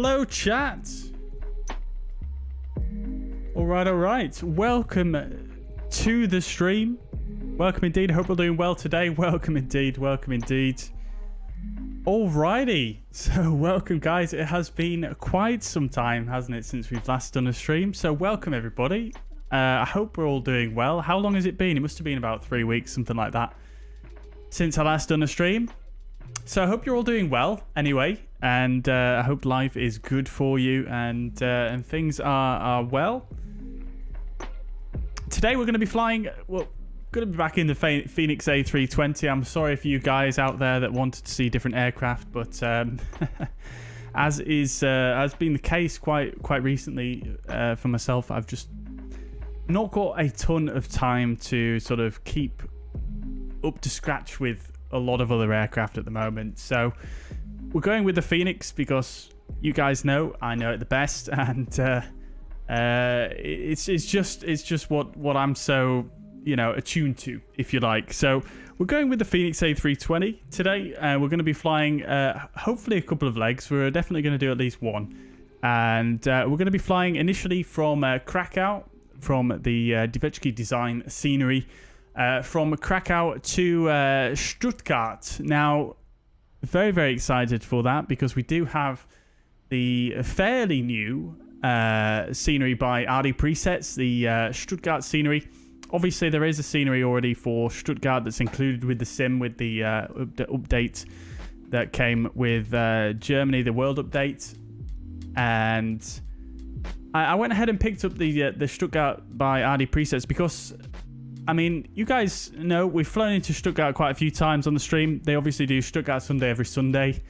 Hello, chat. All right. Welcome to the stream. Welcome indeed. Hope we're doing well today. Welcome indeed. Alrighty. So welcome, guys. It has been quite some time, hasn't it, since we've last done a stream. So welcome, everybody. I hope we're all doing well. How long has it been? It must have been about 3 weeks, something like that, since I last done a stream. So I hope you're all doing well anyway, and I hope life is good for you and things are well. Today we're going to be flying, well, going to be back in the Fenix A320. I'm sorry for you guys out there that wanted to see different aircraft, but as been the case quite recently for myself, I've just not got a ton of time to sort of keep up to scratch with a lot of other aircraft at the moment. So we're going with the Fenix because you guys know I know it the best, and it's just what I'm so, you know, attuned to, if you like. So we're going with the Fenix A320 today. We're going to be flying hopefully a couple of legs. We're definitely going to do at least one, and we're going to be flying initially from Krakow, from the Drzewiecki design scenery, from Krakow to Stuttgart. Now, very excited for that because we do have the fairly new scenery by RDPresets, the Stuttgart scenery. Obviously, there is a scenery already for Stuttgart that's included with the sim, with the update that came with Germany, the world update. And I went ahead and picked up the Stuttgart by RDPresets because, I mean, you guys know we've flown into Stuttgart quite a few times on the stream. They obviously do Stuttgart Sunday every Sunday.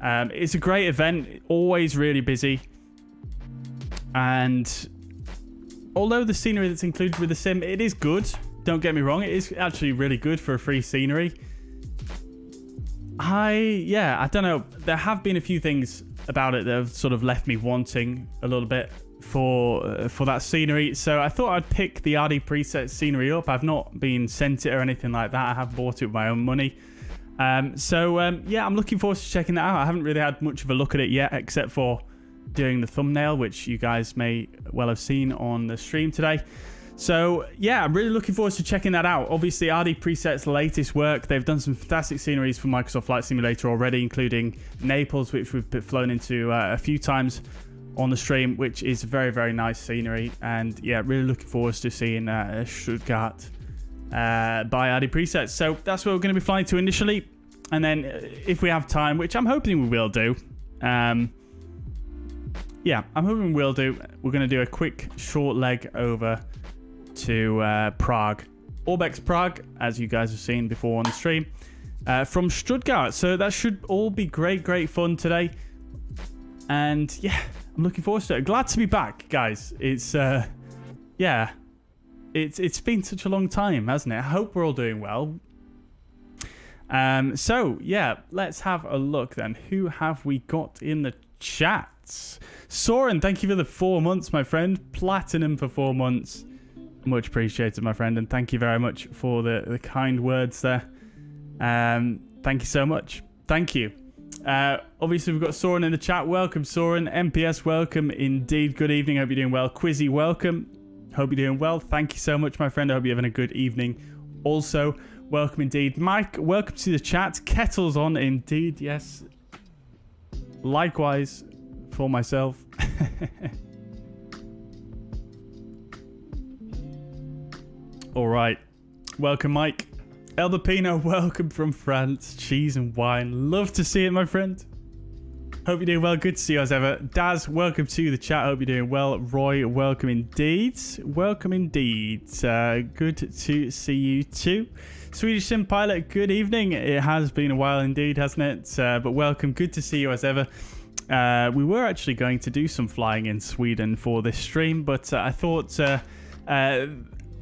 It's a great event, always really busy. And although the scenery that's included with the sim, it is good. Don't get me wrong, it is actually really good for a free scenery. I don't know. There have been a few things about it that have sort of left me wanting a little bit for that scenery. So I thought I'd pick the RDPresets scenery up. I've not been sent it or anything like that. I have bought it with my own money. Yeah, I'm looking forward to checking that out. I haven't really had much of a look at it yet, except for doing the thumbnail, which you guys may well have seen on the stream today. So yeah, I'm really looking forward to checking that out. Obviously, RDPresets' latest work, they've done some fantastic sceneries for Microsoft Flight Simulator already, including Naples, which we've flown into a few times on the stream, which is very, very nice scenery. And yeah, really looking forward to seeing Stuttgart by RDPresets. So that's where we're going to be flying to initially. And then if we have time, which I'm hoping we will do, yeah, I'm hoping we'll do, we're going to do a quick short leg over to Prague. Orbex Prague, as you guys have seen before on the stream, from Stuttgart. So that should all be great fun today. And yeah, I'm looking forward to it. Glad to be back, guys. It's, yeah, it's been such a long time, hasn't it? I hope we're all doing well. So yeah, let's have a look then. Who have we got in the chats? Soren, thank you for the 4 months, my friend. Platinum for 4 months. Much appreciated, my friend, and thank you very much for the kind words there. Thank you so much. Thank you. Obviously, we've got Soren in the chat. Welcome, Soren. MPS, welcome indeed. Good evening. Hope you're doing well. Quizzy, welcome. Hope you're doing well. Thank you so much, my friend. I hope you're having a good evening. Also, welcome indeed. Mike, welcome to the chat. Kettle's on indeed. Yes. Likewise for myself. All right. Welcome, Mike. El Pino, welcome from France. Cheese and wine. Love to see it, my friend. Hope you're doing well. Good to see you as ever. Daz, welcome to the chat. Hope you're doing well. Roy, welcome indeed. Welcome indeed. Good to see you too. Swedish Sim Pilot, good evening. It has been a while indeed, hasn't it? But welcome. Good to see you as ever. We were actually going to do some flying in Sweden for this stream, but I thought...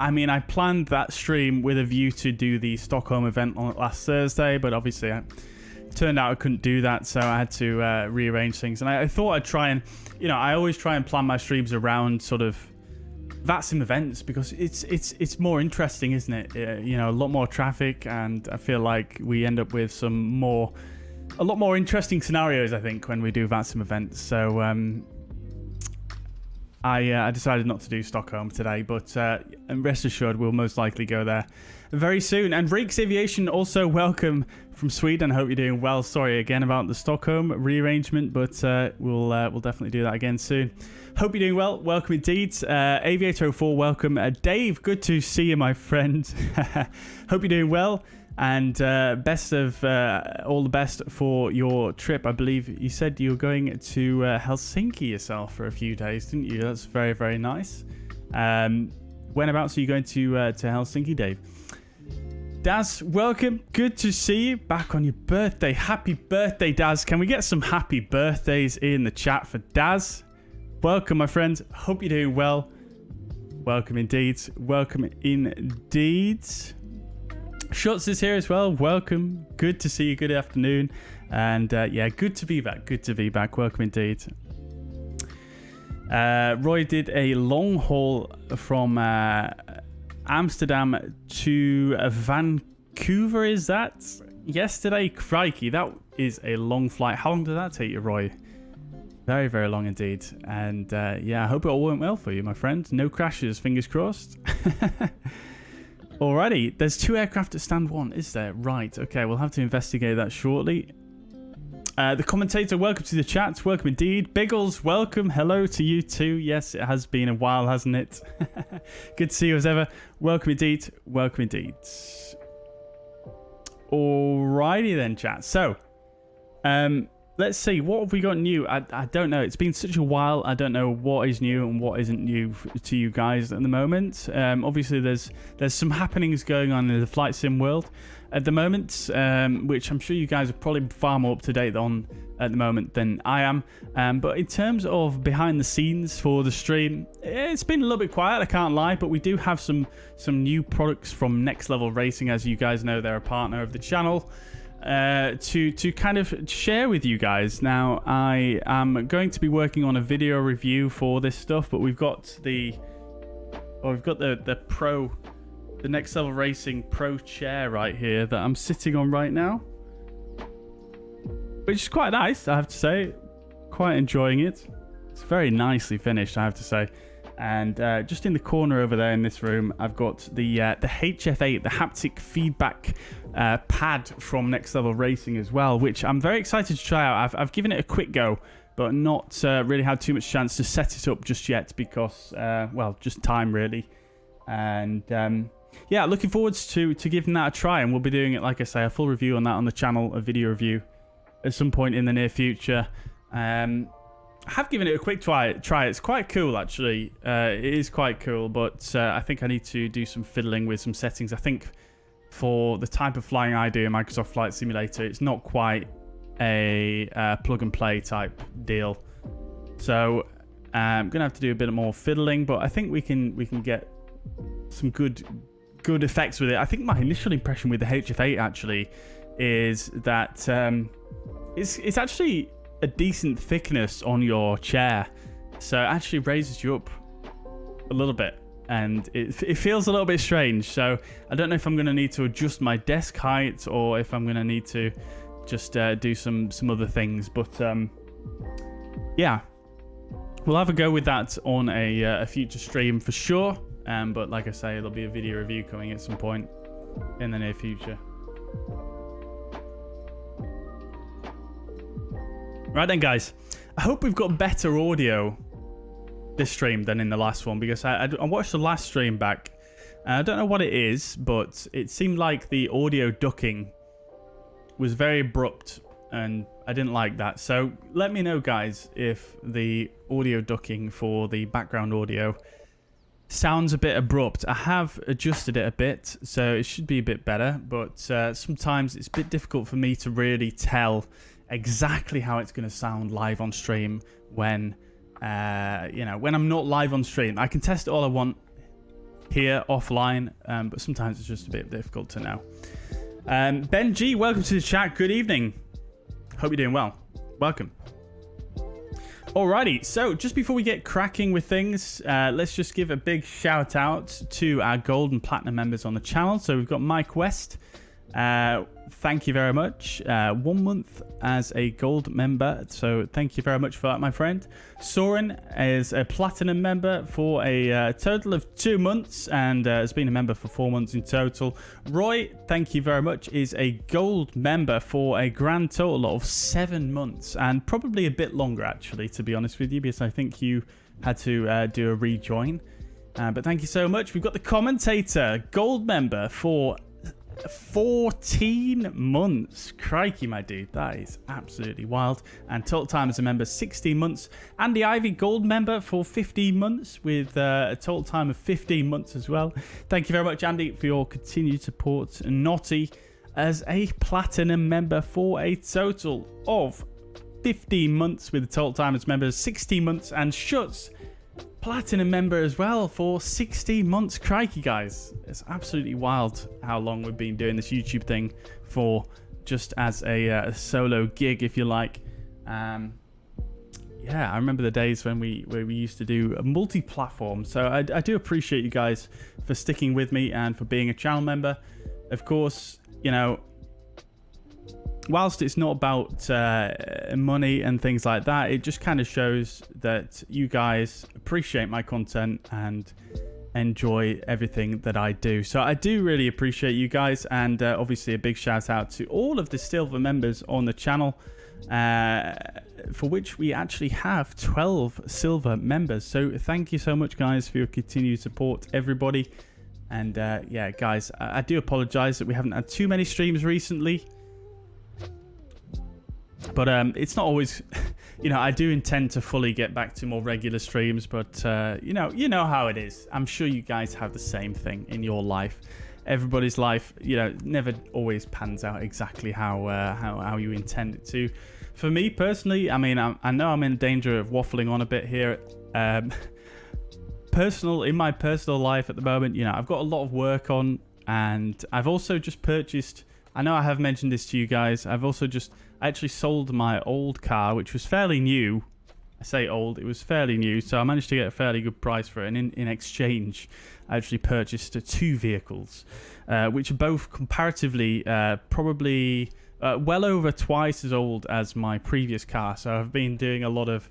I mean, I planned that stream with a view to do the Stockholm event on last Thursday, but obviously it turned out I couldn't do that, so I had to rearrange things. And I thought I'd try and, you know, I always try and plan my streams around sort of VATSIM events because it's more interesting, isn't it? You know, a lot more traffic, and I feel like we end up with a lot more interesting scenarios, I think, when we do VATSIM events. So I decided not to do Stockholm today, but rest assured we'll most likely go there very soon. And Reeks Aviation, also welcome from Sweden. I hope you're doing well. Sorry again about the Stockholm rearrangement, but we'll definitely do that again soon. Hope you're doing well. Welcome indeed. Aviator04, welcome. Dave, good to see you, my friend. Hope you're doing well. And best of all the best for your trip. I believe you said you were going to Helsinki yourself for a few days, didn't you? That's very, very nice. Whenabouts are you going to Helsinki, Dave? Daz, welcome. Good to see you back on your birthday. Happy birthday, Daz. Can we get some happy birthdays in the chat for Daz? Welcome, my friend. Hope you're doing well. Welcome indeed. Welcome indeed. Schutz is here as well. Welcome. Good to see you. Good afternoon. And yeah, good to be back. Good to be back. Welcome indeed. Roy did a long haul from Amsterdam to Vancouver. Is that yesterday? Crikey, that is a long flight. How long did that take you, Roy? Very, very long indeed. And yeah, I hope it all went well for you, my friend. No crashes. Fingers crossed. Alrighty, there's 2 aircraft at stand 1, is there? Right, okay, we'll have to investigate that shortly. The commentator, welcome to the chat. Welcome indeed. Biggles, welcome. Hello to you too. Yes, it has been a while, hasn't it? Good to see you as ever. Welcome indeed. Welcome indeed. Alrighty then, chat. So, let's see, what have we got new? I don't know. It's been such a while. I don't know what is new and what isn't new to you guys at the moment. Obviously, there's some happenings going on in the flight sim world at the moment, which I'm sure you guys are probably far more up to date on at the moment than I am. But in terms of behind the scenes for the stream, it's been a little bit quiet, I can't lie, but we do have some new products from Next Level Racing. As you guys know, they're a partner of the channel. To kind of share with you guys. Now, I am going to be working on a video review for this stuff, but we've got the Next Level Racing Pro chair right here that I'm sitting on right now. which is quite nice, I have to say. Quite enjoying it. It's very nicely finished, I have to say. And just in the corner over there in this room, I've got the HF8, the haptic feedback pad from Next Level Racing as well, which I'm very excited to try out. I've given it a quick go, but not really had too much chance to set it up just yet because, well, just time really. And yeah, looking forward to giving that a try, and we'll be doing it, like I say, a full review on that on the channel, a video review at some point in the near future. I have given it a quick try. It's quite cool, actually. It is quite cool, but I think I need to do some fiddling with some settings. I think for the type of flying I do in Microsoft Flight Simulator, it's not quite a plug-and-play type deal. So I'm going to have to do a bit more fiddling, but I think we can get some good effects with it. I think my initial impression with the HF8, actually, is that it's actually a decent thickness on your chair, so it actually raises you up a little bit, and it feels a little bit strange. So I don't know if I'm going to need to adjust my desk height or if I'm going to need to just do some other things, but yeah, we'll have a go with that on a future stream for sure. But like I say, there'll be a video review coming at some point in the near future. Right then, guys, I hope we've got better audio this stream than in the last one, because I watched the last stream back, and I don't know what it is, but it seemed like the audio ducking was very abrupt, and I didn't like that. So let me know, guys, if the audio ducking for the background audio sounds a bit abrupt. I have adjusted it a bit, so it should be a bit better, but sometimes it's a bit difficult for me to really tell exactly how it's going to sound live on stream when you know, when I'm not live on stream. I can test it all I want here offline, but sometimes it's just a bit difficult to know. Ben G, welcome to the chat. Good evening. Hope you're doing well. Welcome. Alrighty, so just before we get cracking with things, let's just give a big shout out to our gold and platinum members on the channel. So we've got Mike West. Thank you very much. 1 month as a gold member, so thank you very much for that, my friend. Soren is a platinum member for a total of 2 months, and has been a member for 4 months in total. Roy, thank you very much, is a gold member for a grand total of 7 months, and probably a bit longer, actually, to be honest with you, because I think you had to do a rejoin. But thank you so much. We've got the commentator, gold member for 14 months. Crikey, my dude, that is absolutely wild. And total time as a member, 16 months. Andy Ivy, gold member for 15 months with a total time of 15 months as well. Thank you very much, Andy, for your continued support. And Naughty as a platinum member for a total of 15 months with a total time as member, 16 months. And Schutz, platinum member as well for 16 months. Crikey, guys, it's absolutely wild how long we've been doing this YouTube thing for, just as a solo gig, if you like. Yeah, I remember the days when we used to do a multi-platform. So I do appreciate you guys for sticking with me and for being a channel member. Of course, you know, whilst it's not about money and things like that, it just kind of shows that you guys appreciate my content and enjoy everything that I do. So I do really appreciate you guys, and obviously a big shout out to all of the silver members on the channel, for which we actually have 12 silver members. So thank you so much, guys, for your continued support, everybody. And yeah, guys, I do apologize that we haven't had too many streams recently. But it's not always, you know, I do intend to fully get back to more regular streams, but you know how it is. I'm sure you guys have the same thing in your life. Everybody's life, you know, never always pans out exactly how you intend it to. For me personally, I mean, I know I'm in danger of waffling on a bit here. In my personal life at the moment, you know, I've got a lot of work on, and I've also just purchased, I know I have mentioned this to you guys, I actually sold my old car, which was fairly new. I say old, it was fairly new, so I managed to get a fairly good price for it, and in exchange I actually purchased 2 vehicles, which are both comparatively probably well over twice as old as my previous car. So I've been doing a lot of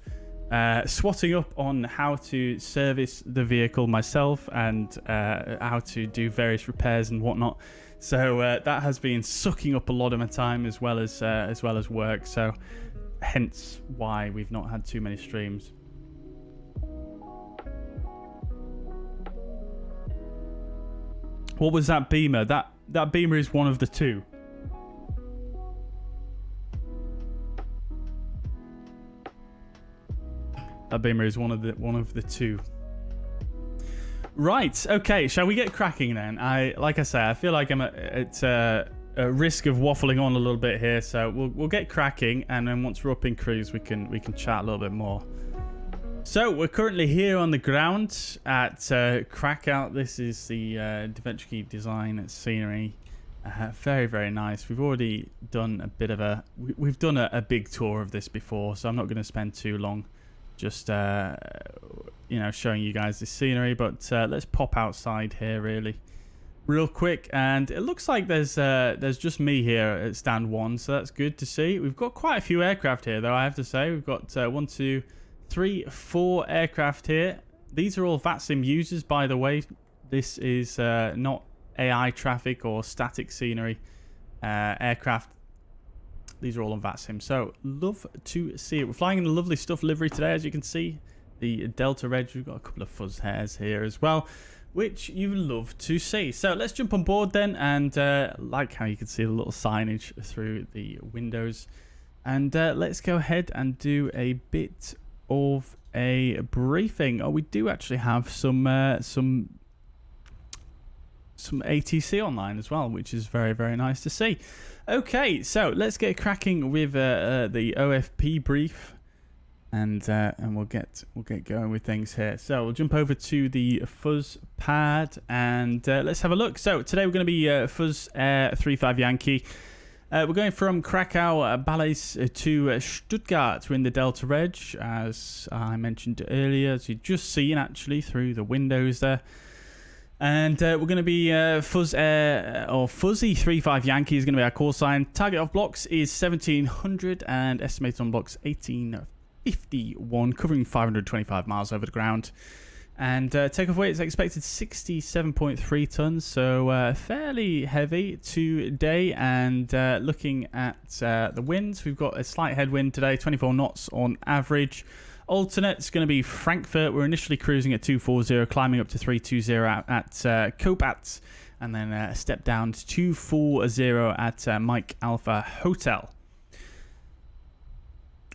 swatting up on how to service the vehicle myself and how to do various repairs and whatnot. So that has been sucking up a lot of my time as well as work. So hence why we've not had too many streams. What was that Beamer? That Beamer is one of the two. That Beamer is one of the two. Right. Okay. Shall we get cracking then? Like I say, I feel like I'm at a risk of waffling on a little bit here, so we'll get cracking, and then once we're up in cruise, we can chat a little bit more. So we're currently here on the ground at Krakow. This is the Drzewiecki design scenery. Very, very nice. We've already done a bit of we've done a big tour of this before, so I'm not going to spend too long just showing you guys the scenery. But let's pop outside here real quick, and it looks like there's just me here at stand 1, so that's good to see. We've got quite a few aircraft here, though, I have to say. We've got 1, 2, 3, 4 aircraft here. These are all VATSIM users, by the way. This is not AI traffic or static scenery aircraft. These are all on VATSIM, so love to see it. We're flying in the lovely stuff livery today, as you can see. The Delta Reg, we've got a couple of fuzz hairs here as well, which you love to see. So let's jump on board then, and like how you can see the little signage through the windows. And let's go ahead and do a bit of a briefing. Oh, we do actually have some ATC online as well, which is very, very nice to see. Okay, so let's get cracking with the OFP brief, and we'll get going with things here. So we'll jump over to the fuzz pad, and let's have a look. So today we're going to be fuzzair 35 Yankee. We're going from Krakow Ballets to Stuttgart. We're in the Delta Reg, as I mentioned earlier, as you've just seen actually through the windows there. And we're going to be fuzzair, or Fuzzy 35 Yankee is going to be our call sign. Target off blocks is 1700 and estimated on blocks 1851, covering 525 miles over the ground. And takeoff weight is expected 67.3 tons, so fairly heavy today. And looking at the winds, we've got a slight headwind today, 24 knots on average. Alternate is going to be Frankfurt. We're initially cruising at 240, climbing up to 320 at Kopat, and then a step down to 240 at Mike Alpha Hotel.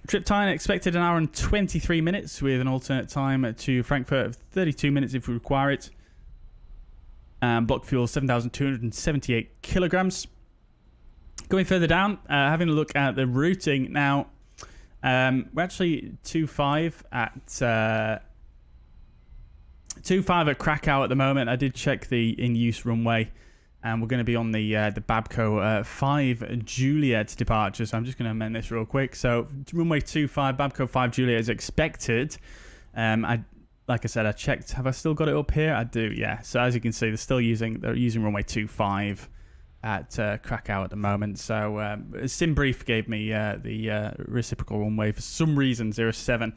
Trip time expected 1 hour and 23 minutes with an alternate time to Frankfurt of 32 minutes if we require it. Block fuel 7,278 kilograms. Going further down, having a look at the routing now. We're actually 25 at 25 at Krakow at the moment. I did check the in-use runway, and we're going to be on the Babco 5 Juliet departure. So I'm just going to amend this real quick. So runway 25, Babco 5 Juliet is expected. Like I said, I checked. Have I still got it up here? I do, yeah. So as you can see, they're using runway 25 at Krakow at the moment. So SimBrief gave me the reciprocal runway for some reason, 07.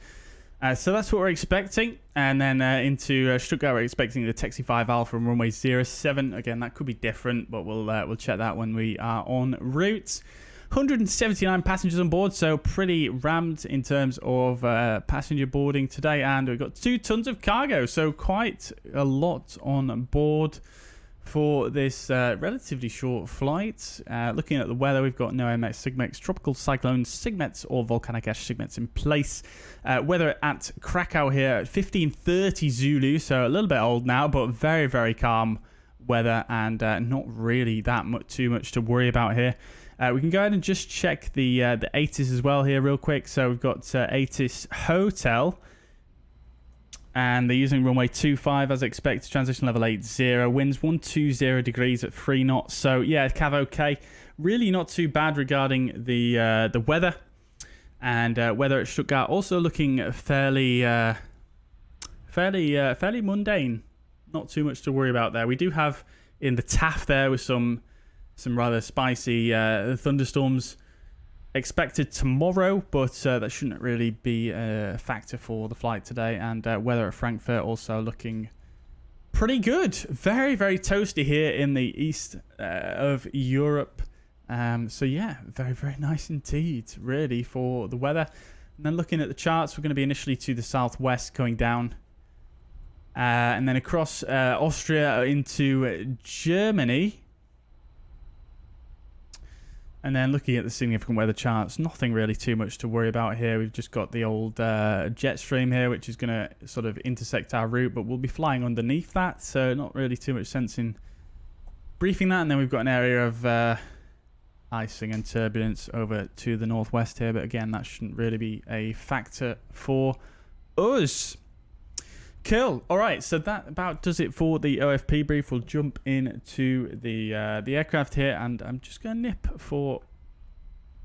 So that's what we're expecting. And then into Stuttgart, we're expecting the Taxi 5 Alpha from runway 07. Again, that could be different, but we'll check that when we are en route. 179 passengers on board, so pretty rammed in terms of passenger boarding today. And we've got 2 tons of cargo, so quite a lot on board for this relatively short flight. Looking at the weather, we've got no MX Sigmex, tropical cyclone Sigmets or volcanic ash Sigmets in place. Weather at Krakow here at 15:30 Zulu, so a little bit old now, but very, very calm weather, and not really too much to worry about here. We can go ahead and just check the ATIS as well here real quick. So we've got ATIS Hotel, and they're using runway 25 as expected, transition level 80, winds 120 degrees at 3 knots. So yeah, Cav okay. Really not too bad regarding the weather. And weather at Stuttgart also looking fairly mundane. Not too much to worry about there. We do have in the TAF there with some some rather spicy thunderstorms expected tomorrow, but that shouldn't really be a factor for the flight today. And weather at Frankfurt also looking pretty good. Very, very toasty here in the east of Europe. So yeah, very, very nice indeed, really, for the weather. And then looking at the charts, we're going to be initially to the southwest, going down. And then across Austria into Germany. And then looking at the significant weather charts, nothing really too much to worry about here. We've just got the old jet stream here, which is going to sort of intersect our route, but we'll be flying underneath that, so not really too much sense in briefing that. And then we've got an area of icing and turbulence over to the northwest here, but again, that shouldn't really be a factor for us. Cool. All right, so that about does it for the OFP brief. We'll jump into the aircraft here, and I'm just going to nip for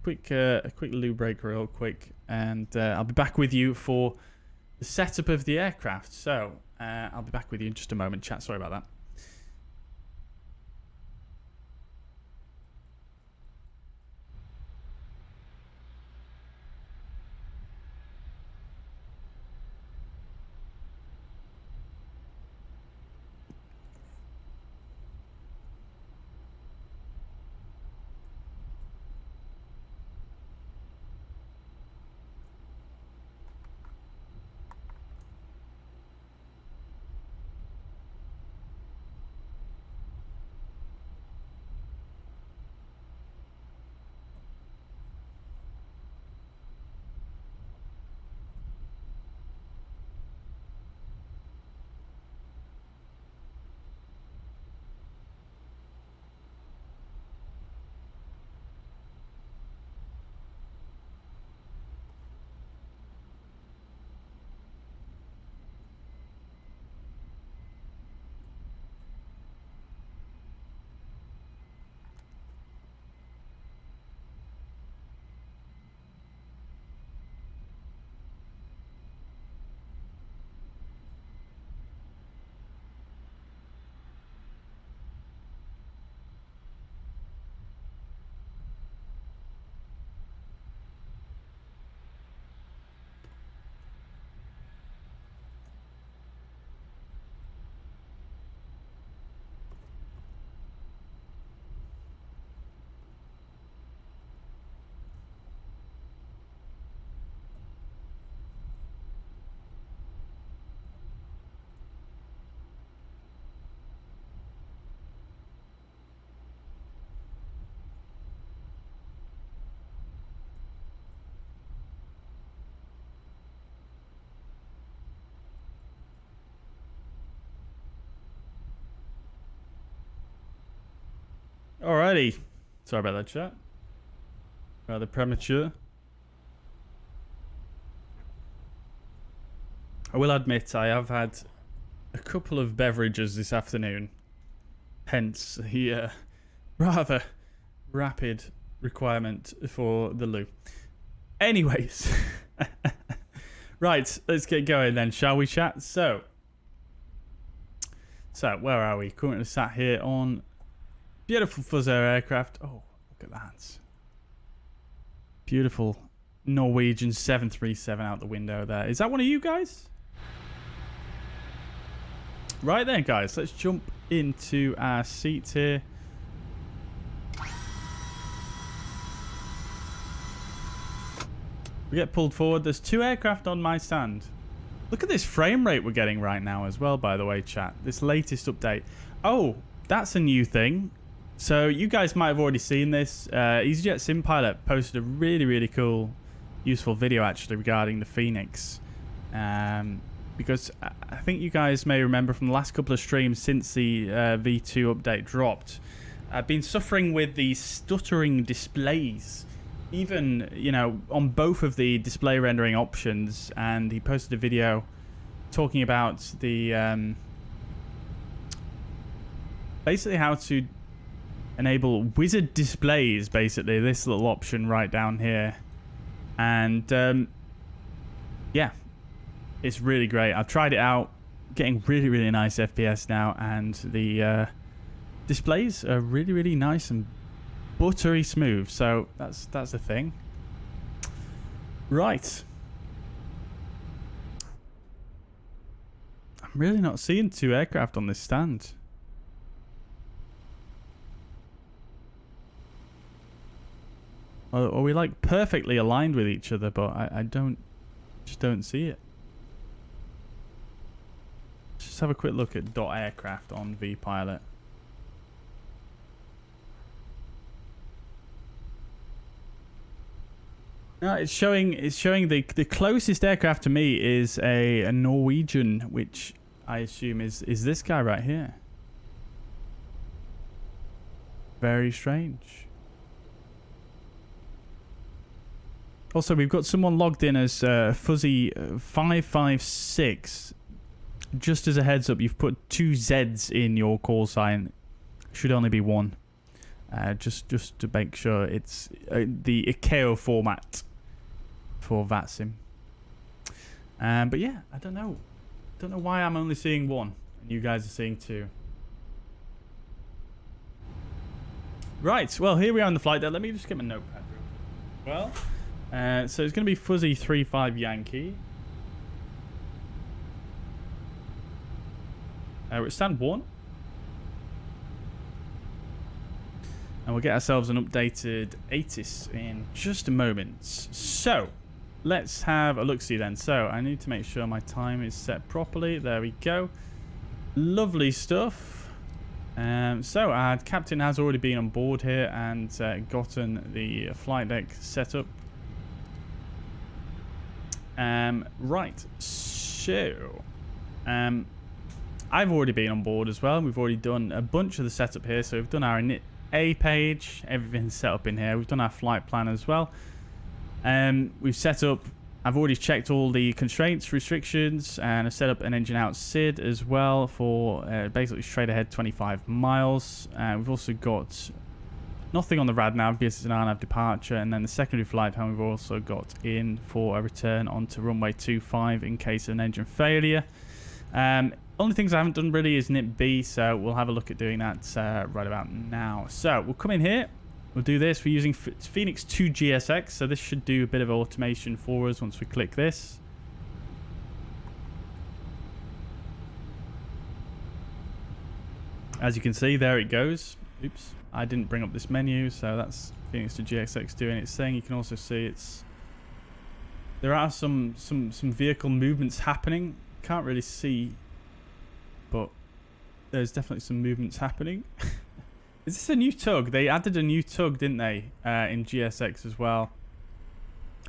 a quick loo break real quick, and I'll be back with you for the setup of the aircraft. So I'll be back with you in just a moment, chat. Sorry about that. Alrighty. Sorry about that, chat. Rather premature. I will admit I have had a couple of beverages this afternoon. Hence the rather rapid requirement for the loo. Anyways. Right, let's get going then, shall we, chat? So where are we? Currently sat here on beautiful fuzzair aircraft. Oh, look at that. Beautiful Norwegian 737 out the window there. Is that one of you guys? Right then, guys. Let's jump into our seats here. We get pulled forward. There's 2 aircraft on my stand. Look at this frame rate we're getting right now as well, by the way, chat. This latest update. Oh, that's a new thing. So you guys might have already seen this. EasyJet Sim Pilot posted a really, really cool, useful video actually regarding the Fenix. Because I think you guys may remember from the last couple of streams since the V2 update dropped, I've been suffering with the stuttering displays. Even, you know, on both of the display rendering options, and he posted a video talking about the basically how to enable wizard displays, basically this little option right down here. And yeah, it's really great. I've tried it out, getting really, really nice FPS now, and the displays are really, really nice and buttery smooth. So that's the thing. Right. I'm really not seeing 2 aircraft on this stand. Are we like perfectly aligned with each other? But I just don't see it. Just have a quick look at dot aircraft on vPilot. No, it's showing the closest aircraft to me is a Norwegian, which I assume is this guy right here. Very strange. Also, we've got someone logged in as Fuzzy 556. Just as a heads up, you've put 2 Z's in your call sign. Should only be 1. Just to make sure it's the ICAO format for VATSIM. But yeah, I don't know why I'm only seeing 1 and you guys are seeing 2. Right, well, here we are on the flight there. Let me just get my notepad real quick. Well, so it's going to be Fuzzy 35 Yankee. We're at stand 1. And we'll get ourselves an updated ATIS in just a moment. So, let's have a look-see then. So, I need to make sure my time is set properly. There we go. Lovely stuff. So, our captain has already been on board here and gotten the flight deck set up. Right. So, I've already been on board as well. We've already done a bunch of the setup here. So, we've done our init A page, everything's set up in here. We've done our flight plan as well. We've set up, I've already checked all the constraints, restrictions, and I've set up an engine out SID as well for basically straight ahead 25 miles. We've also got nothing on the rad now because it's an RNAV departure, and then the secondary flight plan we've also got in for a return onto runway 25 in case of an engine failure. Only things I haven't done really is NIP B, so we'll have a look at doing that right about now. So we'll come in here, we'll do this. We're using Fenix 2 GSX, so this should do a bit of automation for us once we click this. As you can see, there it goes. Oops, I didn't bring up this menu, so that's Fenix 2 GSX doing its thing. You can also see there are some vehicle movements happening. Can't really see, but there's definitely some movements happening. Is this a new tug? They added a new tug, didn't they, in GSX as well?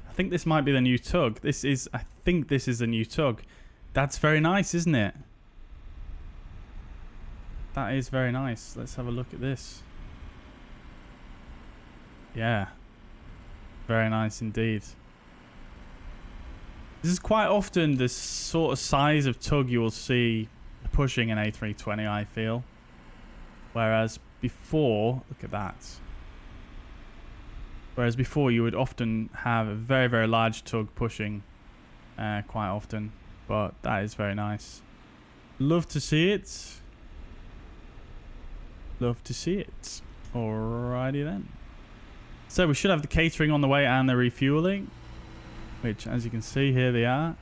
I think this might be the new tug. I think this is the new tug. That's very nice, isn't it? That is very nice. Let's have a look at this. Yeah. Very nice indeed. This is quite often the sort of size of tug you will see pushing an A320, I feel. Whereas before, look at that. Whereas before you would often have a very, very large tug pushing quite often. But that is very nice. Love to see it. Love to see it. Alrighty then. So we should have the catering on the way and the refueling. Which, as you can see, here they are.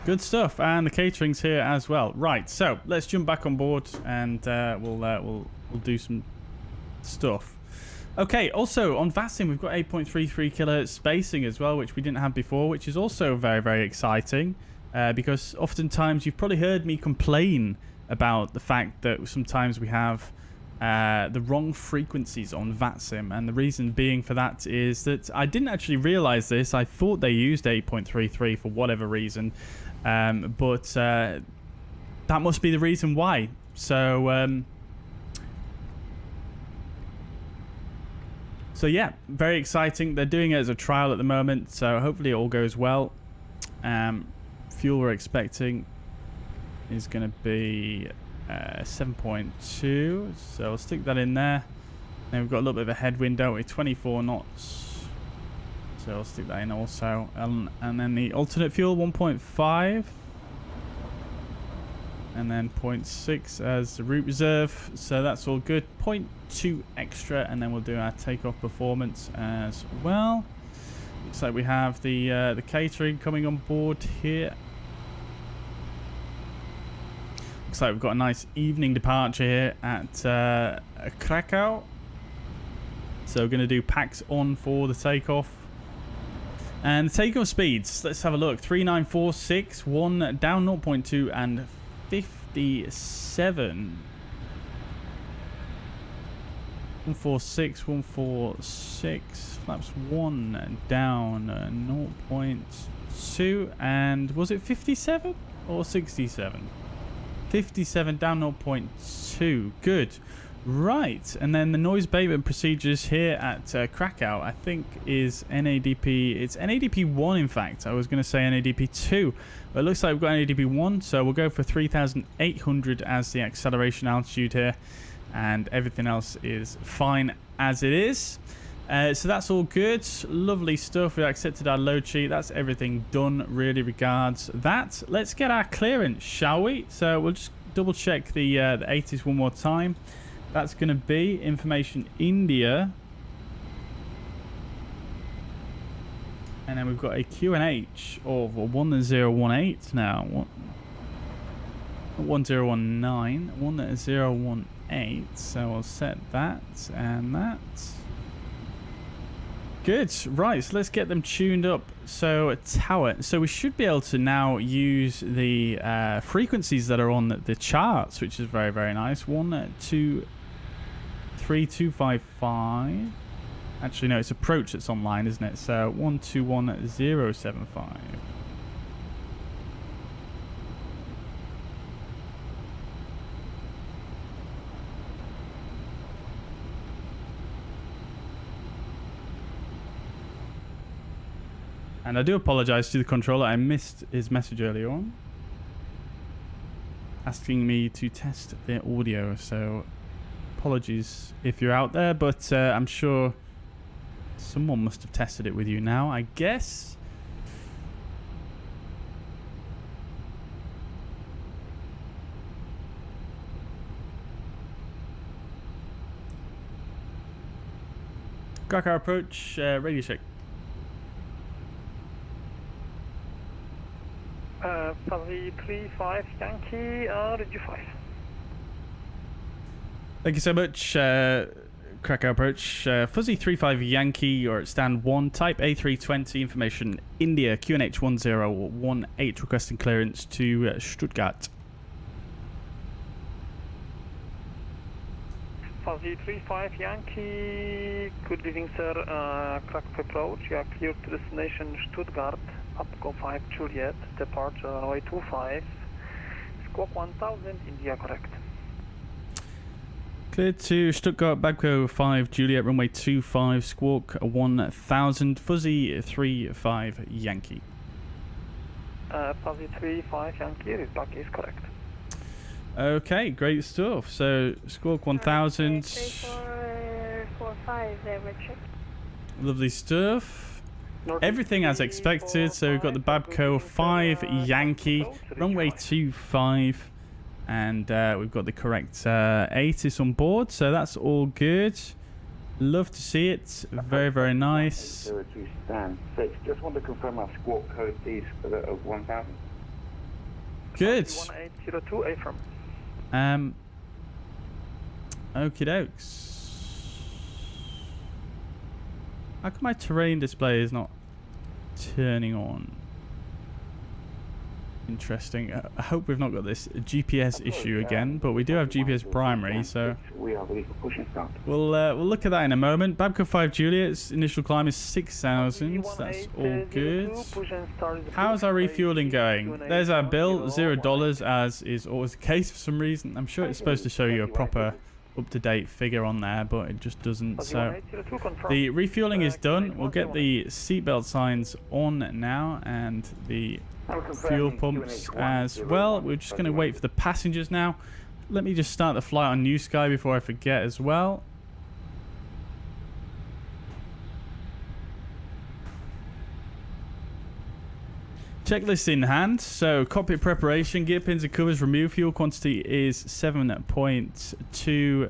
Good stuff, and the catering's here as well. Right, so let's jump back on board, and we'll do some stuff. Okay, also on VATSIM we've got 8.33 kilohertz spacing as well, which we didn't have before, which is also very, very exciting. Because oftentimes you've probably heard me complain about the fact that sometimes we have the wrong frequencies on VATSIM, and the reason being for that is that I didn't actually realize this. I thought they used 8.33 for whatever reason, but that must be the reason why. So yeah, very exciting. They're doing it as a trial at the moment, so hopefully it all goes well. Fuel we're expecting is going to be 7.2, so I'll stick that in there. Then we've got a little bit of a headwind, don't we? 24 knots, so I'll stick that in also. And then the alternate fuel 1.5. and then 0.6 as the route reserve, so that's all good. 0.2 extra, and then we'll do our takeoff performance as well. Looks like we have the catering coming on board here. Looks like we've got a nice evening departure here at Krakow. So we're going to do packs on for the takeoff. And the takeoff speeds, let's have a look. 3946, 1 down 0.2 and 57. 146, 146, flaps 1 down 0.2, and was it 57 or 67? 57 down 0.2. Good. Right, and then the noise abatement procedures here at Krakow, I think, is NADP. It's NADP 1, in fact. I was going to say NADP 2, but it looks like we've got NADP 1, so we'll go for 3,800 as the acceleration altitude here, and everything else is fine as it is. So that's all good. Lovely stuff. We accepted our load sheet. That's everything done, really, regards that. Let's get our clearance, shall we? So we'll just double check the 80s one more time. That's going to be information India. And then we've got a QNH of 1018 now. 1019. 1018. So we'll set that and that. Good. Right, so let's get them tuned up. So tower. So we should be able to now use the frequencies that are on the charts, which is very, very nice. 1, 2, 3, 2, 5, 5. Actually, no, it's approach that's online, isn't it? So 121075. And I do apologize to the controller. I missed his message earlier on, asking me to test their audio. So apologies if you're out there, but I'm sure someone must have tested it with you now, I guess. Krakow approach, radio check. Fuzzy 35 Yankee, RG5. Thank you so much, Krakow approach. Fuzzy 35 Yankee, you're at stand 1, type A320, information India, QNH 1018, requesting clearance to Stuttgart. Fuzzy 35 Yankee, good evening, sir. Krakow approach, you are cleared to destination Stuttgart. Upco 5 Juliet, departure runway 25, squawk 1000, India correct. Cleared to Stuttgart, Babco 5 Juliet, runway 25, squawk 1000, Fuzzy 35 Yankee. Fuzzy 35 Yankee, back is correct. Okay, great stuff. So squawk 1000. 3445, check. Lovely stuff. Everything as expected. So we've got the Babco 5 Yankee, runway 25, and we've got the correct ATIS on board. So that's all good. Love to see it. Very, very nice. Stand 6. Just want to confirm our squawk code, please, for the 1000. Good. 1802 affirm. Okie dokes. How come my terrain display is not turning on? Interesting. I hope we've not got this GPS issue again, but we do have GPS primary, so we are ready for push and start. we'll look at that in a moment. Babco 5 Juliet's initial climb is 6,000. That's all good. How's our refueling going? There's our bill, $0, as is always the case for some reason. I'm sure it's supposed to show you a proper up-to-date figure on there, but it just doesn't. So the refueling is done. We'll get the seatbelt signs on now, and the fuel pumps as well. We're just going to wait for the passengers now. Let me just start the flight on Newsky before I forget as well. Checklist in hand. So cockpit preparation, gear pins and covers removed. Fuel quantity is 7.2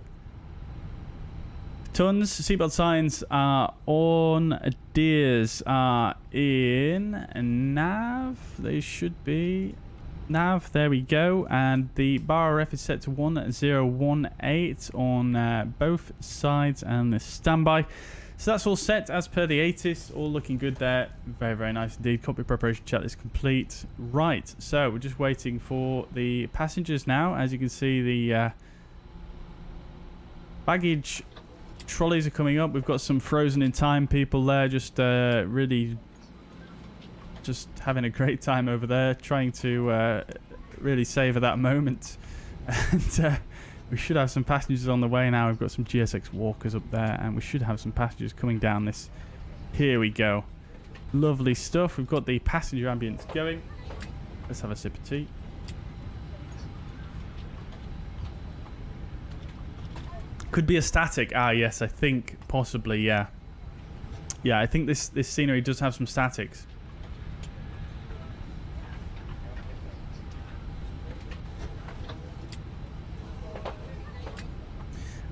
tons. Seatbelt signs are on. Deers are in nav. They should be nav. There we go. And the bar RF is set to 1018 on both sides and the standby. So that's all set as per the ATIS. All looking good there. Very, very nice indeed. Cockpit preparation checklist complete. Right. So we're just waiting for the passengers now. As you can see, the baggage trolleys are coming up. We've got some frozen in time people there, just really just having a great time over there, trying to really savor that moment. And we should have some passengers on the way now. We've got some GSX walkers up there, and we should have some passengers coming down this. Here we go. Lovely stuff. We've got the passenger ambience going. Let's have a sip of tea. Could be a static. Ah, yes, I think possibly, yeah. Yeah, I think this scenery does have some statics.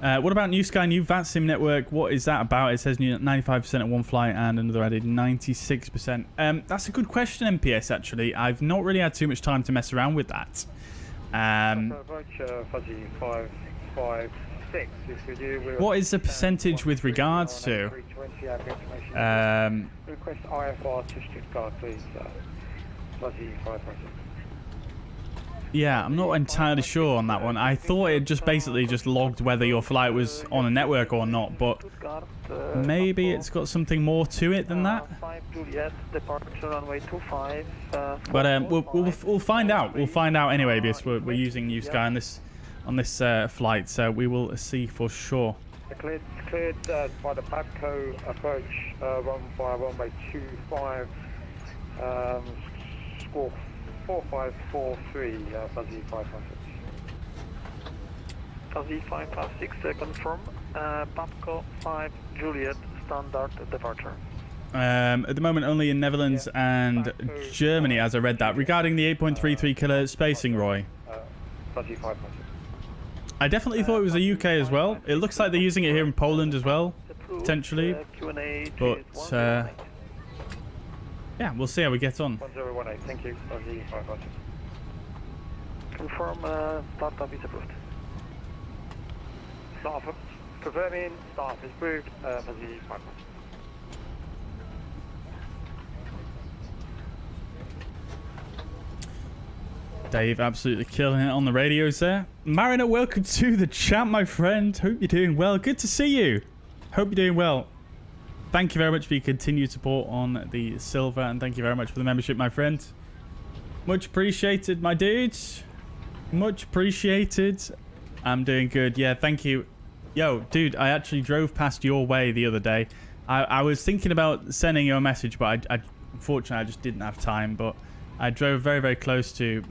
What about Newsky, new VATSIM network? What is that about? It says 95% at one flight and another added 96%. That's a good question, MPS, actually. I've not really had too much time to mess around with that. What is the percentage with regards to? Request IFR to Stuttgart, please. Fuzzy 556. Yeah, I'm not entirely sure on that one. I thought it just basically just logged whether your flight was on a network or not, but maybe it's got something more to it than that. But we'll find out. We'll find out anyway, because we're using Newsky on this flight, so we will see for sure. Cleared by the Padco approach, runway 25, score 4543, Fuzzy 556. Fuzzy 556, confirm, Padco 5 Juliet, standard departure. At the moment only in Netherlands and Germany, as I read that. Regarding the 8.33 kilo spacing, Roy. Fuzzy 556. I definitely thought it was the UK as well. It looks like they're using it here in Poland as well, potentially. But yeah, we'll see how we get on. 1018, thank you. Fuzzy 556. Confirm, startup is approved. Staff confirming, staff is approved, Fuzzy 556. Dave absolutely killing it on the radios there. Mariner, welcome to the chat, my friend. Hope you're doing well. Good to see you. Hope you're doing well. Thank you very much for your continued support on the silver, and thank you very much for the membership, my friend. Much appreciated, my dudes. Much appreciated. I'm doing good. Yeah, thank you. Yo, dude, I actually drove past your way the other day. I was thinking about sending you a message, but I unfortunately I just didn't have time. But I drove very, very close to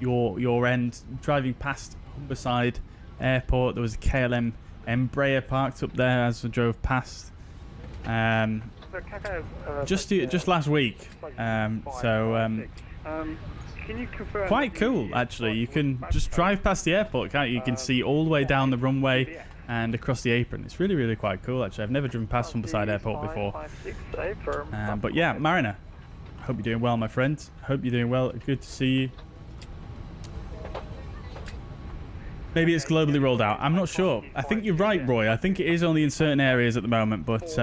your end, driving past Humberside Airport. There was a KLM Embraer parked up there as I drove past. Just last week. Can you confirm quite cool, actually. You can just drive past the airport, can't you? You can see all the way down the runway and across the apron. It's really, really quite cool, actually. I've never driven past Humberside Airport before. But yeah, Mariner, hope you're doing well, my friend. Hope you're doing well. Good to see you. Maybe it's globally rolled out. I'm not sure. I think you're right, Roy. I think it is only in certain areas at the moment, but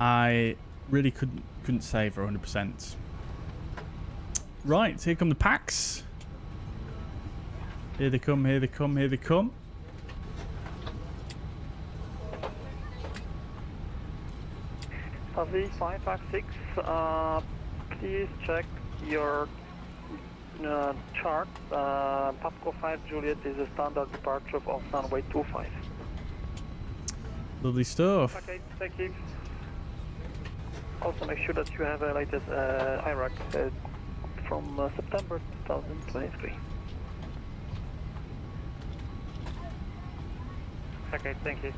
I really couldn't say for 100%. Right, here come the packs. Here they come, here they come, here they come. Fuzzy 556, please check your chart. Padco 5 Juliet is a standard departure of runway 25. Lovely stuff. Okay, thank you. Also make sure that you have a latest IRAC from September 2023. Okay, thank you.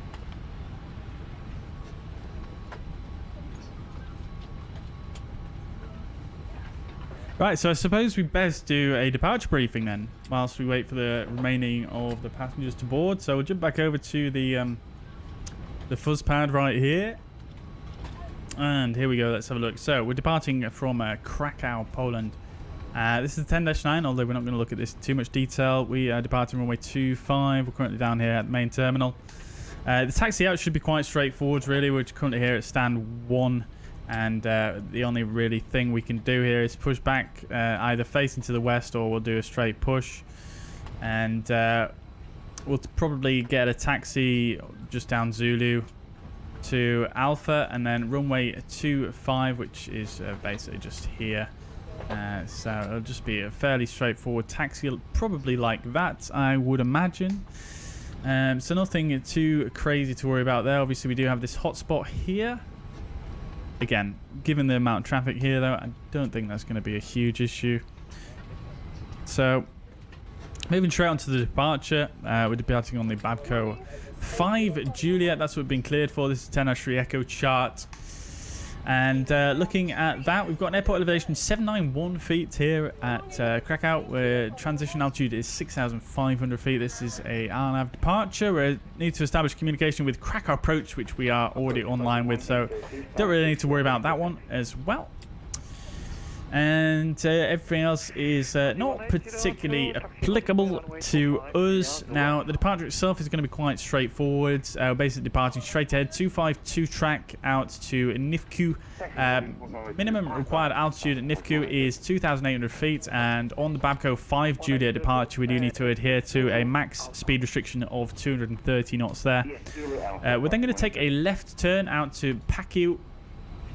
Right, so I suppose we best do a departure briefing then, whilst we wait for the remaining of the passengers to board. So we'll jump back over to the fuzz pad right here. And here we go, let's have a look. So we're departing from Krakow, Poland. This is 10-9, although we're not going to look at this in too much detail. We are departing runway 25. We're currently down here at the main terminal. The taxi out should be quite straightforward, really. We're currently here at stand 1. And the only really thing we can do here is push back, either facing to the west, or we'll do a straight push. And we'll probably get a taxi just down Zulu to Alpha, and then runway 25, which is basically just here. So it'll just be a fairly straightforward taxi, probably like that, I would imagine. So nothing too crazy to worry about there. Obviously, we do have this hotspot here. Again, given the amount of traffic here, though, I don't think that's going to be a huge issue. So, moving straight on to the departure, we're departing on the Babco 5 Juliet. That's what we've been cleared for. This is 10-3 Echo chart. And looking at that, we've got an airport elevation 791 feet here at Krakow, where transition altitude is 6,500 feet. This is a RNAV departure. We need to establish communication with Krakow approach, which we are already online with, so don't really need to worry about that one as well. And everything else is not particularly applicable to us. Now, the departure itself is going to be quite straightforward. Basically departing straight ahead, 252 track out to Newsky. Minimum required altitude at Newsky is 2,800 feet. And on the Babco 5 Juliet departure, we do need to adhere to a max speed restriction of 230 knots there. We're then going to take a left turn out to Pakiu.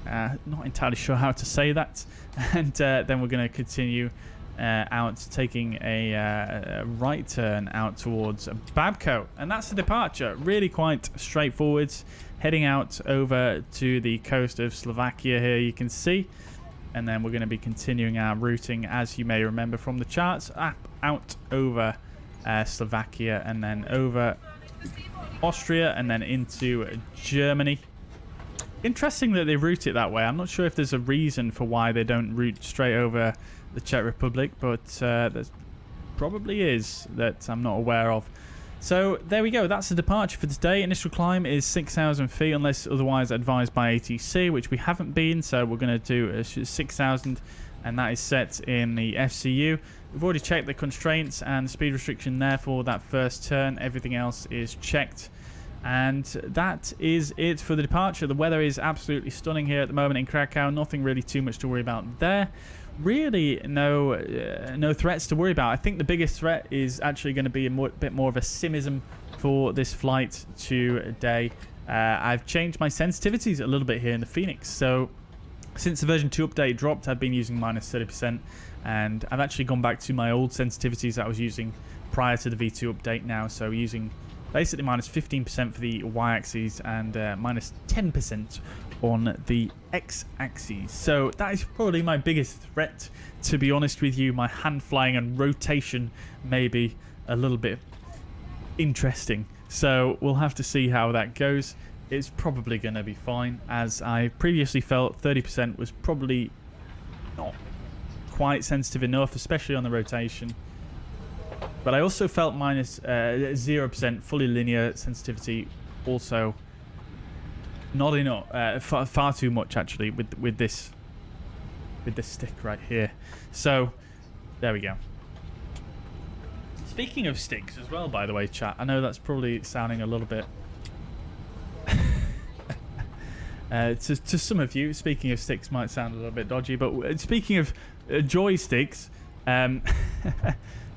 Not entirely sure how to say that. And then we're going to continue out, taking a right turn out towards Babco. And that's the departure. Really quite straightforward. Heading out over to the coast of Slovakia here, you can see. And then we're going to be continuing our routing, as you may remember from the charts, out over Slovakia, and then over Austria, and then into Germany. Interesting that they route it that way. I'm not sure if there's a reason for why they don't route straight over the Czech Republic, but there probably is that I'm not aware of. So there we go. That's the departure for today. Initial climb is 6,000 feet unless otherwise advised by ATC, which we haven't been. So we're going to do 6,000, and that is set in the FCU. We've already checked the constraints and the speed restriction there for that first turn. Everything else is checked. And that is it for the departure. The weather is absolutely stunning here at the moment in Krakow. Nothing really too much to worry about there. Really no threats to worry about. I think the biggest threat is actually going to be a bit more of a simism for this flight today. I've changed my sensitivities a little bit here in the Fenix. So since the version 2 update dropped, I've been using -30%. And I've actually gone back to my old sensitivities that I was using prior to the V2 update now. So using basically -15% for the y-axis and -10% on the x-axis. So that is probably my biggest threat, to be honest with you. My hand flying and rotation may be a little bit interesting. So we'll have to see how that goes. It's probably going to be fine, as I previously felt 30% was probably not quite sensitive enough, especially on the rotation. But I also felt -0% fully linear sensitivity also not enough, far too much actually with this stick right here. So there we go. Speaking of sticks as well, by the way, chat, I know that's probably sounding a little bit to some of you, speaking of sticks might sound a little bit dodgy, but speaking of joysticks,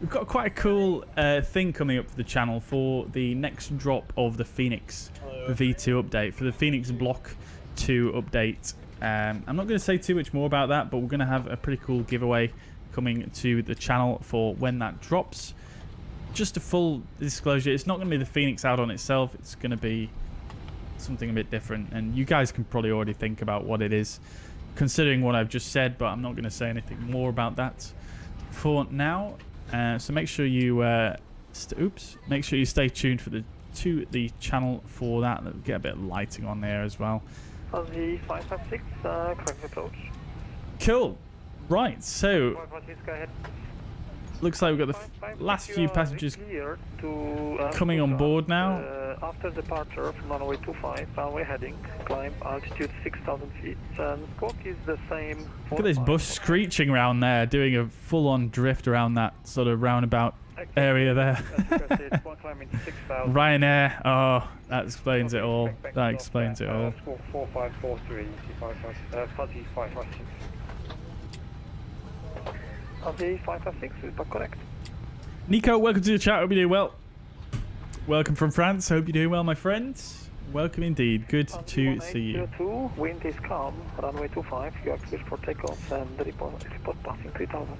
we've got quite a cool thing coming up for the channel for the next drop of the Fenix V2 update, for the Fenix Block 2 update. I'm not going to say too much more about that, but we're going to have a pretty cool giveaway coming to the channel for when that drops. Just a full disclosure, it's not going to be the Fenix Addon itself, it's going to be something a bit different, and you guys can probably already think about what it is, considering what I've just said, but I'm not going to say anything more about that for now. So make sure you make sure you stay tuned for to the channel for that. We'll get a bit of lighting on there as well. Fuzzy 556, correct approach. Cool. Right, so looks like we've got the last few passengers coming on board now. After departure from runway 25, runway heading, climb altitude 6,000 feet, and squawk is the same. Look at this bus screeching around there, doing a full-on drift around that sort of roundabout area there. Ryanair, oh, that explains it all. That explains it all. 4543, fuzzy 556. Fuzzy 556, is that correct? Nico, welcome to the chat. Hope you're doing well. Welcome from France. Hope you're doing well, my friends. Welcome indeed. Good to see you. Wind is calm. Runway 25. You are clear for takeoff and report passing 3,000.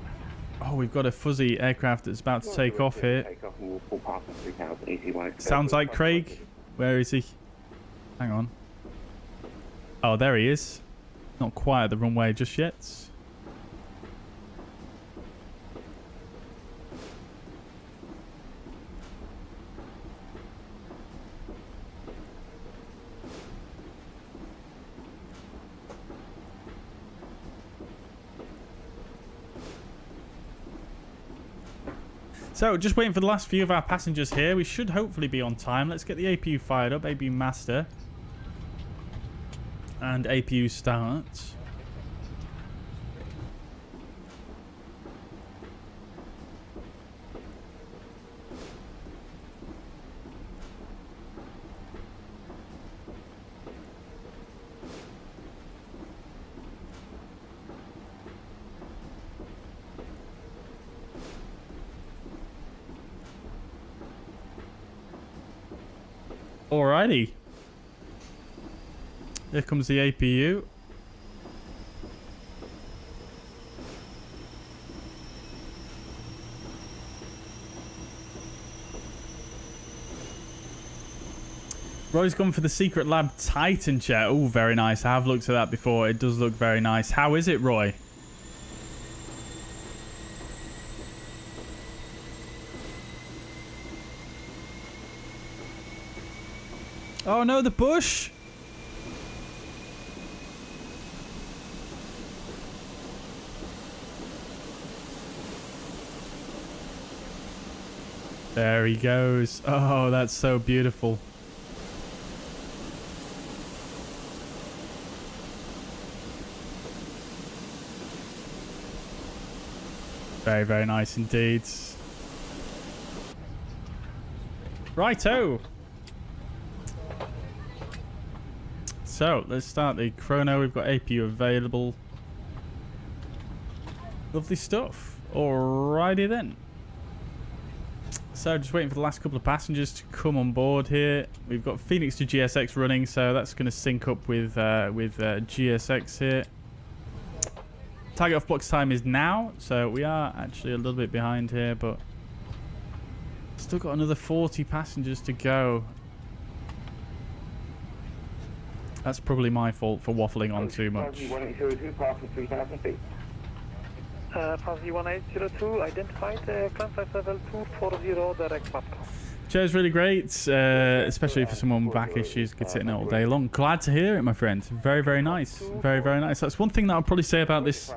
Fuzzy 1802, identified, climb flight level 240, direct Moscow. Chair's really great, especially for someone with back issues, could sit in it all day long. Glad to hear it, my friend. Very, very nice. Very, very nice. That's one thing that I'll probably say about this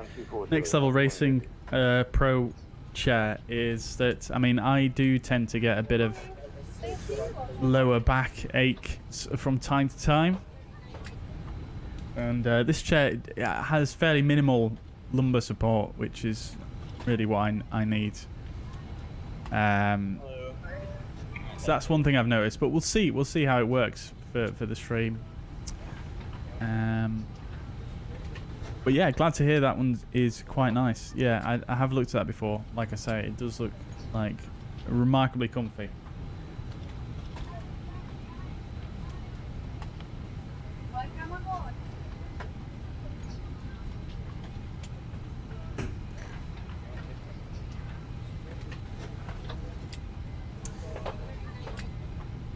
Next Level Racing Pro chair is that, I mean, I do tend to get a bit of lower back ache from time to time. And this chair has fairly minimal lumbar support, which is really what I need. So that's one thing I've noticed, but we'll see how it works for the stream. But yeah, glad to hear that one is quite nice. Yeah, I have looked at that before. Like I say, it does look like remarkably comfy.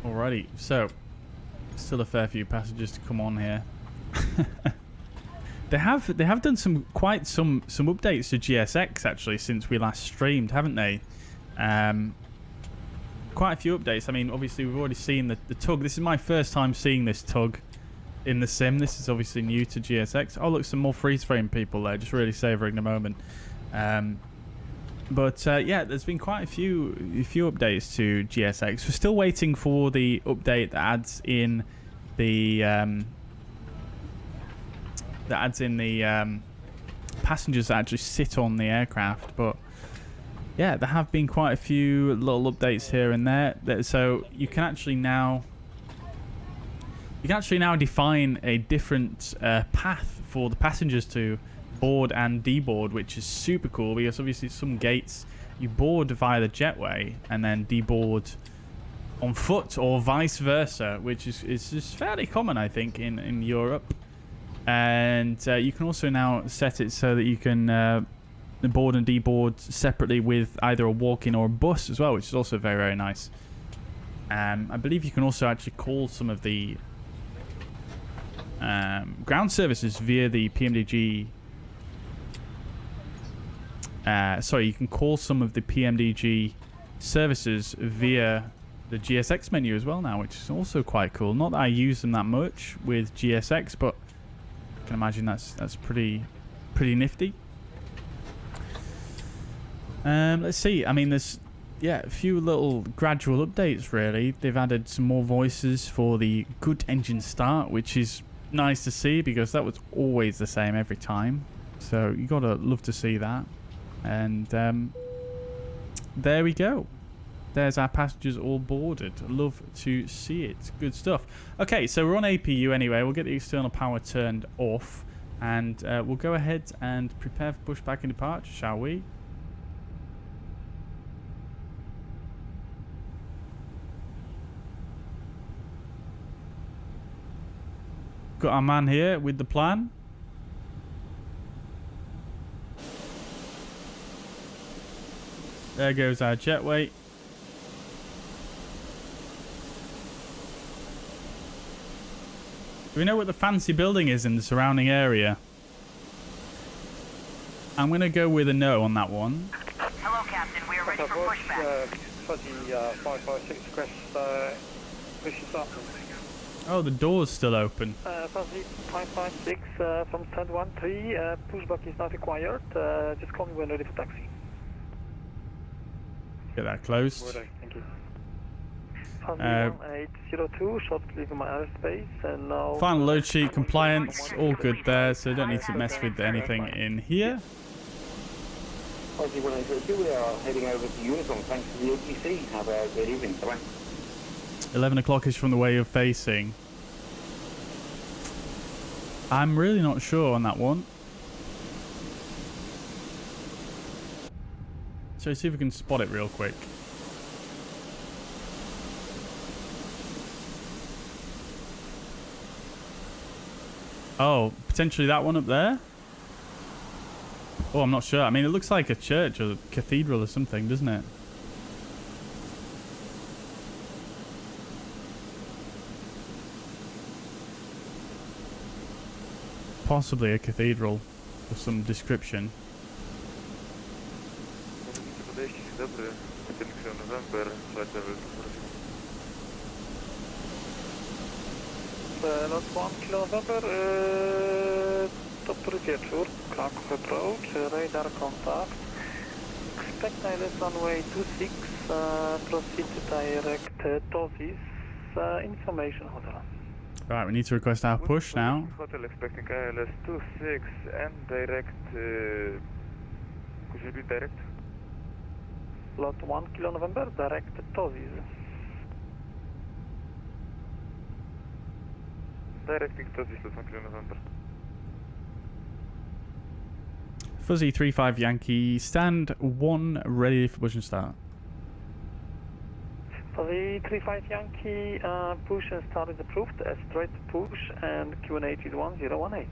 Alrighty, so still a fair few passengers to come on here. They have done some updates to GSX actually since we last streamed, haven't they? Quite a few updates. I mean, obviously we've already seen the tug. This is my first time seeing this tug. in the sim. This is obviously new to GSX. Oh, look, some more freeze frame people there, just really savouring the moment. But yeah, there's been quite a few updates to GSX. We're still waiting for the update that adds in the passengers that actually sit on the aircraft. But yeah, there have been quite a few little updates here and there. So you can actually now define a different path for the passengers to board and deboard, which is super cool, because obviously some gates you board via the jetway and then deboard on foot, or vice versa, which is just fairly common, I think, in Europe. And you can also now set it so that you can board and deboard separately with either a walk-in or a bus as well, which is also very, very nice. I believe you can also actually call some of the ground services via the PMDG. Sorry, you can call some of the PMDG services via the GSX menu as well now, which is also quite cool. Not that I use them that much with GSX, but I can imagine that's pretty nifty. Let's see. I mean, there's a few little gradual updates really. They've added some more voices for the good engine start, which is nice to see, because that was always the same every time. So you gotta love to see that. And there we go. There's our passengers all boarded. Love to see it. Good stuff. Okay, so we're on APU anyway. We'll get the external power turned off, and we'll go ahead and prepare for pushback and departure, shall we? Got our man here with the plan. There goes our jetway. Do we know what the fancy building is in the surrounding area? I'm going to go with a no on that one. Hello, Captain. We are ready for pushback. Fuzzy 556 request Oh, the door's still open. Fuzzy 556 from stand 13, pushback is not required. Just call me when ready for taxi. Get that closed. Thank you. Fuzzy 1802, short leaving my airspace, and now... Final load sheet compliance, all good there, so don't need to mess with anything in here. Fuzzy 1802, we are heading over to Uniform, thanks to the ATC. Have a good evening. Bye-bye. 11 o'clock is from the way you're facing. I'm really not sure on that one. So see if we can spot it real quick. Oh, potentially that one up there? Oh, I'm not sure. I mean, it looks like a church or a cathedral or something, doesn't it? Possibly a cathedral of some description. Lot 1 November, dobry wieczór, Krakow approach, radar contact. Expect ILS runway 26, proceed to direct TOSIS, information hotel. Right, we need to request our push now. Hotel expecting ILS 26 and direct, could you be direct? Lot 1 Kilo November, direct TOSIS. Directing TOSIS, lot 1 Kilo November. Fuzzy 35 Yankee, stand 1, ready for push and start. Fuzzy 35 Yankee, push and start is approved, straight push, and QNH is 1018.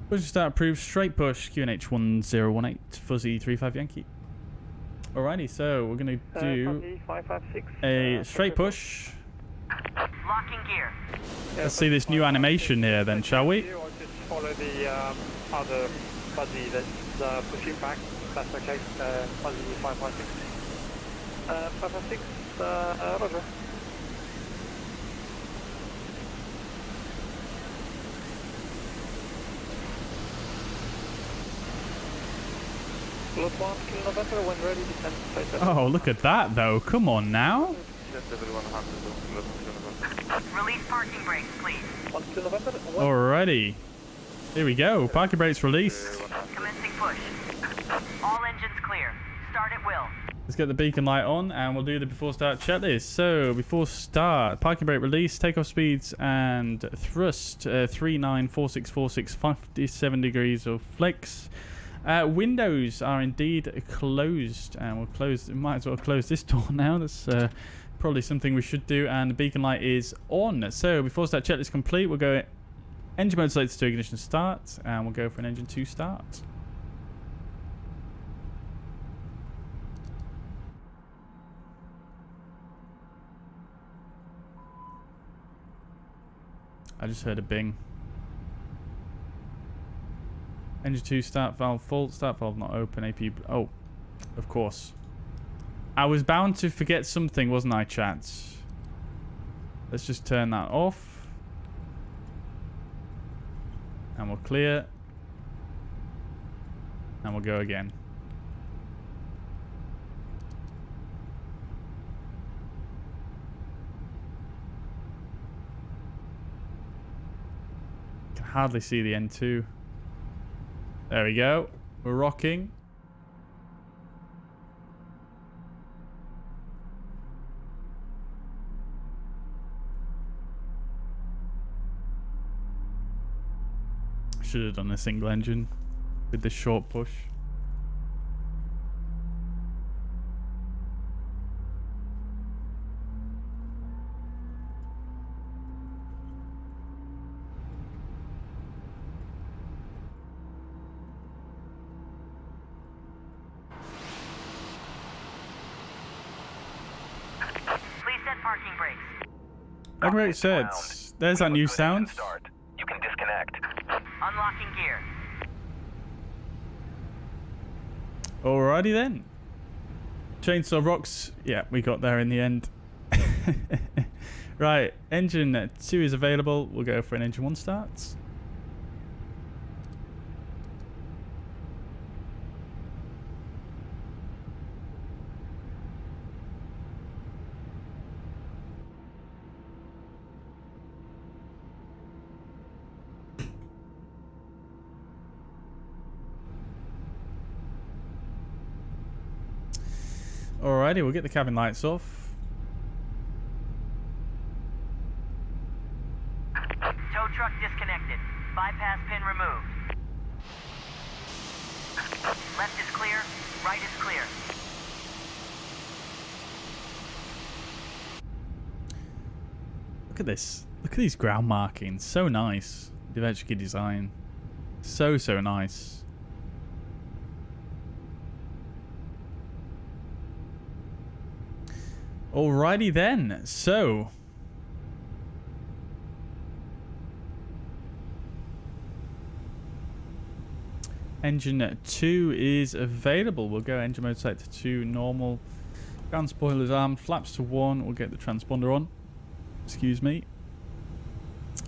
Push and start approved, straight push, QNH 1018, Fuzzy 35 Yankee. Alrighty, so we're going to do Fuzzy 556, a straight push. Locking gear. Let's see this new animation here then, shall we? Or just follow the other Fuzzy that's pushing back, that's okay, Fuzzy 556. 556, roger. Slot 1 Kilo November, when ready, descend straight ahead. Oh, look at that though. Come on now. Descent level 100. Release parking brakes, please. 1 Kilo November, one. Alrighty. Here we go. Parking brakes released. Commencing push. All engines clear. Start at will. Let's get the beacon light on and we'll do the before start checklist. So before start, parking brake release, takeoff speeds and thrust 394646, 57 degrees of flex. Windows are indeed closed and we'll close. Might as well close this door now. That's probably something we should do. And the beacon light is on. So before start checklist complete, we'll go engine mode selected to ignition start and we'll go for an engine 2 start. I just heard a bing. Engine 2 start valve full. Start valve not open. AP. Oh, of course. I was bound to forget something, wasn't I, chat? Let's just turn that off. And we'll clear. And we'll go again. Hardly see the N2. There we go. We're rocking. Should have done a single engine with this short push. Like said, there's that new sound. You can disconnect. Unlocking gear. Alrighty then. Chainsaw rocks. Yeah, we got there in the end. Right, engine 2 is available. We'll go for an engine 1 start. Alrighty, we'll get the cabin lights off. Tow truck disconnected. Bypass pin removed. Left is clear. Right is clear. Look at this. Look at these ground markings. So nice. Drzewiecki design. So nice. Alrighty then, so engine 2 is available. We'll go engine mode set to 2 normal. Ground spoilers armed, flaps to 1. We'll get the transponder on. Excuse me.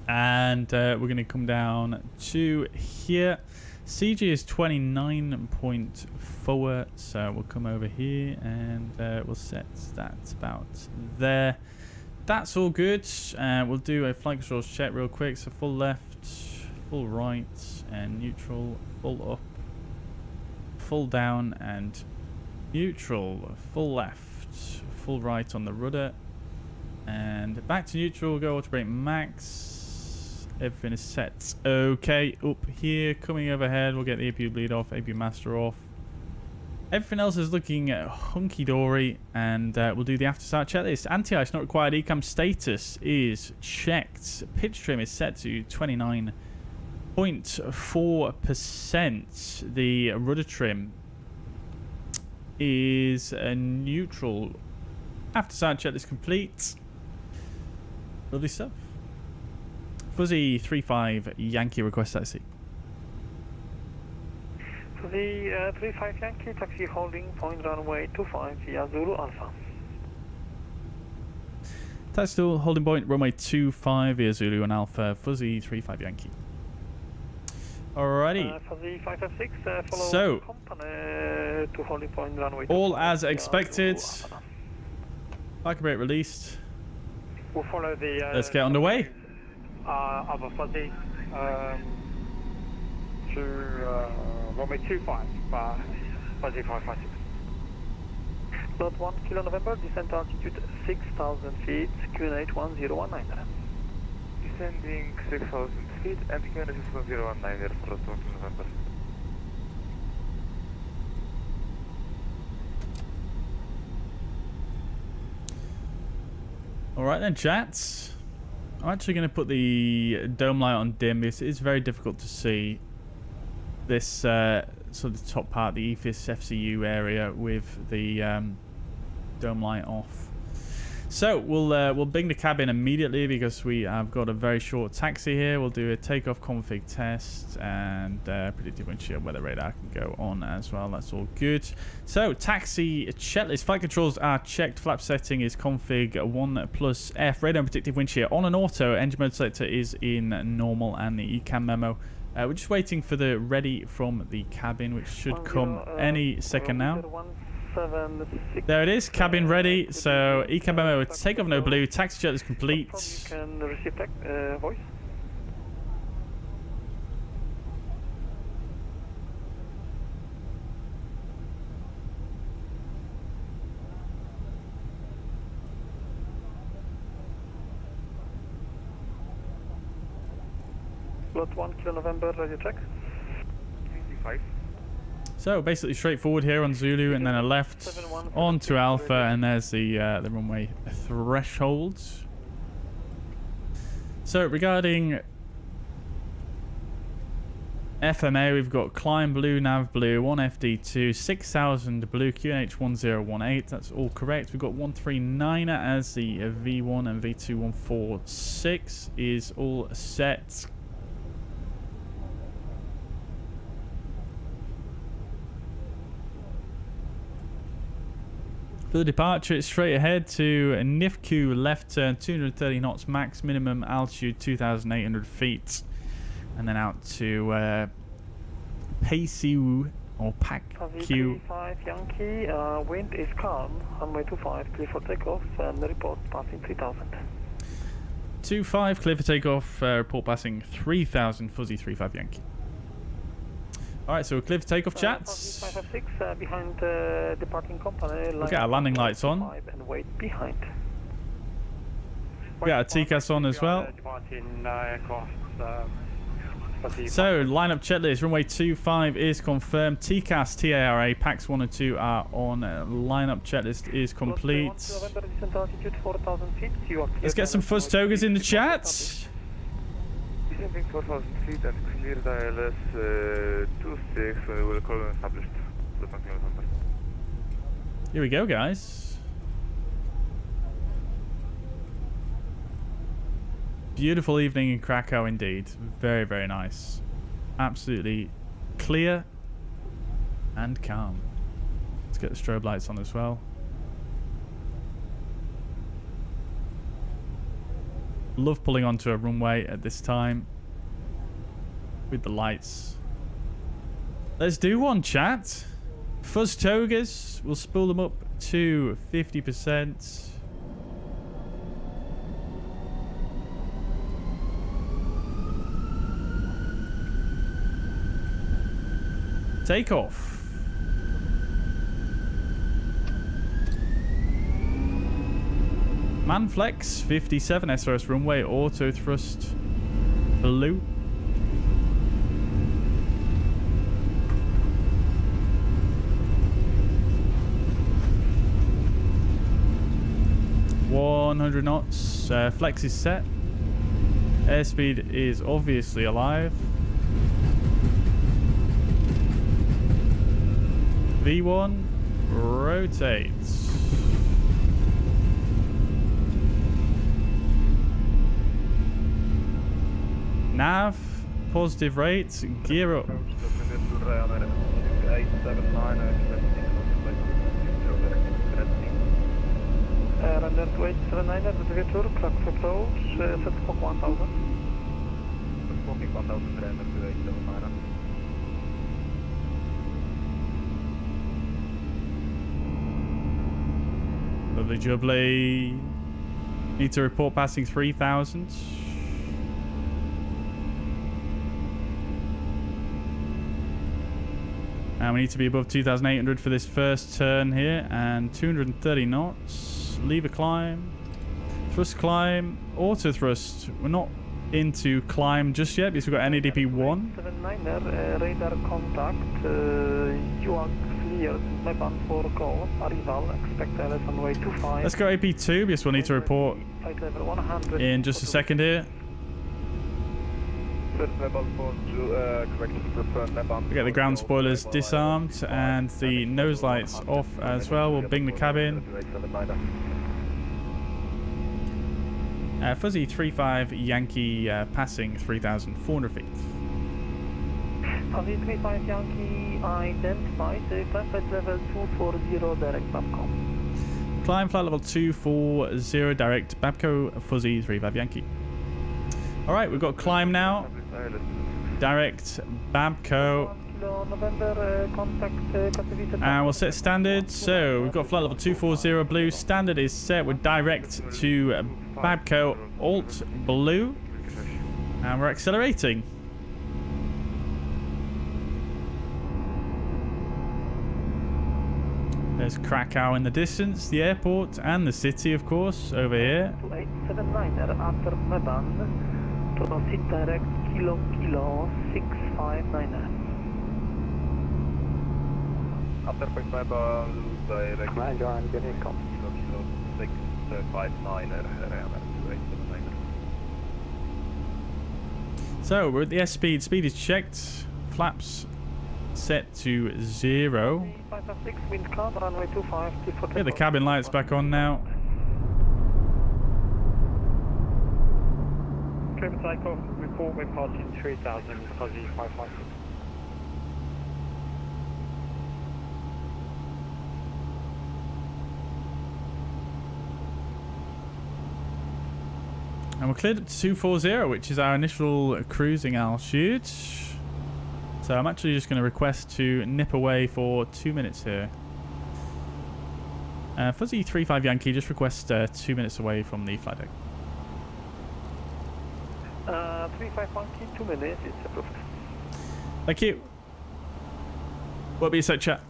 And we're going to come down to here. CG is 29.4, so we'll come over here and we'll set that about there. That's all good. We'll do a flight controls check real quick. So full left, full right, and neutral, full up, full down, and neutral, full left, full right on the rudder, and back to neutral. We'll go auto brake max. Everything is set. Okay, up here, coming overhead, we'll get the APU bleed off, APU master off. Everything else is looking hunky-dory, and we'll do the after-start checklist. Anti-ice not required. ECAM status is checked. Pitch trim is set to 29.4%. The rudder trim is neutral. After-start checklist complete. Lovely stuff. Fuzzy 35 Yankee request taxi. Fuzzy 35 Yankee, taxi holding point runway 25 via Zulu Alpha. Taxi still holding point runway 25 via Zulu and Alpha. Fuzzy 35 Yankee. Alrighty. Fuzzy 556, follow So, company to holding point runway. all as expected. Parking brake released. We'll follow the. Let's get underway. Other Fuzzy to runway 25, Fuzzy 556. Lot 1 Kilo November, descent altitude 6,000 feet, QNH 1019. Descending 6,000 feet and QNH 1019 for 1 November. Alright then, chats. I'm actually going to put the dome light on dim because it is very difficult to see this sort of top part, the EFIS FCU area, with the dome light off. So we'll bring the cabin immediately because we have got a very short taxi here. We'll do a takeoff config test and predictive windshield weather radar can go on as well. That's all good. So taxi checklist. Flight controls are checked. Flap setting is config 1+F. Radar and predictive windshield on an auto. Engine mode selector is in normal and the ECAM memo. We're just waiting for the ready from the cabin, which should come any second now. There it is, cabin ready. So ECAM memo, take off no blue, taxi jet is complete. You can receive voice. Lot 1 Kilo November, radio check. 25. So basically straightforward here on Zulu, and then a left on to Alpha, and there's the runway threshold. So regarding FMA, we've got climb blue, nav blue, 1FD2, 6000 blue, QNH 1018. That's all correct. We've got 139er as the V1 and V2 146 is all set. For the departure, it's straight ahead to Nifku, left turn, 230 knots max, minimum altitude 2,800 feet. And then out to Paisu or Pakku. 5 Yankee, wind is calm, runway 25, clear for takeoff, and report passing 3,000. 25, clear for takeoff, report passing 3,000, fuzzy 35 Yankee. Alright, so we're clear for takeoff, chats. 556 behind departing company. We'll get our landing lights on. And wait behind. We got our TCAS on as well. So, lineup checklist. Runway 25 is confirmed. TCAS, TARA, PAX 1 and 2 are on. Lineup checklist is complete. Let's get some fuzz togas in the chat. Descending 4,000 feet and clear ILS 26 when we will call established. Here we go, guys. Beautiful evening in Krakow indeed. Very, very nice. Absolutely clear and calm. Let's get the strobe lights on as well. Love pulling onto a runway at this time with the lights. Let's do one, chat. Fuzz togas, we'll spool them up to 50%. Takeoff. Manflex 57 SRS runway auto thrust blue. $100 knots. Flex is set. Airspeed is obviously alive. V1 rotates. Nav, positive rates, gear up. Runner 279, dobry wieczór, Krakow approach, set smoke 1000. Smoking 1000, runner 279. Lovely jubbly. Need to report passing 3,000. And we need to be above 2,800 for this first turn here. And 230 knots. Lever climb. Thrust climb. Auto thrust. We're not into climb just yet because we've got NADP 1. 79er, radar contact. You are cleared. Meban for go. Arrival. Expect LS on way 25. Let's go AP2 because we'll need to report Flight level 100. in just a second here. We get the ground spoilers disarmed and the nose lights off as well. We'll bing the cabin. Fuzzy 35 Yankee passing 3,400 feet. Fuzzy 35 Yankee identified. Climb flight level 240 direct Babco. Climb flight level 240 direct Babco Fuzzy 35 Yankee. Alright, we've got climb now. Direct Babco. And we'll set standard. So we've got flight level 240 blue. Standard is set. We're direct to Babco Alt Blue. And we're accelerating. There's Krakow in the distance, the airport, and the city, of course, over here. 2879er after Meban. Proceed direct Kilo 659er. After point Meban, direct Commander, I'm getting Kilo 659er. So we're at the S-speed. Speed is checked. Flaps set to 0. 556 wind calm, runway 25. Get the cabin lights back on now. Clear takeoff, report we're passing 3000, Fuzzy 556. And we're cleared up to 240, which is our initial cruising altitude. So I'm actually just going to request to nip away for 2 minutes here. Fuzzy 35 Yankee, just request 2 minutes away from the flight deck. 35 Yankee, 2 minutes, it's approved. Thank you. What be a sec, chat?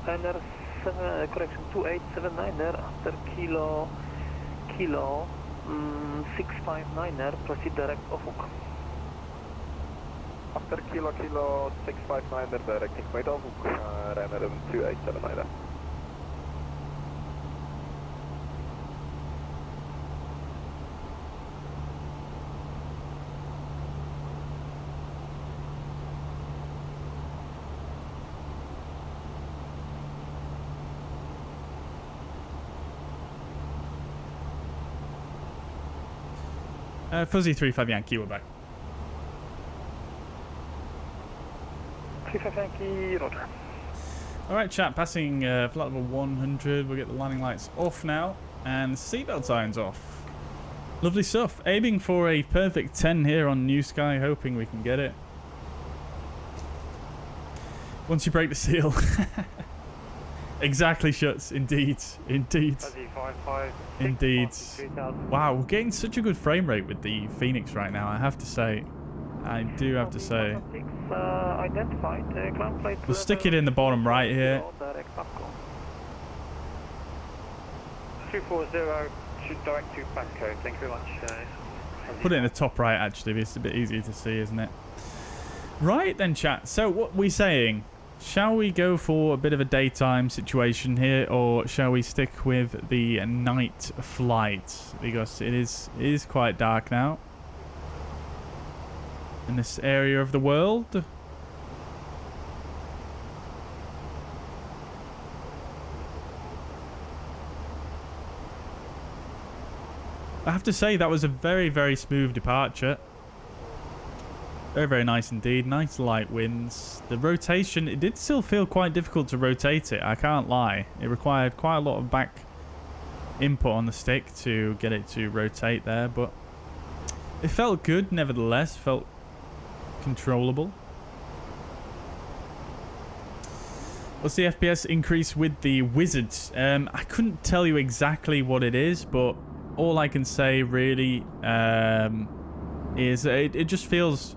Liner correction 2879er after Kilo 659er, proceed direct Ofuk. After Kilo 659er, directing point Ofuk, runner 2879er. Fuzzy 35 Yankee, we're back. 35 Yankee, roger. Alright, chat, passing flight level 100. We'll get the landing lights off now. And seatbelt signs off. Lovely stuff. Aiming for a perfect 10 here on Newsky, hoping we can get it. Once you break the seal. Exactly, Shuts. Indeed. Indeed. Indeed. Wow, we're getting such a good frame rate with the Fenix right now, I have to say. I do have to say. We'll stick it in the bottom right here. 240 should direct to Krakow. Thank you very much. Put it in the top right, actually. It's a bit easier to see, isn't it? Right then, chat. So what we saying? Shall we go for a bit of a daytime situation here, or shall we stick with the night flight? Because it is quite dark now in this area of the world. I have to say that was a very, very smooth departure. Very, very nice indeed. Nice light winds. The rotation, it did still feel quite difficult to rotate it. I can't lie. It required quite a lot of back input on the stick to get it to rotate there, but it felt good nevertheless. Felt controllable. What's the FPS increase with the Wizards? I couldn't tell you exactly what it is, but all I can say really is it just feels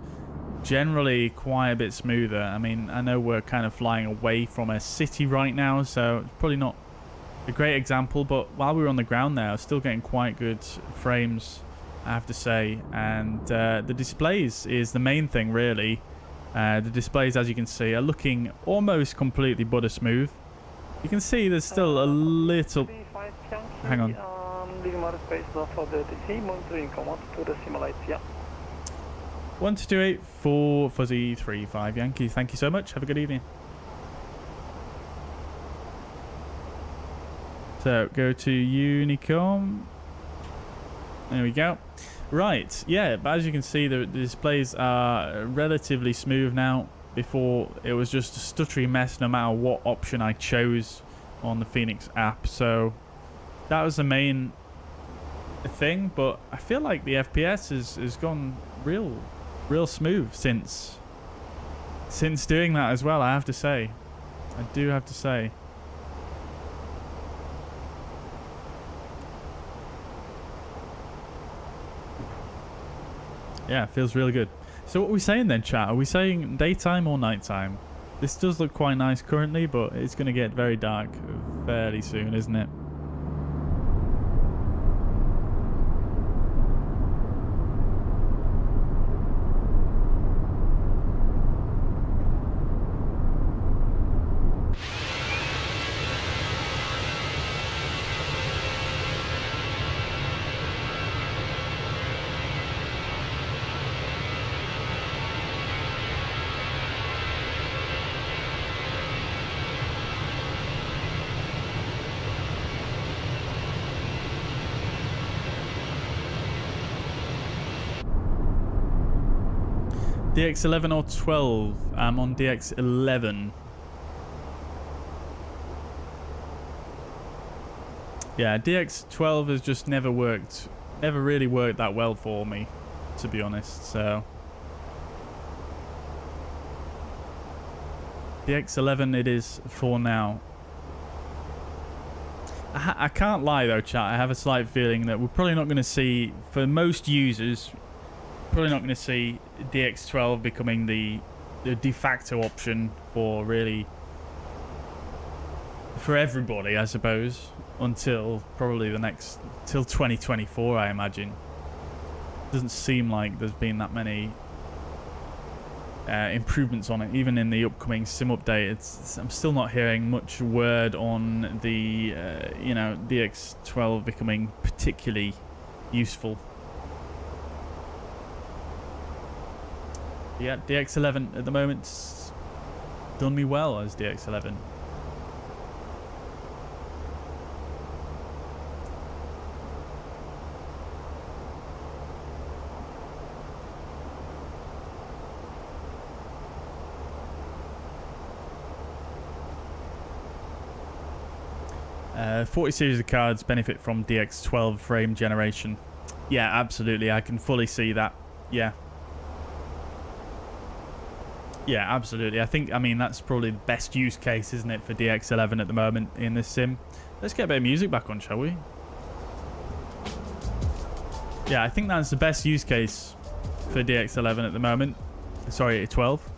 generally quite a bit smoother. I mean, I know we're kind of flying away from a city right now, so it's probably not a great example, but while we were on the ground there, I was still getting quite good frames, I have to say. And the displays is the main thing, really. The displays, as you can see, are looking almost completely butter smooth. You can see there's still a little... Hang on. Leaving outer space for the DC, monitoring command to the simulates, yeah. 1228 for Fuzzy 35 Yankee. Thank you so much. Have a good evening. So go to Unicom. There we go. Right, yeah, but as you can see, the displays are relatively smooth now. Before, it was just a stuttery mess no matter what option I chose on the Fenix app. So that was the main thing, but I feel like the FPS has gone real smooth since doing that as well. I have to say, I do have to say. Yeah, it feels really good. So what are we saying then, chat? Are we saying daytime or nighttime? This does look quite nice currently, but it's going to get very dark fairly soon, isn't it? DX11 or 12? I'm on DX11. Yeah, DX12 has just never really worked that well for me, to be honest. So DX11 it is for now. I can't lie though, chat. I have a slight feeling that we're probably not going to see, for most users, probably not going to see DX12 becoming the de facto option for everybody, I suppose, until probably till 2024, I imagine. Doesn't seem like there's been that many improvements on it, even in the upcoming sim update. I'm still not hearing much word on the DX12 becoming particularly useful. Yeah, DX11 at the moment's done me well as DX11. Uh, 40 series of cards benefit from DX12 frame generation. Yeah, absolutely. I can fully see that. Yeah. Yeah, absolutely. I mean, that's probably the best use case, isn't it, for DX11 at the moment in this sim. Let's get a bit of music back on, shall we? Yeah, I think that's the best use case for DX11 at the moment. Sorry, 12.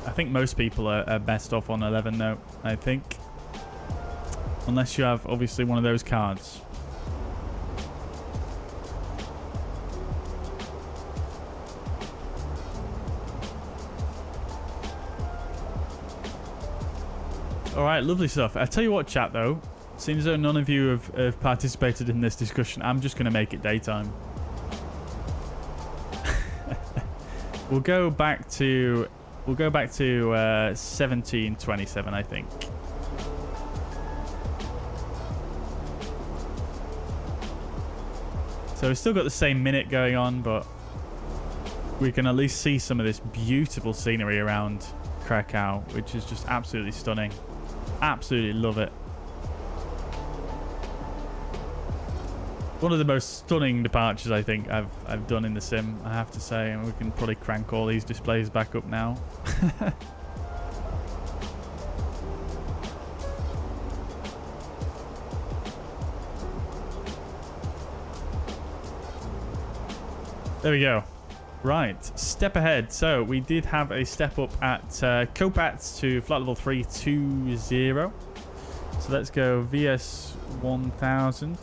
I think most people are best off on 11 though, I think. Unless you have, obviously, one of those cards. All right, lovely stuff. I tell you what, chat, though. Seems as though none of you have participated in this discussion, I'm just going to make it daytime. We'll go back to 1727, I think. So we've still got the same minute going on, but we can at least see some of this beautiful scenery around Krakow, which is just absolutely stunning. Absolutely love it. One of the most stunning departures I think I've done in the sim, I have to say, and we can probably crank all these displays back up now. There we go. Right, step ahead. So we did have a step up at Copats to flight level 320. So let's go VS 1000.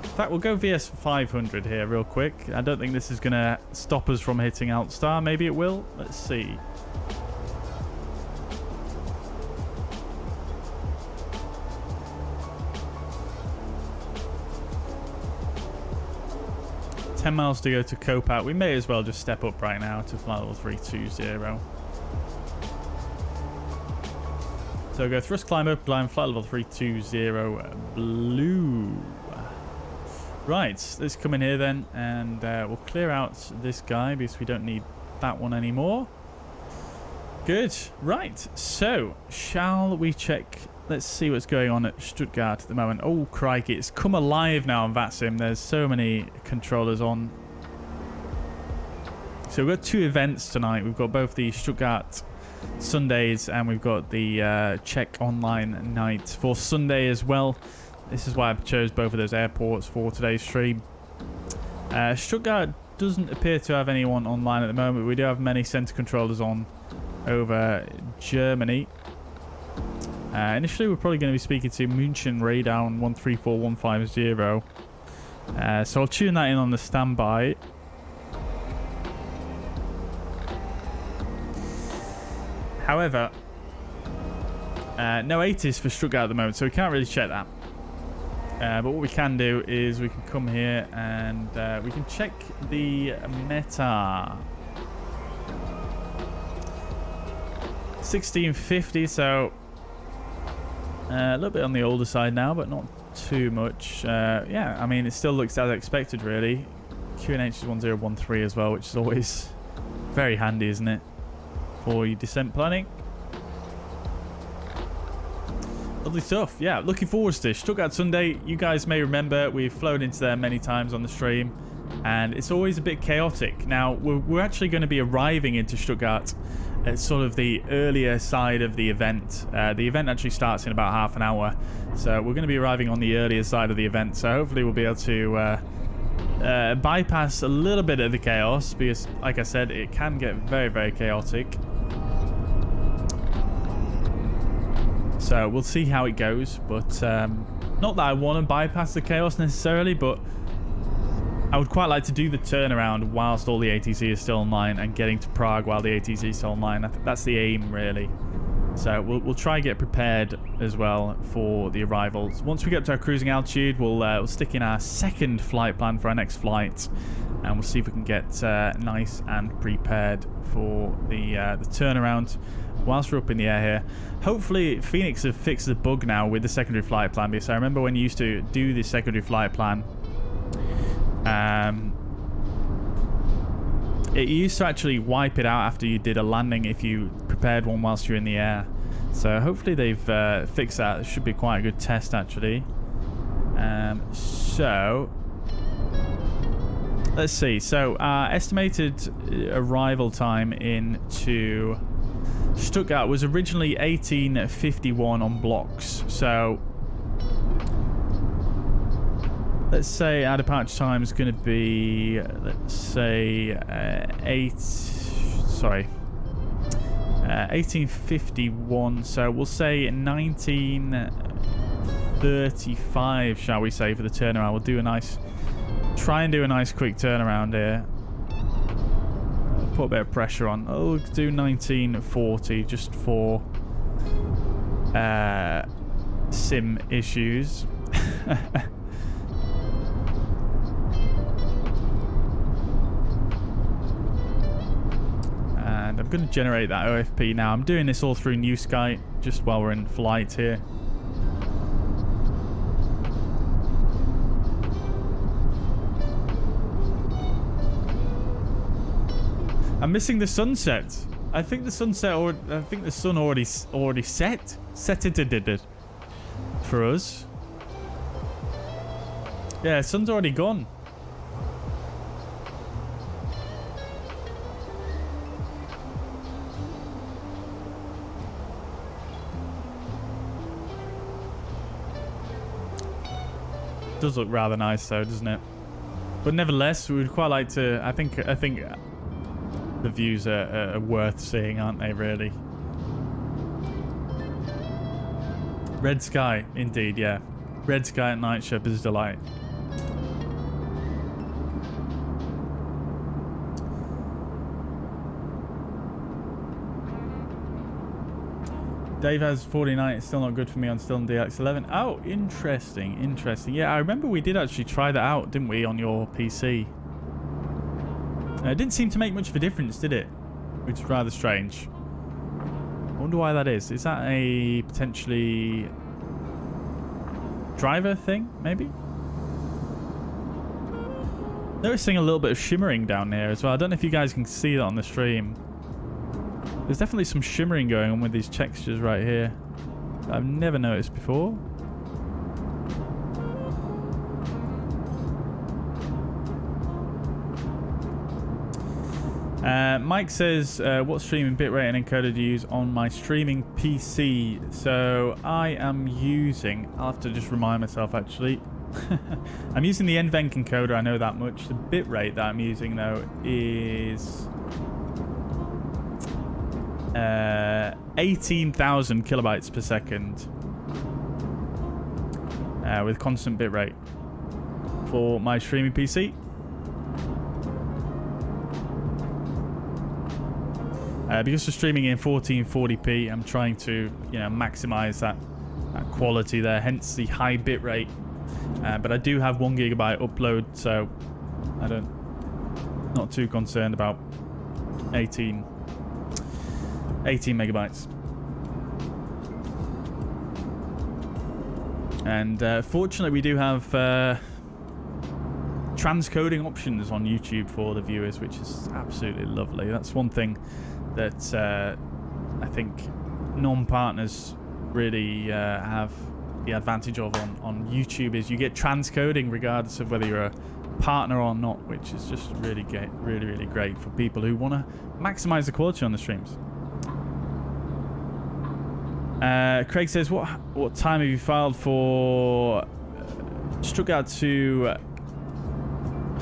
In fact, we'll go VS 500 here real quick. I don't think this is going to stop us from hitting Altstar. Maybe it will. Let's see. $10 miles to go to Copat. We may as well just step up right now to flight level 320. So go thrust climb up, climb flight level 320 blue. Right, let's come in here then, and we'll clear out this guy because we don't need that one anymore. Good. Right, so shall we check? Let's see what's going on at Stuttgart at the moment. Oh, crikey, it's come alive now on VATSIM. There's so many controllers on. So we've got two events tonight. We've got both the Stuttgart Sundays and we've got the Czech Online night for Sunday as well. This is why I chose both of those airports for today's stream. Stuttgart doesn't appear to have anyone online at the moment. We do have many center controllers on over Germany. Initially, we're probably going to be speaking to München Radar 134150. So I'll tune that in on the standby. However, no 80s for Stuttgart at the moment, so we can't really check that. But what we can do is we can come here and we can check the meta. 1650, so a little bit on the older side now, but not too much. Yeah, I mean, it still looks as expected, really. QNH is 1013 as well, which is always very handy, isn't it, for your descent planning. Lovely stuff. Yeah, looking forward to this. Stuttgart Sunday, you guys may remember we've flown into there many times on the stream, and it's always a bit chaotic. Now, we're actually going to be arriving into Stuttgart at sort of the earlier side of the event. The event actually starts in about half an hour, so we're going to be arriving on the earlier side of the event, so hopefully we'll be able to bypass a little bit of the chaos, because like I said, it can get very, very chaotic. So we'll see how it goes, but not that I want to bypass the chaos necessarily, but I would quite like to do the turnaround whilst all the ATC is still online and getting to Prague while the ATC is still online. I think that's the aim, really. So we'll try and get prepared as well for the arrivals. Once we get to our cruising altitude, we'll stick in our second flight plan for our next flight, and we'll see if we can get nice and prepared for the turnaround whilst we're up in the air here. Hopefully Fenix have fixed the bug now with the secondary flight plan, because I remember when you used to do the secondary flight plan, it used to actually wipe it out after you did a landing if you prepared one whilst you're in the air. So hopefully they've fixed that. It should be quite a good test, actually. So let's see. So our estimated arrival time into Stuttgart was originally 1851 on blocks. So let's say our departure time is going to be, let's say, 1851. So we'll say 1935, shall we say, for the turnaround. We'll do a nice, try and do a nice quick turnaround here. Put a bit of pressure on. I'll do 1940 just for sim issues. And I'm going to generate that OFP now. I'm doing this all through Newsky just while we're in flight here. I'm missing the sunset. I think the sunset, or I think the sun already set it for us. Yeah, sun's already gone. Does look rather nice though, doesn't it? But nevertheless, we would quite like to. I think the views are worth seeing, aren't they? Really. Red sky, indeed, yeah. Red sky at night, shepherd's delight. Dave has 49. It's still not good for me on still on DX11. Oh, interesting, interesting. Yeah, I remember we did actually try that out, didn't we, on your PC? It didn't seem to make much of a difference, did it? Which is rather strange. I wonder why that is. Is that a potentially driver thing, maybe? Noticing a little bit of shimmering down here as well. I don't know if you guys can see that on the stream. There's definitely some shimmering going on with these textures right here that I've never noticed before. Mike says, what streaming bitrate and encoder do you use on my streaming PC? So I am using, I'll have to just remind myself actually. I'm using the NVENC encoder, I know that much. The bitrate that I'm using though is 18,000 kilobytes per second with constant bitrate for my streaming PC. Because we're streaming in 1440p, I'm trying to, maximize that quality there, hence the high bitrate. But I do have 1 gigabyte upload, so not too concerned about 18 megabytes. And fortunately, we do have transcoding options on YouTube for the viewers, which is absolutely lovely. That's one thing that I think non-partners really have the advantage of on YouTube, is you get transcoding regardless of whether you're a partner or not, which is just really great for people who want to maximize the quality on the streams. Craig says, what time have you filed for Stuttgart to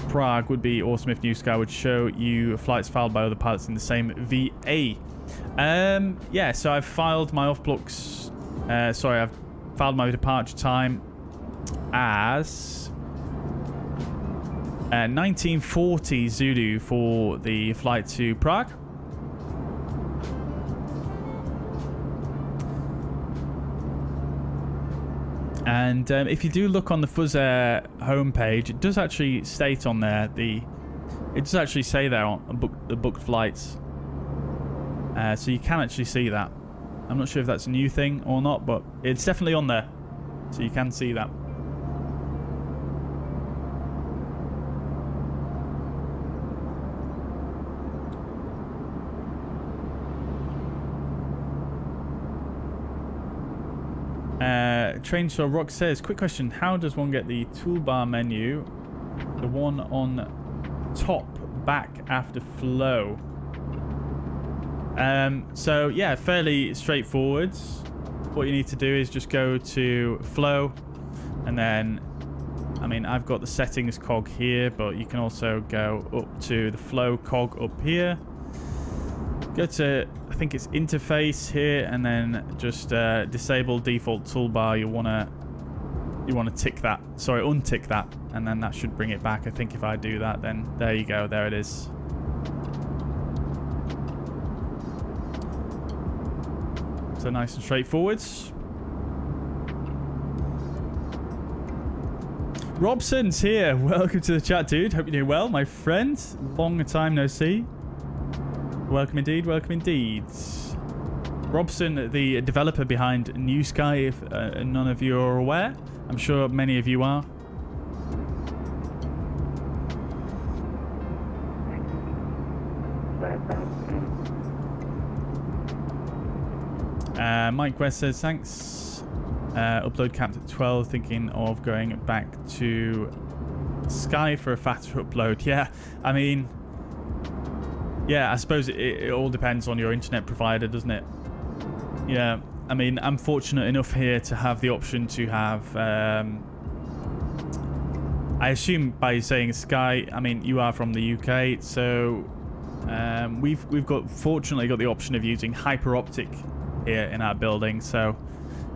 Prague? Would be awesome if Newsky would show you flights filed by other pilots in the same VA. Yeah, so I've filed my off-blocks. I've filed my departure time as 1940 Zulu for the flight to Prague. And if you do look on the Fuzzair homepage, it does actually state on there it does actually say there on the booked flights. So you can actually see that. I'm not sure if that's a new thing or not, but it's definitely on there, so you can see that. Trainsaw Rock says, quick question, how does one get the toolbar menu, the one on top, back after flow? So yeah, fairly straightforward. What you need to do is just go to flow, and then, I've got the settings cog here, but you can also go up to the flow cog up here. Go to, I think it's interface here, and then just disable default toolbar. You wanna tick that. Sorry, untick that, and then that should bring it back. I think if I do that, then there you go. There it is. So nice and straightforward. Robson's here. Welcome to the chat, dude. Hope you're doing well, my friend. Long time no see. Welcome indeed. Welcome indeed. Robson, the developer behind Newsky, if none of you are aware. I'm sure many of you are. Mike West says, thanks. Upload capped at 12. Thinking of going back to Sky for a faster upload. Yeah, I mean, yeah, I suppose it all depends on your internet provider, doesn't it? Yeah, I mean, I'm fortunate enough here to have the option to have... I assume by saying Sky, I mean, you are from the UK, so we've fortunately got the option of using hyper optic here in our building. So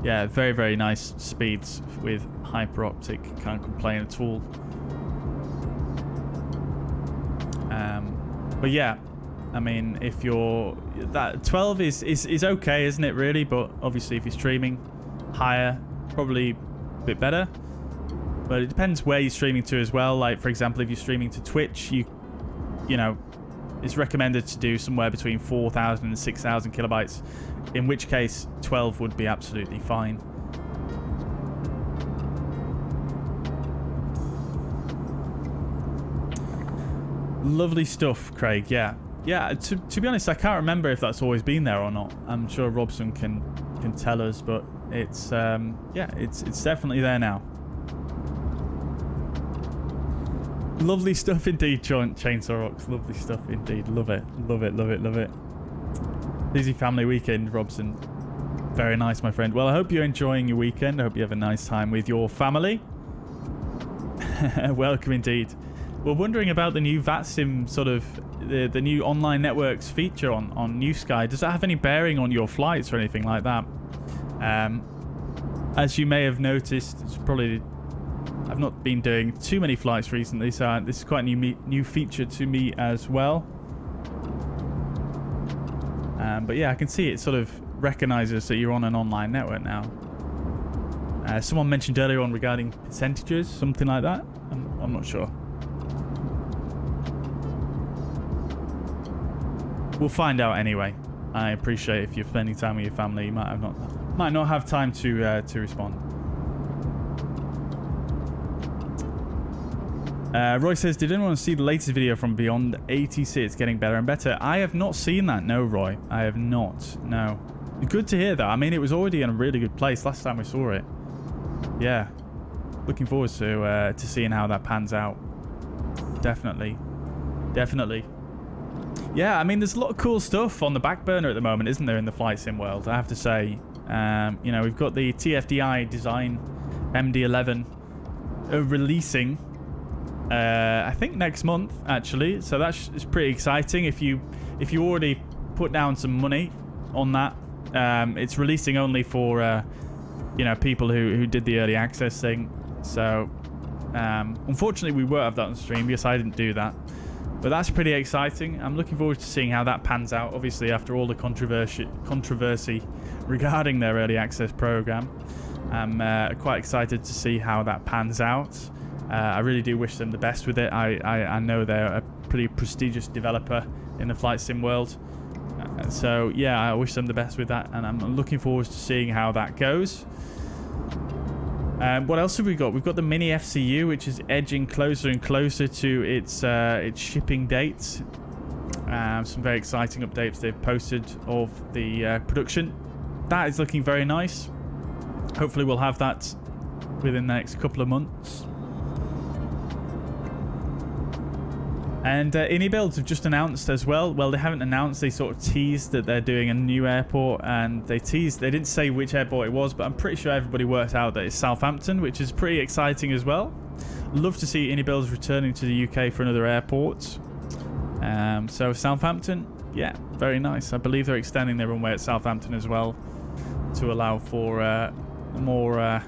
yeah, very, very nice speeds with hyper optic. Can't complain at all. But yeah, I mean, if you're that 12 is okay, isn't it, really? But obviously if you're streaming higher, probably a bit better. But it depends where you're streaming to as well. Like, for example, if you're streaming to Twitch, you know, it's recommended to do somewhere between 4,000 and 6,000 kilobytes, in which case 12 would be absolutely fine. Lovely stuff, Craig. Yeah, to be honest, I can't remember if that's always been there or not. I'm sure Robson can tell us, but it's yeah, it's definitely there now. Lovely stuff indeed, Chainsaw Rocks. Lovely stuff indeed. Love it. Love it, love it, love it. Busy family weekend, Robson. Very nice, my friend. Well, I hope you're enjoying your weekend. I hope you have a nice time with your family. Welcome indeed. We're wondering about the new VATSIM, sort of the new online networks feature on Newsky. Does that have any bearing on your flights or anything like that? As you may have noticed, it's probably... I've not been doing too many flights recently, so this is quite a new feature to me as well. But yeah, I can see it sort of recognizes that you're on an online network now. Someone mentioned earlier on regarding percentages, something like that. I'm not sure. We'll find out anyway. I appreciate if you're spending time with your family, you might not have time to respond. Roy says, did anyone see the latest video from Beyond ATC? It's getting better and better. I have not seen that. No, Roy. I have not. No. Good to hear that. I mean, it was already in a really good place last time we saw it. Yeah. Looking forward to seeing how that pans out. Definitely. Definitely. Yeah, I mean, there's a lot of cool stuff on the back burner at the moment, isn't there, in the flight sim world? I have to say. You know, we've got the TFDI design MD-11 releasing... I think next month, actually, so that's pretty exciting. If you already put down some money on that, it's releasing only for you know, people who did the early access thing. So unfortunately we won't have that on stream because I didn't do that, but that's pretty exciting. I'm looking forward to seeing how that pans out, obviously after all the controversy regarding their early access program. I'm quite excited to see how that pans out. I really do wish them the best with it. I know they're a pretty prestigious developer in the flight sim world. So, yeah, I wish them the best with that. And I'm looking forward to seeing how that goes. What else have we got? We've got the Mini FCU, which is edging closer and closer to its shipping dates. Some very exciting updates they've posted of the production. That is looking very nice. Hopefully we'll have that within the next couple of months. And InnyBuilds have just announced as well. Well, they haven't announced. They sort of teased that they're doing a new airport, and they didn't say which airport it was, but I'm pretty sure everybody worked out that it's Southampton, which is pretty exciting as well. Love to see InnyBuilds returning to the UK for another airport. So Southampton, yeah, very nice. I believe they're extending their runway at Southampton as well to allow for more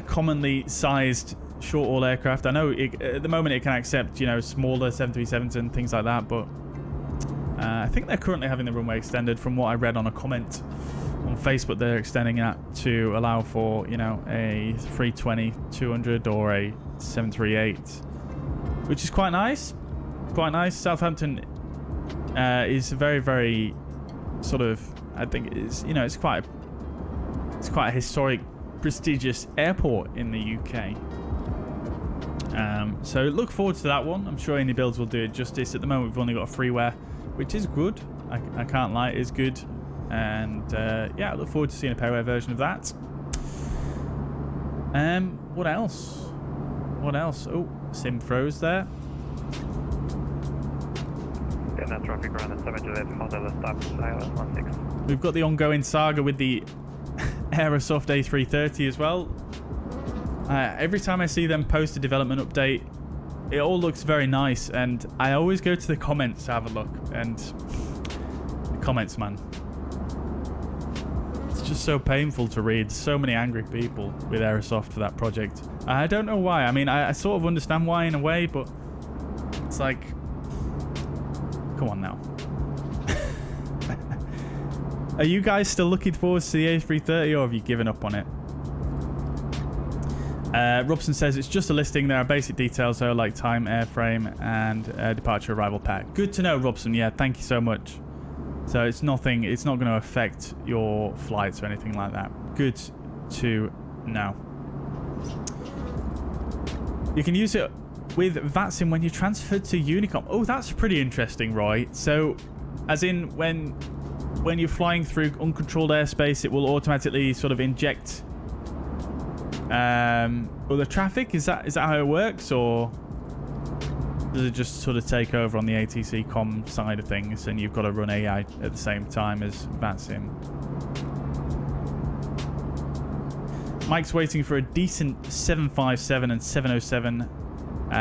commonly sized short-haul aircraft. I know at the moment it can accept, you know, smaller 737s and things like that, but I think they're currently having the runway extended. From what I read on a comment on Facebook, they're extending that to allow for, you know, a 320-200 or a 738, which is quite nice. Quite nice. Southampton is very, very sort of, I think it's, you know, it's quite a historic, prestigious airport in the UK. So look forward to that one. I'm sure any builds will do it justice. At the moment, we've only got a freeware, which is good. I can't lie, it is good. And yeah, I look forward to seeing a pairware version of that. What else? What else? Oh, Sim froze there. Yeah, traffic around the 7 Juliet Hotel stop ILS 16. We've got the ongoing saga with the Aerosoft A330 as well. Every time I see them post a development update, it all looks very nice, and I always go to the comments to have a look. And the comments, man, it's just so painful to read. So many angry people with Aerosoft for that project. I don't know why. I mean, I sort of understand why in a way, but it's like, come on now. Are you guys still looking forward to the A330, or have you given up on it? Robson says it's just a listing. There are basic details though, like time, airframe, and departure arrival pair. Good to know, Robson. Yeah, thank you so much. So it's nothing. It's not going to affect your flights or anything like that. Good to know. You can use it with VATSIM when you transfer to Unicom. Oh, that's pretty interesting, Roy. So, as in when you're flying through uncontrolled airspace, it will automatically sort of inject other traffic. Is that how it works, or does it just sort of take over on the ATC com side of things, and you've got to run AI at the same time as VATSIM? Mike's waiting for a decent 757 and 707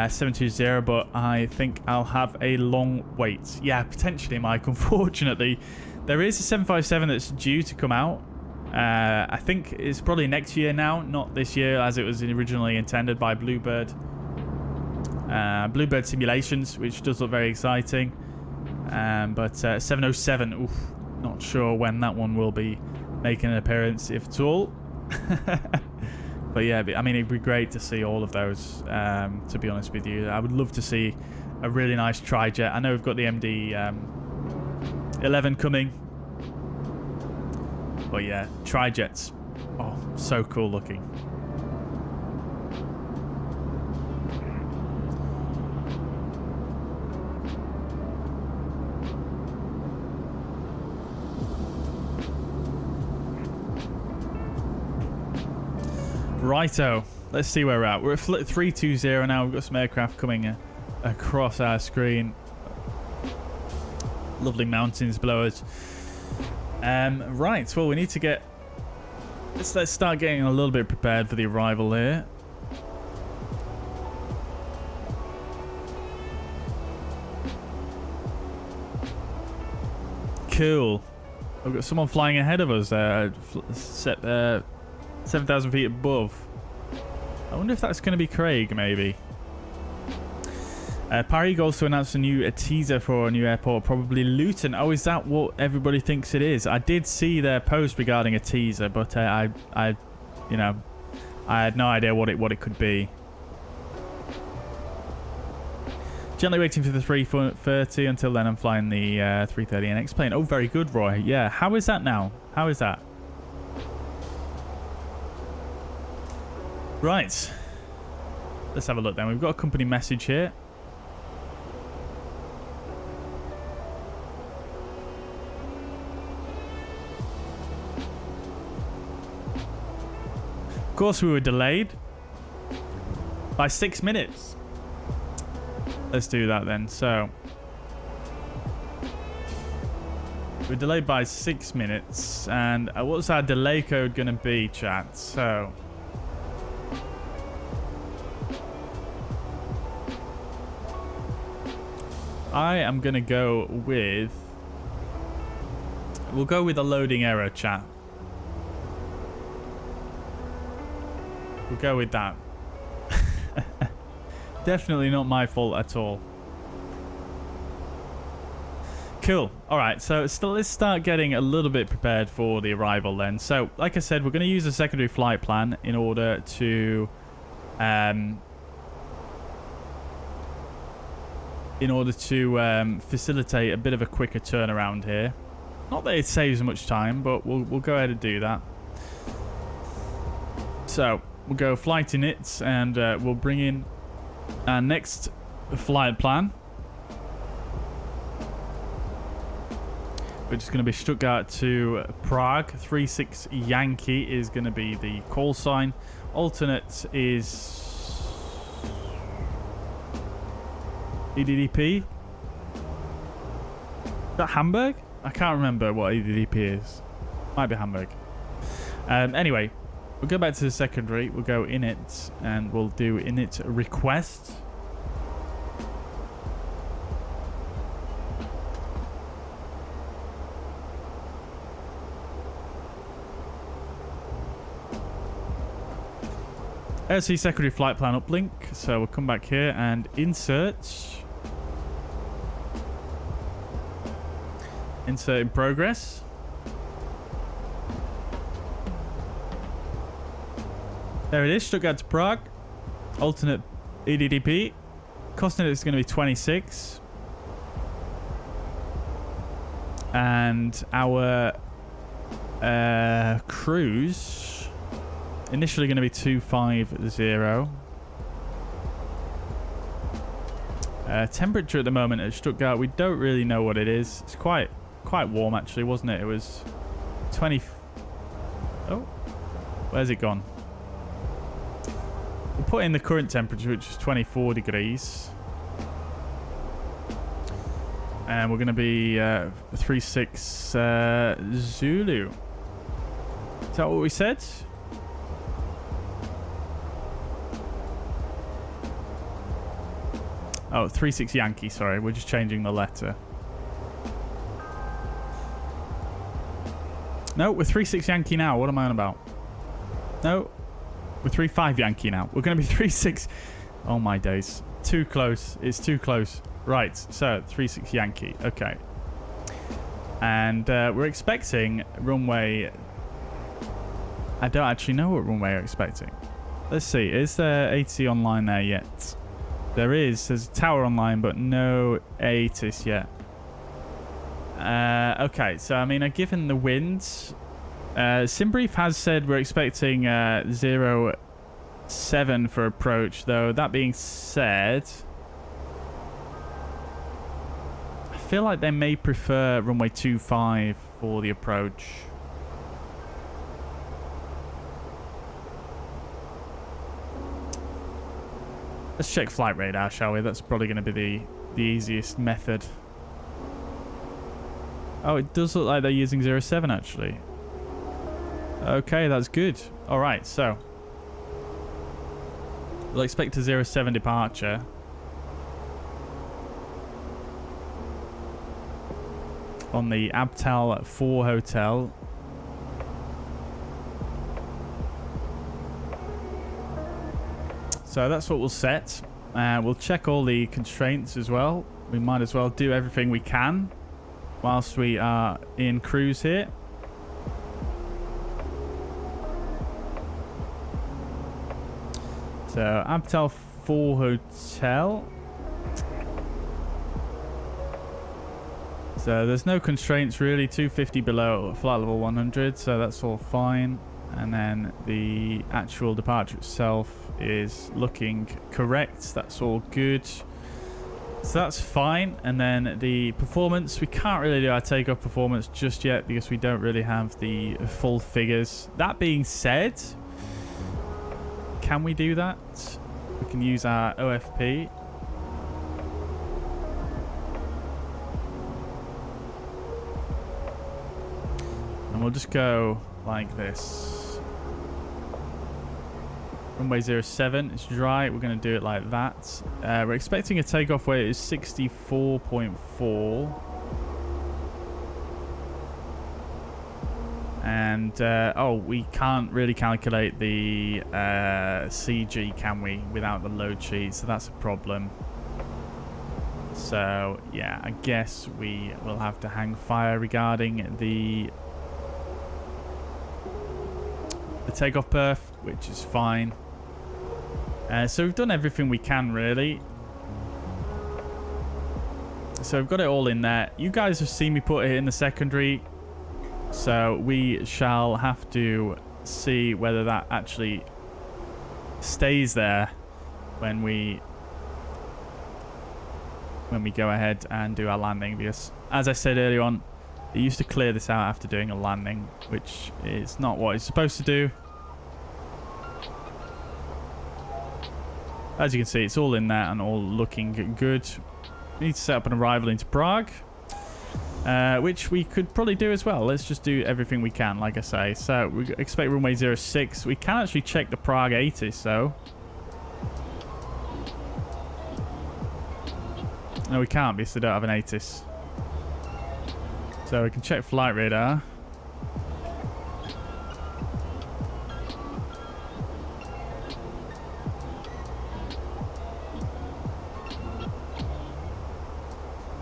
720, but I think I'll have a long wait. Yeah, potentially, Mike. Unfortunately, there is a 757 that's due to come out. I think it's probably next year now, not this year as it was originally intended by Bluebird. Bluebird Simulations, which does look very exciting. But 707, oof, not sure when that one will be making an appearance, if at all. But yeah, I mean, it'd be great to see all of those, to be honest with you. I would love to see a really nice tri-jet. I know we've got the MD 11 coming. But yeah, tri-jets. Oh, so cool looking. Righto, let's see where we're at. We're at 320 now. We've got some aircraft coming across our screen. Lovely mountains below us. Right, well, we need to get... Let's start getting a little bit prepared for the arrival here. Cool. We've got someone flying ahead of us there, 7,000 feet above. I wonder if that's going to be Craig, maybe. Paris also announced a teaser for a new airport, probably Luton. Oh, is that what everybody thinks it is? I did see their post regarding a teaser, but I had no idea what it could be. Gently waiting for the 330. Until then, I'm flying the 330NX plane. Oh, very good, Roy. Yeah. How is that now? How is that? Right. Let's have a look then. We've got a company message here. Of course, we were delayed by 6 minutes. Let's do that then. So, we're delayed by 6 minutes. And what's our delay code going to be, chat? So, I am going to go with... We'll go with a loading error, chat. We'll go with that. Definitely not my fault at all. Cool. All right, so let's start getting a little bit prepared for the arrival then. So, like I said, we're going to use a secondary flight plan in order to facilitate a bit of a quicker turnaround here. Not that it saves much time, but we'll go ahead and do that. So we'll go flight inits, and we'll bring in our next flight plan, which is going to be Stuttgart to Prague. 36 Yankee is going to be the call sign. Alternate is EDDP. Is that Hamburg? I can't remember what EDDP is. Might be Hamburg. Anyway, we'll go back to the secondary. We'll go init, and we'll do init request. LC secondary flight plan uplink. So we'll come back here and insert. Insert in progress. There it is, Stuttgart to Prague. Alternate EDDP. Costing is going to be 26. And our cruise initially going to be 250. Temperature at the moment at Stuttgart, we don't really know what it is. It's quite warm actually, wasn't it? It was 20. Oh, where's it gone? We'll put in the current temperature, which is 24 degrees. And we're going to be 36 Zulu. Is that what we said? Oh, 36 Yankee, sorry. We're just changing the letter. No, we're 36 Yankee now. What am I on about? No, we're 35 Yankee now. We're going to be 36. Oh, my days. Too close. It's too close. Right, so 36 Yankee. Okay. And we're expecting runway... I don't actually know what runway we're expecting. Let's see. Is there AT online there yet? There is. There's a tower online, but no ATIS yet. Okay, so I mean, given the winds, SimBrief has said we're expecting 07 for approach, though. That being said, I feel like they may prefer runway 25 for the approach. Let's check flight radar, shall we? That's probably going to be the easiest method. Oh, it does look like they're using 07 actually. Okay, that's good. All right, so we'll expect a 07 departure. On the Abtal 4 hotel. So that's what we'll set. We'll check all the constraints as well. We might as well do everything we can whilst we are in cruise here. So Abtal 4 hotel. So there's no constraints really. 250 below flight level 100, so that's all fine. And then the actual departure itself is looking correct. That's all good. So that's fine. And then the performance, we can't really do our takeoff performance just yet because we don't really have the full figures. That being said, can we do that? We can use our OFP. And we'll just go like this. Runway 07, it's dry. We're going to do it like that. We're expecting a takeoff weight is 64.4. And, oh, we can't really calculate the CG, can we, without the load sheet? So that's a problem. So yeah, I guess we will have to hang fire regarding the takeoff perf, which is fine. So we've done everything we can really. So we've got it all in there. You guys have seen me put it in the secondary, so we shall have to see whether that actually stays there when we go ahead and do our landing, because as I said earlier on, it used to clear this out after doing a landing, which is not what it's supposed to do. As you can see, it's all in there and all looking good. We need to set up an arrival into Prague, which we could probably do as well. Let's just do everything we can, like I say. So we expect runway 06. We can actually check the Prague 80, so... No, we can't because they don't have an ATIS. So we can check flight radar.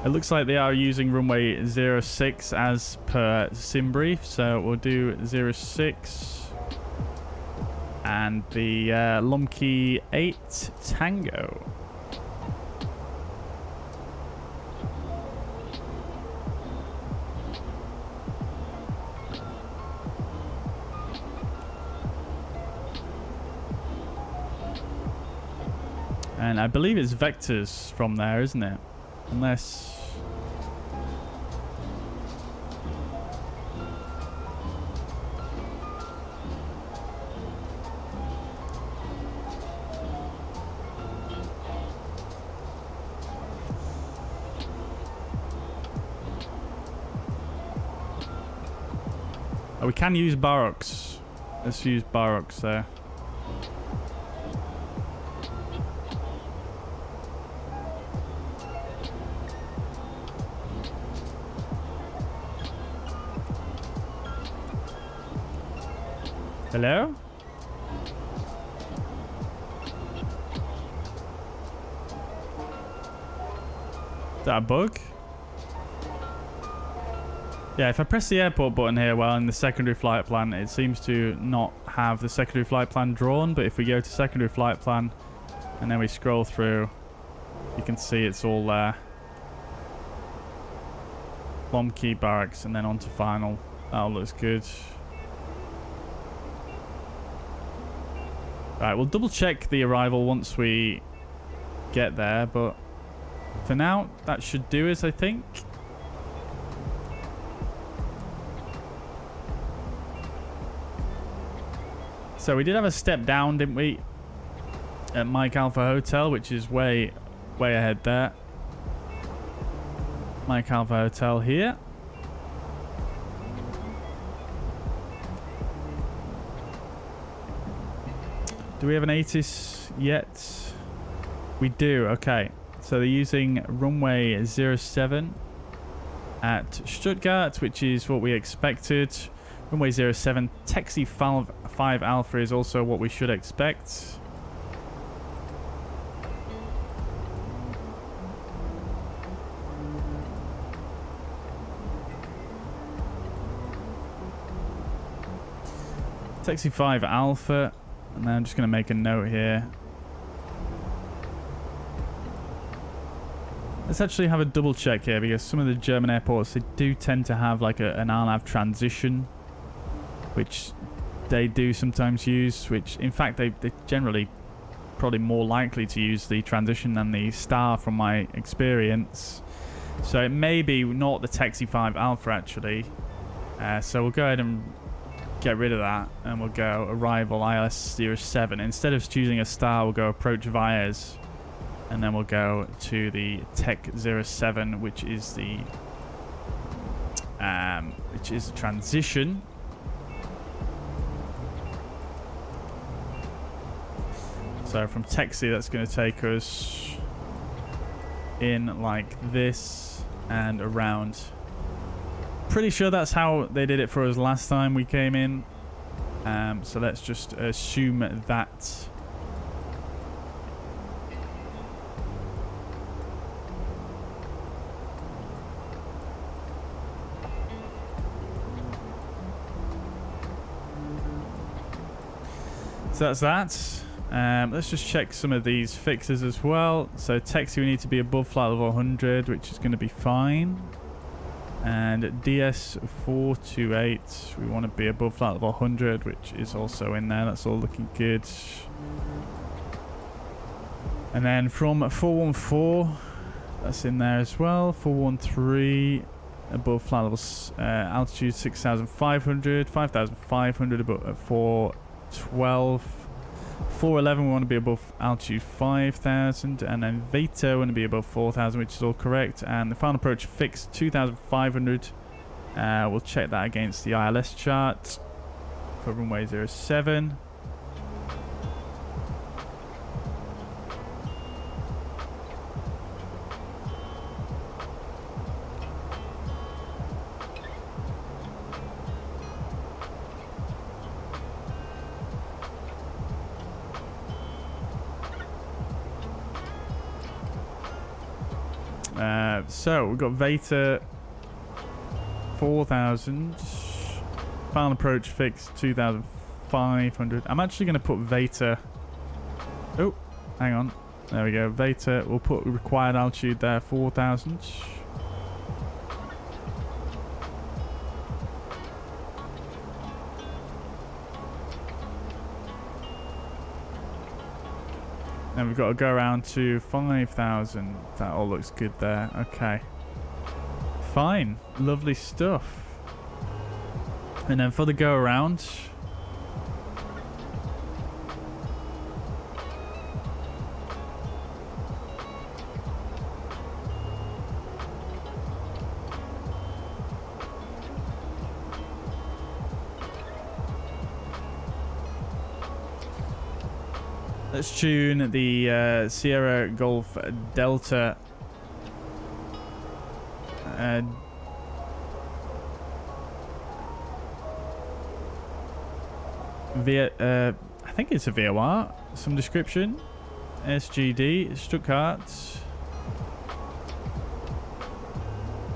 It looks like they are using runway 06 as per sim brief, so we'll do 06 and the Lumkey 8 Tango. And I believe it's vectors from there, isn't it? Unless... Oh, we can use Barox. Let's use Barox there. Hello? Is that a bug? Yeah, if I press the airport button here while in the secondary flight plan, it seems to not have the secondary flight plan drawn. But if we go to secondary flight plan and then we scroll through, you can see it's all there. Lomkey barracks and then on to final. That all looks good. Right, we'll double check the arrival once we get there, but for now, that should do us, I think. So we did have a step down, didn't we? At Mike Alpha Hotel, which is way ahead there. Mike Alpha Hotel here. Do we have an ATIS yet? We do, okay. So they're using runway 07 at Stuttgart, which is what we expected. Runway 07, taxi 5 Alpha is also what we should expect. Taxi 5 Alpha. And then I'm just going to make a note here. Let's actually have a double check here, because some of the German airports, they do tend to have like an RNAV transition, which they do sometimes use, which in fact they generally probably more likely to use the transition than the star from my experience. So it may be not the Taxi 5 Alpha actually. So we'll go ahead and get rid of that, and we'll go arrival ILS 07. Instead of choosing a star, we'll go approach Vias, and then we'll go to the Tech 07, which is the transition. So from taxi, that's going to take us in like this and around. Pretty sure that's how they did it for us last time we came in. So let's just assume that. So that's that. Let's just check some of these fixes as well. So taxi, we need to be above flight level 100, which is going to be fine. And DS428, we want to be above flight level 100, which is also in there. That's all looking good. And then from 414, that's in there as well. 413, above flight levels, altitude 6,500, 5,500 above 412. 411, we want to be above altitude 5,000, and then Veta want to be above 4,000, which is all correct. And the final approach fixed 2,500. We'll check that against the ILS chart for runway 07. So we've got Veta 4,000, final approach fixed 2,500. I'm actually going to put Veta. Oh, hang on. There we go. Veta. We'll put required altitude there, 4,000. Then we've got to go around to 5,000. That all looks good there. Okay. Fine. Lovely stuff. And then for the go around. Let's tune the Sierra Golf Delta I think it's a VOR, some description. SGD, Stuttgart.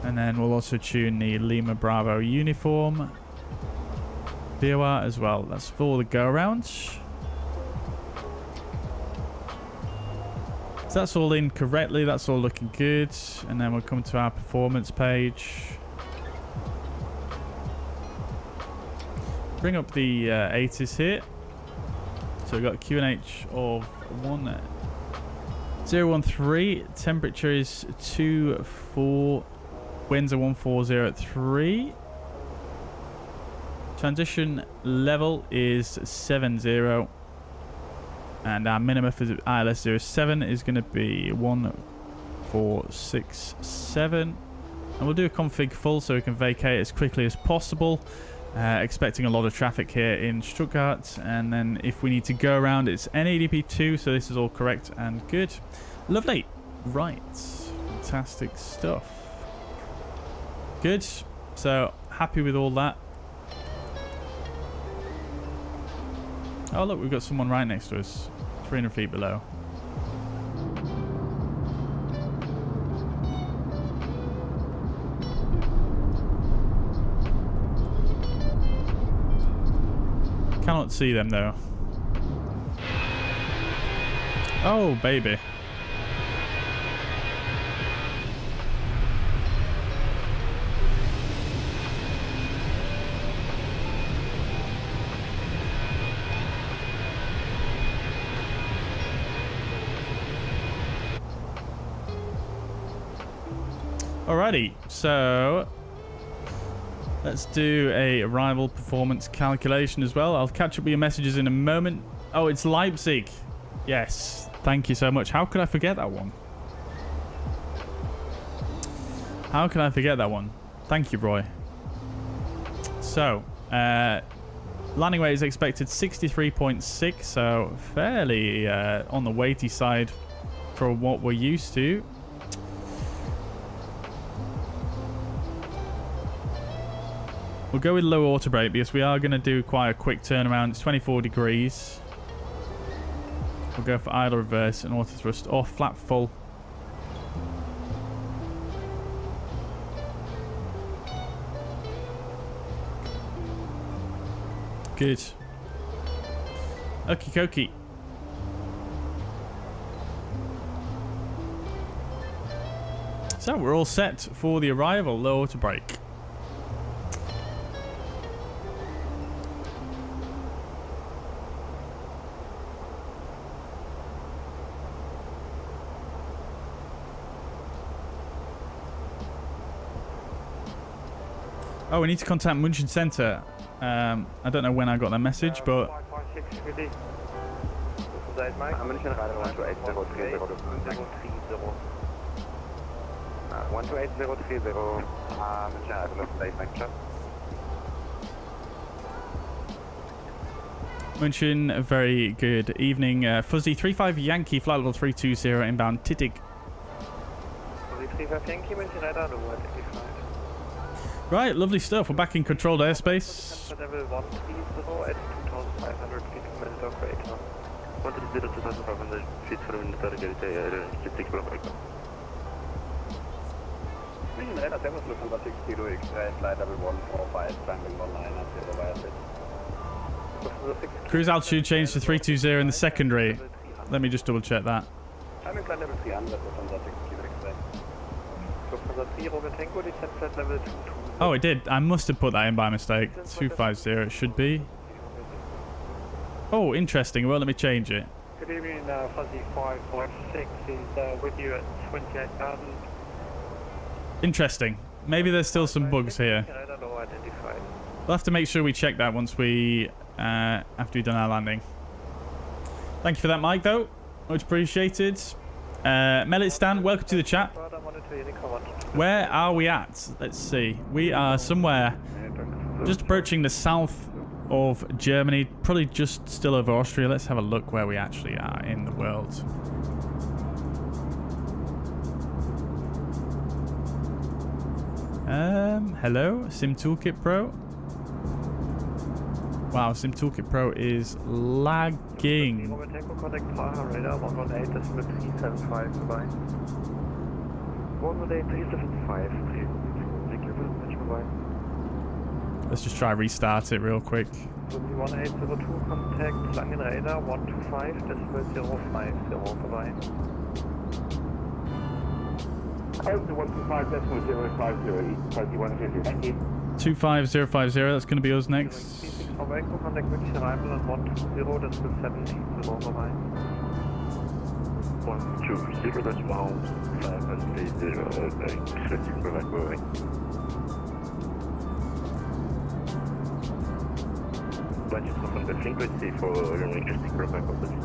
And then we'll also tune the Lima Bravo uniform VOR as well. That's for the go around. So that's all in correctly, that's all looking good. And then we'll come to our performance page. Bring up the 80s here. So we've got QNH of 1013. Temperature is 24. Winds are 1403. Transition level is 70. And our minimum for ILS 07 is going to be 1467. And we'll do a config full so we can vacate as quickly as possible. Expecting a lot of traffic here in Stuttgart. And then if we need to go around, it's NADP2. So this is all correct and good. Lovely. Right. Fantastic stuff. Good. So happy with all that. Oh, look, we've got someone right next to us. 300 feet below. Cannot see them, though. Oh, baby. Alrighty, so let's do a arrival performance calculation as well. I'll catch up with your messages in a moment. Oh, it's Leipzig. Yes, thank you so much. How could I forget that one? How can I forget that one? Thank you, Roy. So, landing weight is expected 63.6, so fairly on the weighty side for what we're used to. We'll go with low auto brake because we are going to do quite a quick turnaround. It's 24 degrees. We'll go for idle reverse and auto thrust or flap full. Good. Okie dokie. So we're all set for the arrival. Low to brake. Oh, we need to contact München Center. I don't know when I got that message, but... München, very good evening. Fuzzy 35 Yankee, flight level 320, inbound Tittig. Fuzzy 35 Yankee, München radar, over. Right, lovely stuff. We're back in controlled airspace. Level 130 at 2,500 feet from the operator. 130 feet from the target area, München radar, Servus, Lufthansa 6 Kilo X-ray, flight level 145, climbing 19 at 0 via Cruise altitude changed to 320 in the secondary. Let me just double check that. Climbing flight level 300, Lufthansa 6 Kilo X-ray. Lufthansa 3 Rover Tango, descent flight level 22. Oh, it did. I must have put that in by mistake. 250 it should be. Oh, interesting. Well, let me change it. Good evening, Fuzzy 546 is with you at 28,000. Interesting. Maybe there's still some bugs here. I don't know identified. We'll have to make sure we check that once we, after we've done our landing. Thank you for that, Mike, though. Much appreciated. Melit Stan, welcome to the chat. Where are we at? Let's see. We are somewhere just approaching the south of Germany, probably just still over Austria. Let's have a look where we actually are in the world. Hello, SimToolkitPro. Wow, SimToolkitPro is lagging. Let's just try restart it real quick. 1802 contact Langen Radar 125 decimal 050 vorbei. 125 decimal 050 2150. Thank you. 25050, that's going to be us next. Contact München arrival on 120 decimal 780 vorbei. 120 decimal 780 expecting Quebec Boeing. Bunch of from the frequency for your interesting Quebec Boeing.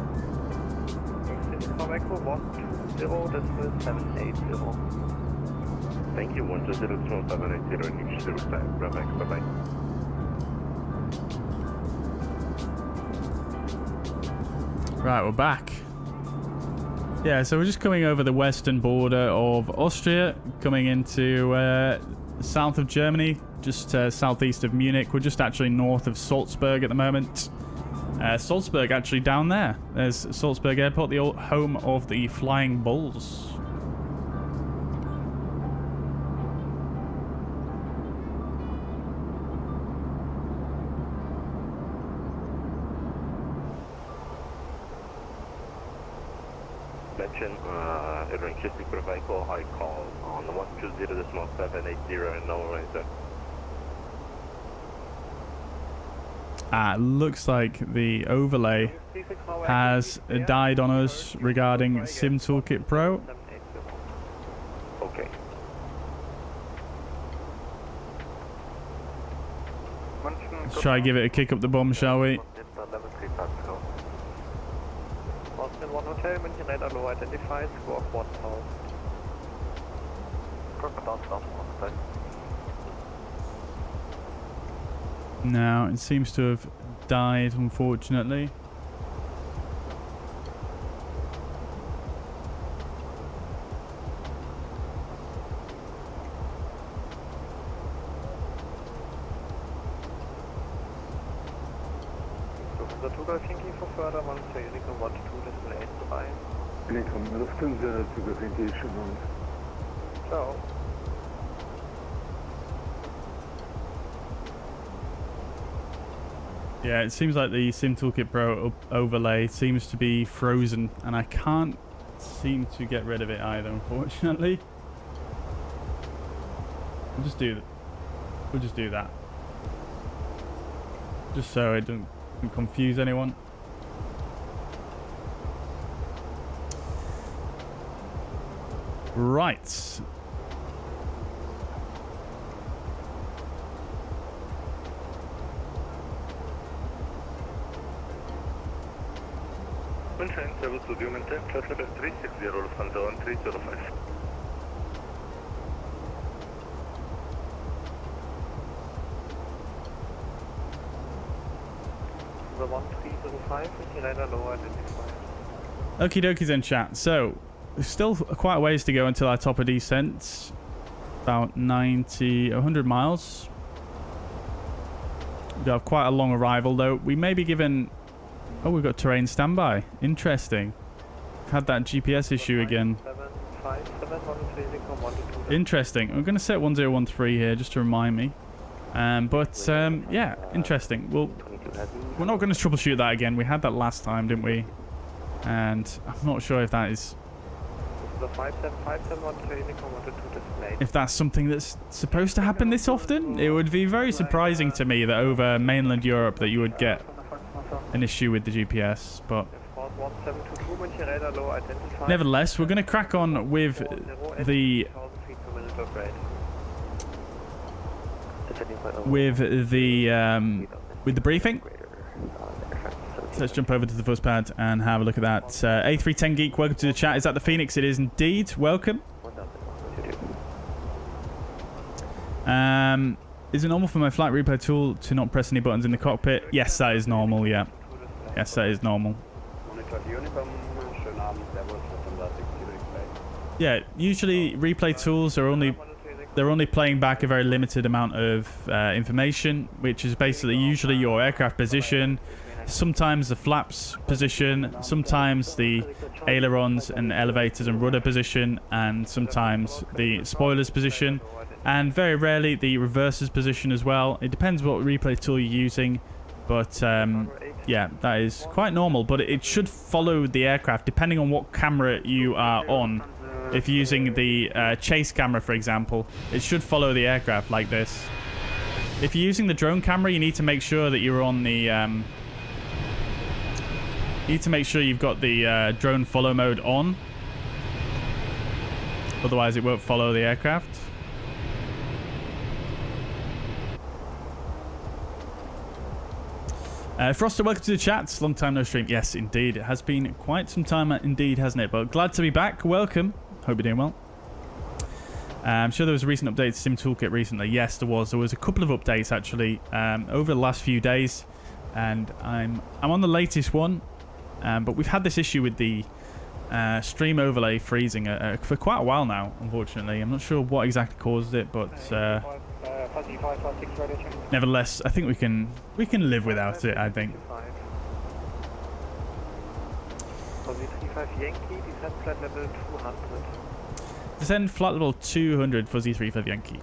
Quebec 120 decimal 780. Thank you, 120 decimal 780 and you should time. Quebec, bye-bye. Right, we're back. Yeah, so we're just coming over the western border of Austria, coming into south of Germany, just southeast of Munich. We're just actually north of Salzburg at the moment. Salzburg actually down there. There's Salzburg Airport, the old home of the Flying Bulls. Airline provide call high call on the 120.780 and no answer. Looks like the overlay has died on us regarding SimToolkitPro. Okay. Let's try and give it a kick up the bum, shall we? Boston 1 Hotel, München radar low identified, score of 1000. No, it seems to have died, unfortunately. The 2 Golf Yankee for further 1 to Unicorn 122 decimal 8 vorbei. Unicorn Lufthansa 2 Golf Yankee schon on. Ciao. Yeah, it seems like the SimToolkitPro overlay seems to be frozen, and I can't seem to get rid of it either, unfortunately. We'll just do that. Just so it doesn't confuse anyone. Right. München, Servus to you, maintain flight level 360, Lufthansa 1305. The 1305 is the radar low identified. Okie dokies in chat. So, there's still quite a ways to go until our top of descent. About 100 miles. We have quite a long arrival though. We may be given... Oh, we've got terrain standby. Interesting. We've had that GPS issue again. Interesting. I'm going to set 1013 here just to remind me. Yeah, interesting. Well, we're not going to troubleshoot that again. We had that last time, didn't we? And I'm not sure if that is... If that's something that's supposed to happen this often. It would be very surprising to me that over mainland Europe that you would get an issue with the GPS, but nevertheless, we're going to crack on with the briefing. So let's jump over to the first pad and have a look at that. A310 Geek, welcome to the chat. Is that the Fenix? It is indeed. Welcome. Is it normal for my flight replay tool to not press any buttons in the cockpit? Yes, that is normal, yeah. Yes, that is normal. Yeah, usually replay tools are only playing back a very limited amount of information, which is basically usually your aircraft position, sometimes the flaps position, sometimes the ailerons and elevators and rudder position, and sometimes the spoilers position. And very rarely the reverses position as well. It depends what replay tool you're using. But yeah, that is quite normal. But it should follow the aircraft depending on what camera you are on. If you're using the chase camera, for example, it should follow the aircraft like this. If you're using the drone camera, you need to make sure that you're on the... you need to make sure you've got the drone follow mode on. Otherwise, it won't follow the aircraft. Froster, welcome to the chat. Long time no stream. Yes, indeed. It has been quite some time indeed, hasn't it? But glad to be back. Welcome. Hope you're doing well. I'm sure there was a recent update to SimToolkit recently. Yes, there was. There was a couple of updates, actually, over the last few days. And I'm on the latest one. But we've had this issue with the stream overlay freezing for quite a while now, unfortunately. I'm not sure what exactly caused it, but... nevertheless, I think we can live without it, I think. Descend flight level 200, Fuzzy 35 Yankee.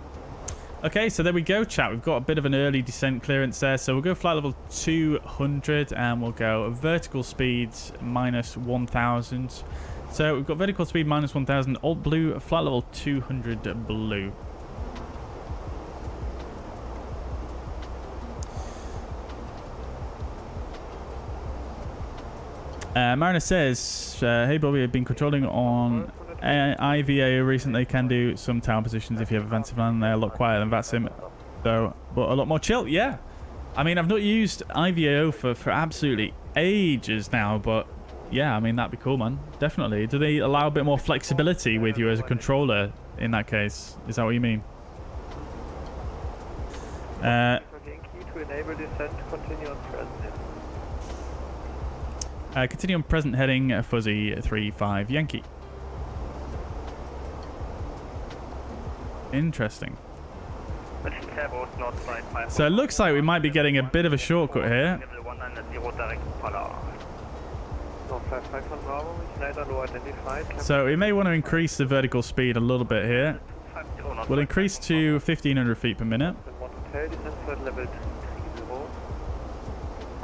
Okay, so there we go, chat. We've got a bit of an early descent clearance there. So we'll go flight level 200 and we'll go vertical speeds minus 1,000. So we've got vertical speed minus 1,000, alt blue, flight level 200 blue. Mariner says, hey Bobby, I've been controlling on IVAO recently. Can do some tower positions if you have a VATSIM plan. They're a lot quieter than VATSIM, though, but a lot more chill. Yeah, I mean, I've not used IVAO for absolutely ages now, but yeah, I mean, that'd be cool, man. Definitely. Do they allow a bit more flexibility with you as a controller in that case? Is that what you mean? To enable descent, continue on present. Continue on present heading, Fuzzy 35 Yankee. Interesting. So it looks like we might be getting a bit of a shortcut here. So we may want to increase the vertical speed a little bit here. We'll increase to 1,500 feet per minute.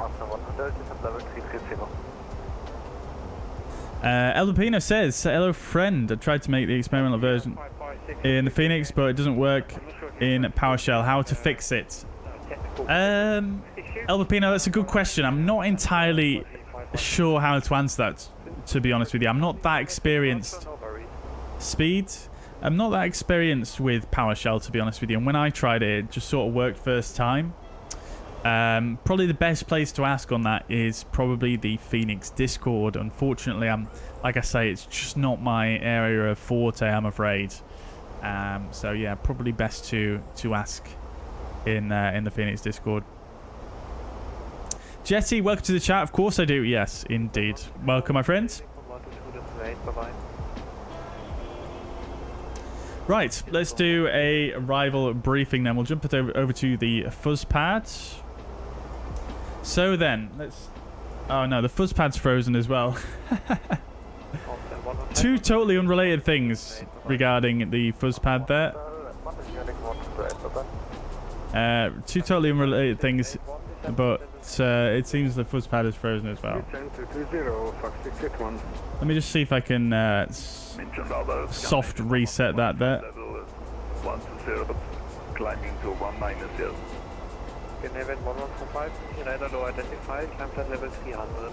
Master 100, descent level 330. El Pino says, hello friend, I tried to make the experimental version in the Phoenix, but it doesn't work in PowerShell. How to fix it? El Pino, that's a good question. I'm not entirely sure how to answer that, to be honest with you. I'm not that experienced. Speed? I'm not that experienced with PowerShell, to be honest with you. And when I tried it, it just sort of worked first time. Probably the best place to ask on that is probably the Phoenix Discord. Unfortunately, like I say, it's just not my area of forte, I'm afraid. So yeah, probably best to ask in the Phoenix Discord. Jesse, welcome to the chat. Of course I do. Yes, indeed. Welcome, my friends. Right, let's do a arrival briefing then. We'll jump it over to the fuzz pad. So then, let's... Oh no, the fuzz pad's frozen as well. Two totally unrelated things regarding the fuzz pad there. Two totally unrelated things, but it seems the fuzz pad is frozen as well. Let me just see if I can soft reset that there. Climbing to 19, yes. Event 1145, United low identified, climb flight level 300.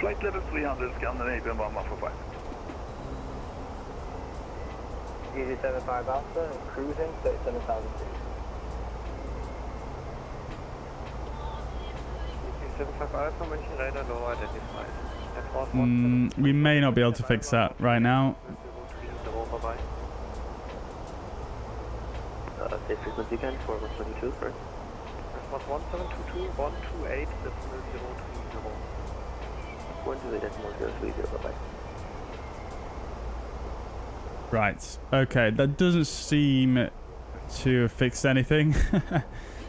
Flight level 300, Scandinavian 1145. Easy 75 Alpha, cruising 37,000 feet. Easy 75 Alpha, United low identified. We may not be able to fix that right now. State frequency again, 4122 first. Response 1722, 128, decimal 030. 128.030, bye-bye. Right. Okay, that doesn't seem to have fixed anything.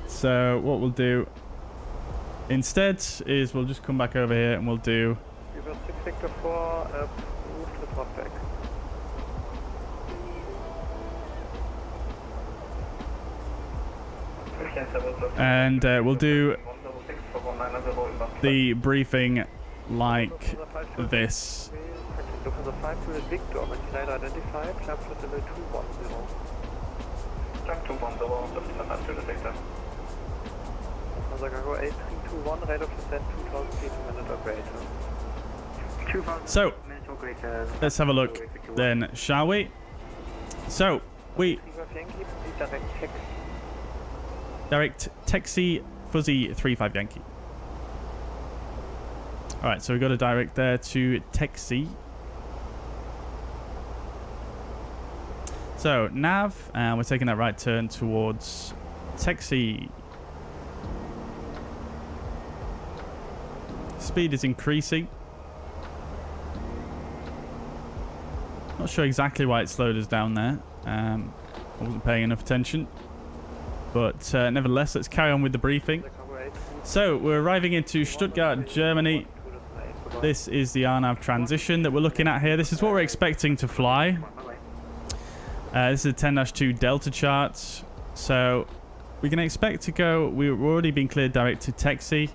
So what we'll do instead is we'll just come back over here and we'll do... Reverse 6 Victor 4, move to the back. And we'll do the briefing like this. So, let's have a look then, shall we? So, we... Direct taxi fuzzy 35 Yankee. Alright, so we've got a direct there to taxi. So, nav, and we're taking that right turn towards taxi. Speed is increasing. Not sure exactly why it slowed us down there. I wasn't paying enough attention. But nevertheless, let's carry on with the briefing. So, we're arriving into Stuttgart, Germany. This is the RNAV transition that we're looking at here. This is what we're expecting to fly. This is a 10-2 Delta chart. So, we can expect to go... We've already been cleared direct to taxi.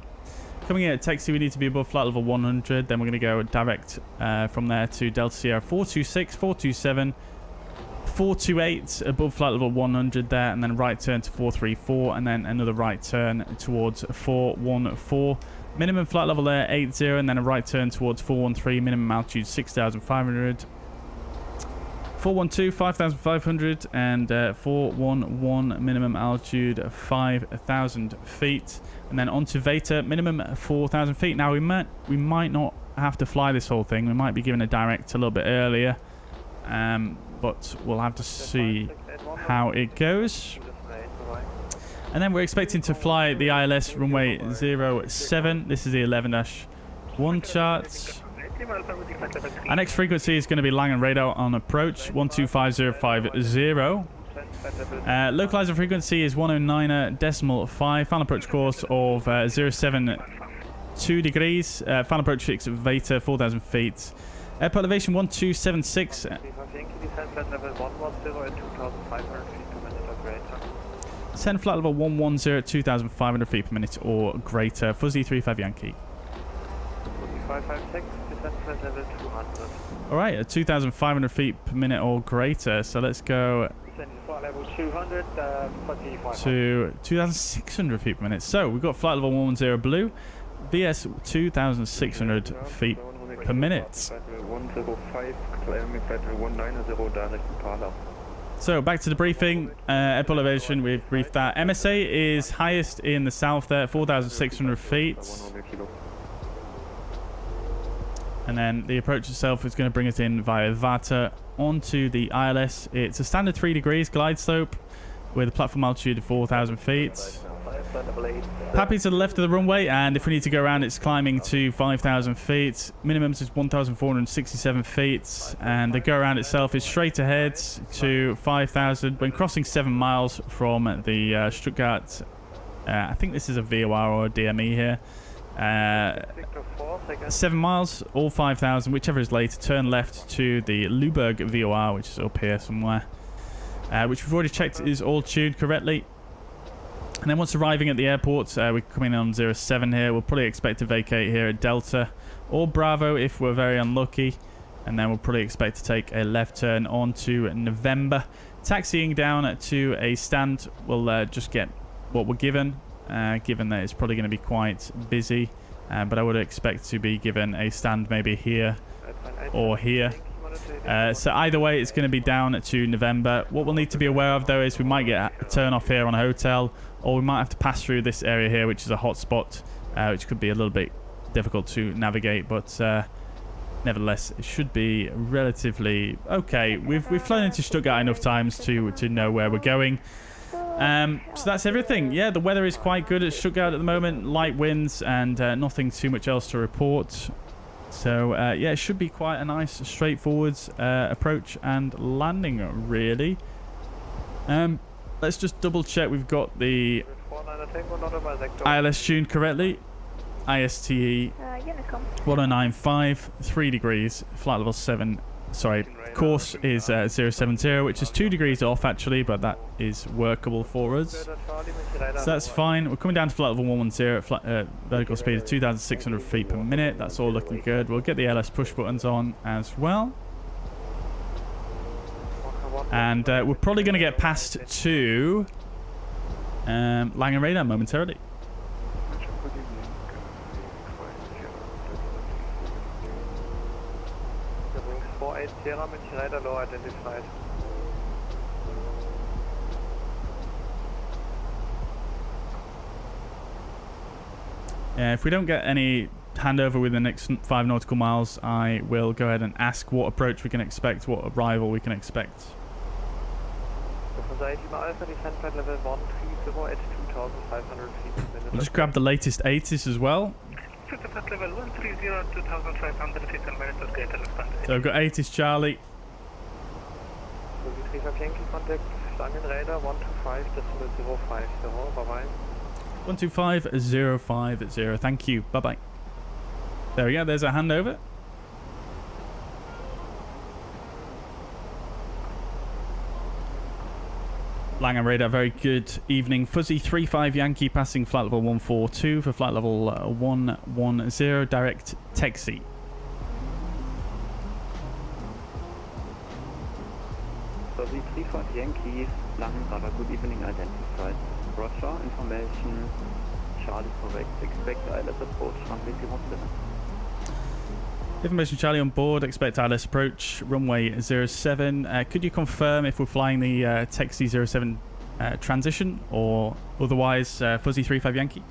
Coming in at taxi, we need to be above flight level 100. Then we're going to go direct from there to Delta Sierra 426, 427... 428 above flight level 100 there, and then right turn to 434, and then another right turn towards 414. Minimum flight level there 80, and then a right turn towards 413. Minimum altitude 6,500. 412 5,500, and 411 minimum altitude 5,000 feet, and then onto Veta minimum 4,000 feet. Now we might not have to fly this whole thing. We might be given a direct a little bit earlier. But we'll have to see how it goes. And then we're expecting to fly the ILS runway 07. This is the 11-1 chart. Our next frequency is going to be Langen radar on approach 125050. Localizer frequency is 109.5. Final approach course of 072 degrees. Final approach fix Veta 4,000 feet. Airport elevation 1276. Send flight level 110 at 2,500 feet per minute or greater. Fuzzy 35 Yankee. 556, descent flight level 200. Alright, at 2,500 feet per minute or greater. So let's go Descend flight level 200, Fuzzy 500. to 2,600 feet per minute. So we've got flight level 110 blue, VS 2,600 feet per minute. 105, climbing flight level 190, direction Prague. So back to the briefing. Airport elevation, we've briefed that. MSA is highest in the south there, 4,600 feet. And then the approach itself is going to bring us in via VATA onto the ILS. It's a standard 3 degrees glide slope with a platform altitude of 4,000 feet. Pappy to the left of the runway, and if we need to go around, it's climbing to 5,000 feet. Minimums is 1,467 feet, and the go around itself is straight ahead to 5,000 when crossing 7 miles from the Stuttgart. I think this is a VOR or a DME here. 7 miles, all 5,000, whichever is later. Turn left to the Luberg VOR, which is up here somewhere, which we've already checked is all tuned correctly. And then once arriving at the airport, we're coming on 07 here. We'll probably expect to vacate here at Delta or Bravo if we're very unlucky. And then we'll probably expect to take a left turn onto November. Taxiing down to a stand, we'll just get what we're given, given that it's probably going to be quite busy. But I would expect to be given a stand maybe here or here. So either way, it's going to be down to November. What we'll need to be aware of, though, is we might get a turn off here on a hotel, or we might have to pass through this area here, which is a hot spot, which could be a little bit difficult to navigate, but nevertheless, it should be relatively okay. We've flown into Stuttgart enough times to know where we're going. So that's everything. Yeah, the weather is quite good at Stuttgart at the moment. Light winds and nothing too much else to report. So, yeah, it should be quite a nice, straightforward approach and landing, really. Let's just double check we've got the ILS tuned correctly. ISTE 1095, 3 degrees, flight level 7. Sorry, course is 070, which is 2 degrees off, actually, but that is workable for us. So that's fine. We're coming down to flight level 110 at vertical speed of 2,600 feet per minute. That's all looking good. We'll get the LS push buttons on as well. And we're probably going to get past to Langen radar momentarily. Sierra München radar low identified. If we don't get any handover within the next 5 nautical miles, I will go ahead and ask what approach we can expect, what arrival we can expect. We'll just grab the latest 80s as well. Level 130, 2,500 feet per minute or greater. So I've got 80s Charlie. Contact Langen radar 125.050. Bye bye. 125050. Thank you. Bye bye. There we go. There's a handover. Langen radar, very good evening. Fuzzy 35 Yankee passing flight level 142 for flight level 110, direct taxi. Fuzzy 35 Yankee, Langen radar, good evening, identified. Roger, information, Charlie correct, expect ILS approach, runway 07. Information Charlie on board, expect ILS approach, runway 07. Could you confirm if we're flying the taxi 07 transition, or otherwise Fuzzy 35 Yankee?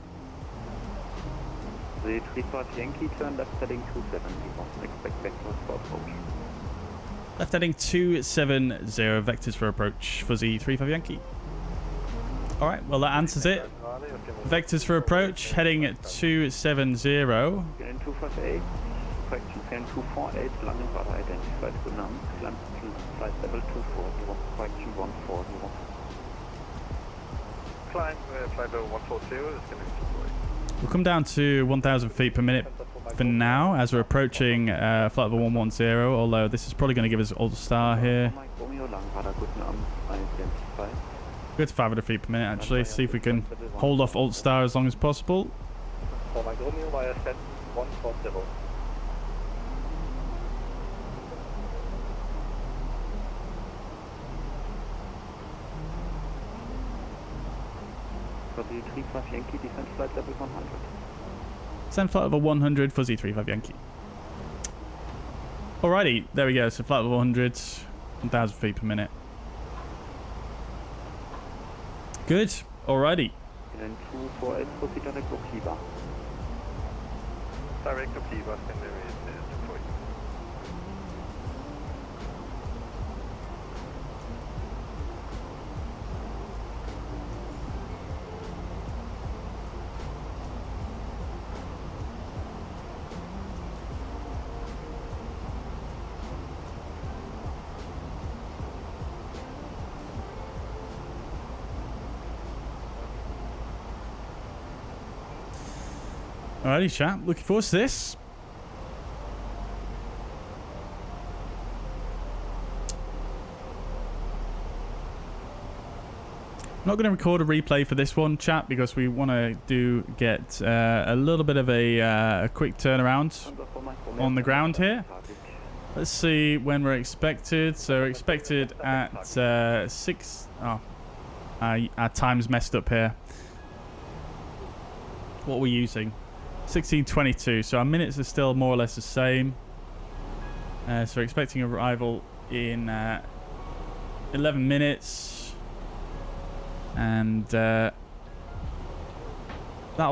The 35 Yankee, turn left heading 270, expect vectors for approach. Left heading 270, vectors for approach, Fuzzy 35 Yankee. Alright, well that answers it. Vectors for approach, heading at 270. 258. Correction, 248, Langen radar identified, good number, climb to flight level 240, correction 140. Climb flight level 140, it's going to be We'll come down to 1,000 feet per minute for now, as we're approaching flight level 110, although this is probably going to give us All Star here. Go to 500 feet per minute actually. See if we can hold off Alt Star as long as possible. For my Romeo via set 140. Fuzzy 35 Yankee, descent flight level 100. Send flight level 100, Fuzzy 35 Yankee. Alrighty, there we go. So flight level 100, 1,000 feet per minute. Good. Alrighty. And 248, proceed direct Okiba. Direct to Kiva, send the deploy. Alrighty, chat. Looking forward to this. I'm not going to record a replay for this one, chat, because we want to get a little bit of a quick turnaround on the ground here. Let's see when we're expected. So we're expected at 6. Oh, our time's messed up here. What are we using? 16:22. So our minutes are still more or less the same. So we're expecting arrival in 11 minutes. And that'll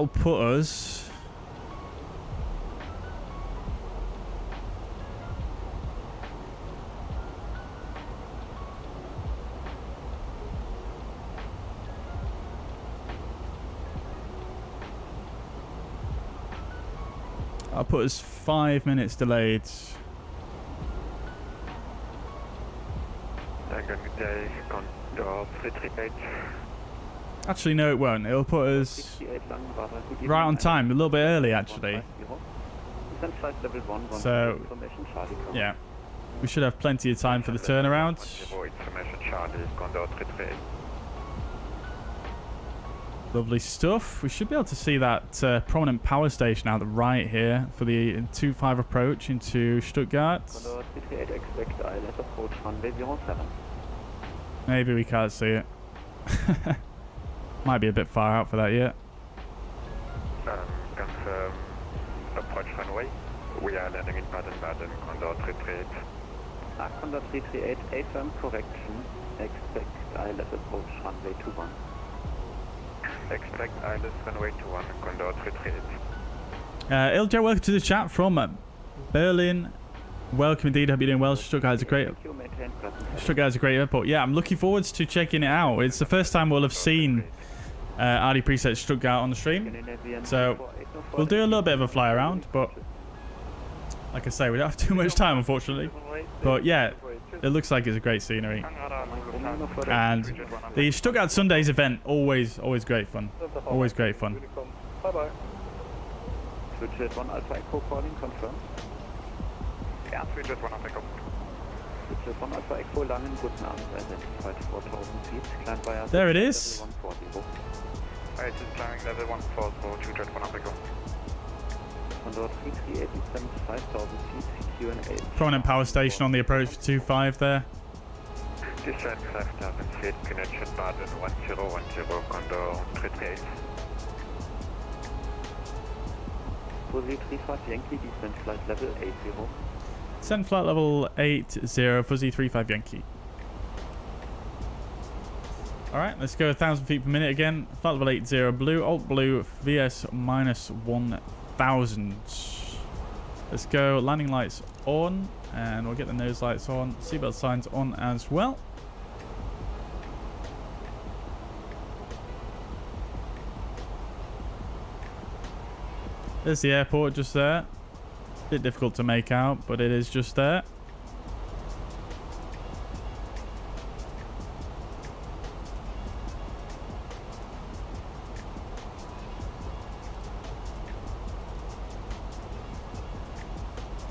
put us I'll put us 5 minutes delayed. Actually, no, it won't. It'll put us right on time, a little bit early, actually. So, yeah, we should have plenty of time for the turnaround. Lovely stuff. We should be able to see that prominent power station out the right here for the 2-5 approach into Stuttgart. Maybe we can't see it. Might be a bit far out for that yet. Confirm approach runway. We are landing in Baden-Baden, Condor 338. Condor 338, affirm correction. Expect ILS approach runway 21. Expect ILS runway 21, Condor 338. Ilja, welcome to the chat from Berlin. Welcome indeed. Hope you're doing well. Stuttgart's a great airport. Yeah, I'm looking forward to checking it out. It's the first time we'll have seen RDPresets Stuttgart on the stream. So we'll do a little bit of a fly around, but like I say, we don't have too much time, unfortunately. But yeah, it looks like it's a great scenery. And the Stuttgart Sundays event, always great fun. Always great fun. Bye-bye. Switch 1 Alpha Echo calling, confirm. Yeah, switch 1 Alpha Echo. Switch 1 Alpha Echo, Langen, guten Abend, identified 4,000 feet, climb via... There it is. Alright, this is climbing level 140, switch 1 Alpha Echo. Condor 338, descent 5,000 feet, CQ&A. Prominent power station on the approach for 2-5 there. Descent 5,000 feet, connection Baden 1010, Condor 338. Fuzzy 35 Yankee, descent flight level 80. Descent flight level 80, Fuzzy 35 Yankee. Alright, let's go 1,000 feet per minute again. Flight level 80, blue, alt blue, VS minus 1,000. Let's go, landing lights on, and we'll get the nose lights on, seatbelt signs on as well. There's the airport just there. Bit difficult to make out, but it is just there.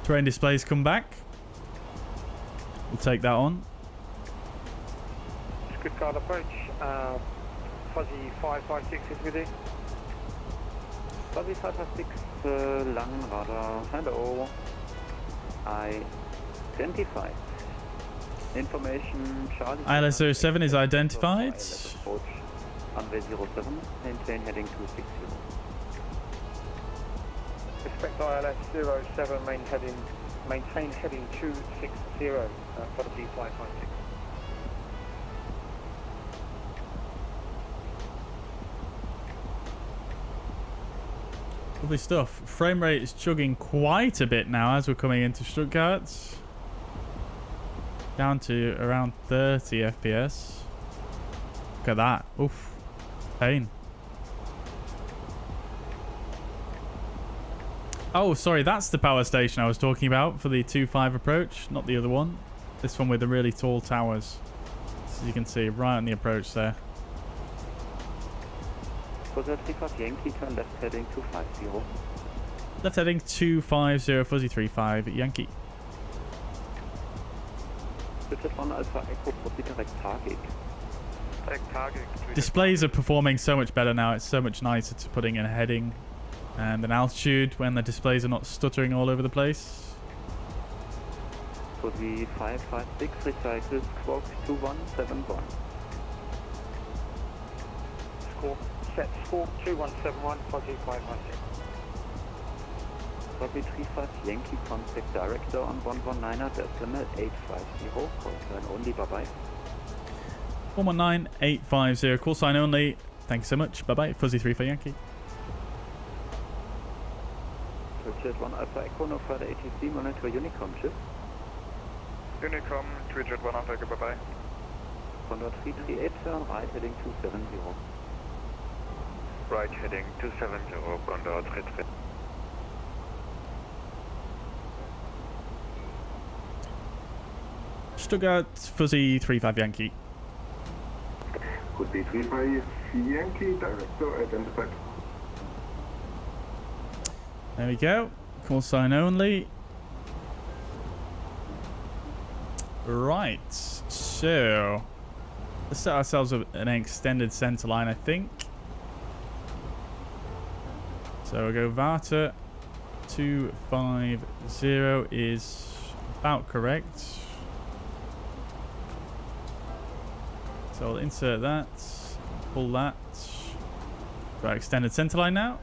Terrain displays come back. We'll take that on. Stuttgart approach, Fuzzy 556 is with you. Fuzzy 556, Langenradar. Hello. Identified. Information, Charlie. ILS-07 is identified. Approach runway 07, maintain heading 260. Respect ILS 07, maintain heading 260 for the B556. Lovely stuff. Frame rate is chugging quite a bit now as we're coming into Stuttgart. Down to around 30 FPS. Look at that. Oof. Pain. Oh, sorry. That's the power station I was talking about for the 2.5 approach. Not the other one. This one with the really tall towers. As you can see, right on the approach there. Fuzzy 35 Yankee, turn left heading 250. Left heading 250, Fuzzy 35 Yankee. Bitte von Alpha Echo, proceed direct Target. Displays are performing so much better now. It's so much nicer to putting in a heading and an altitude when the displays are not stuttering all over the place. Fuzzy 556 recycles Squawk 2171. Score set score 2171 Fuzzy 556. Fuzzy 35 Yankee, contact director on 119er decimal 850. Call sign only, bye bye. 119850, call sign only. Thank you so much. Bye bye. Fuzzy 35 Yankee. Twitch 1 Alpha Echo, no further ATC, monitor Unicom ship. Unicom, Twitch 1 Alpha Echo, bye bye. Condor 338, turn right heading 270. Right heading 270, Condor 338. Stuttgart, Fuzzy 35 Yankee. Could be 35 Yankee, director identified. There we go. Call sign only. Right. So, let's set ourselves up an extended center line, I think. So we'll go VATA 250 is about correct. So I'll insert that, pull that. Right, extended center line now.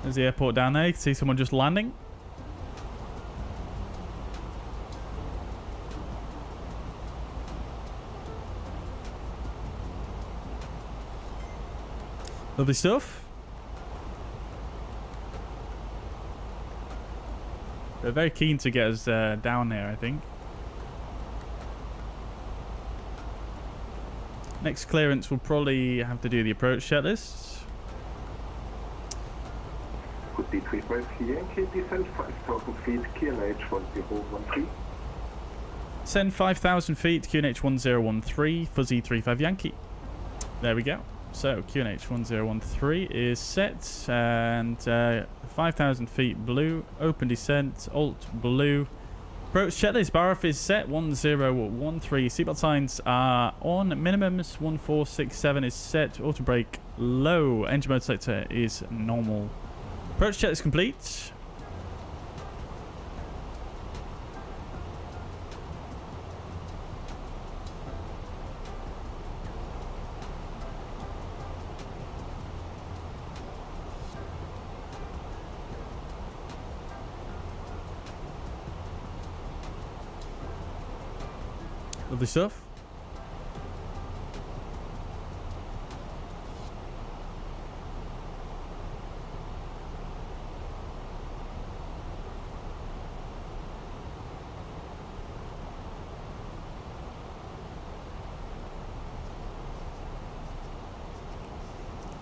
There's the airport down there. You can see someone just landing. Lovely stuff. They're very keen to get us down here, I think. Next clearance, we'll probably have to do the approach checklist. Could be 35 Yankee, descend 5,000 feet, QNH 1013. Send 5,000 feet, QNH 1013, Fuzzy 35 Yankee. There we go. So QNH 1013 is set, and 5,000 feet blue, open descent, alt blue. Approach checklist, bar off is set, 1013. Seatbelt signs are on, minimums 1467 is set, auto brake low, engine mode selector is normal. Approach check is complete. Lovely stuff.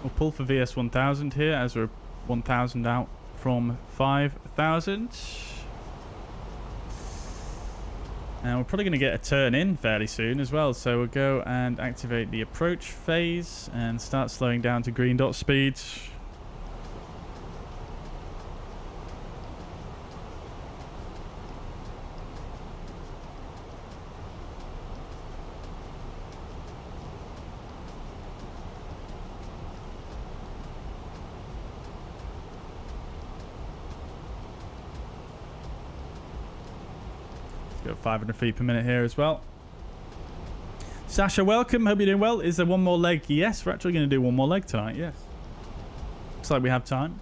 We'll pull for VS 1000 here as we're 1000 out from 5000. And we're probably going to get a turn in fairly soon as well. So we'll go and activate the approach phase and start slowing down to green dot speed. Got 500 feet per minute here as well. Sasha, welcome. Hope you're doing well. Is there one more leg? Yes, we're actually going to do one more leg tonight. Yes. Looks like we have time.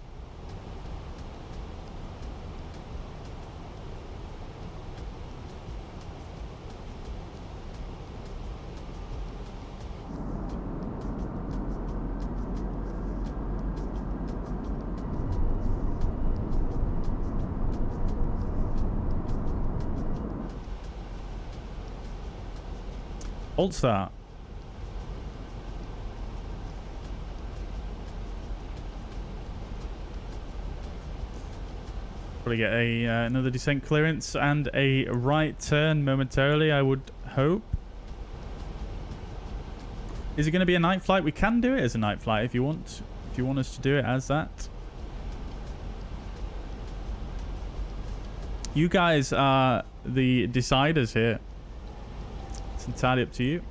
Alt start. Probably get a another descent clearance and a right turn momentarily, I would hope. Is it going to be a night flight? We can do it as a night flight if you want. If you want us to do it as that. You guys are the deciders here. It's entirely up to you.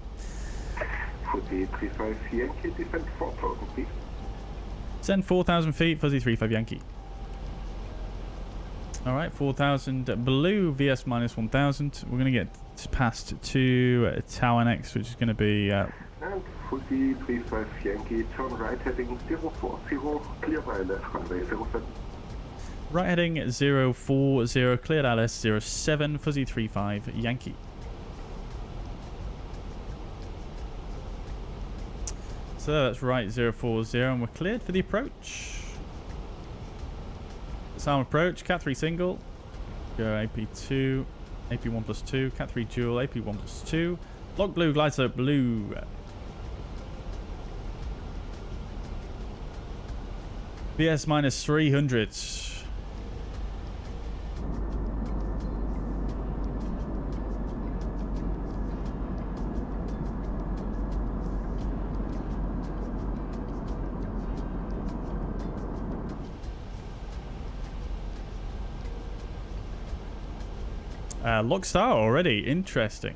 For the 35 Yankee, descend 4,000 feet. Send 4,000 feet, Fuzzy 35 Yankee. Alright, 4,000 blue, VS minus 1,000. We're going to get past to Tower next, which is going to be... And for the 35 Yankee, turn right heading 040, clear ILS runway 07. Right heading 040, cleared ILS 07, Fuzzy 35 Yankee. So that's right 040, and we're cleared for the approach. Disarm approach, Cat 3 single, go AP2, AP1 plus 2, Cat 3 dual, AP1 plus 2, lock blue, glide slope blue. VS minus 300. Lock star already. Interesting.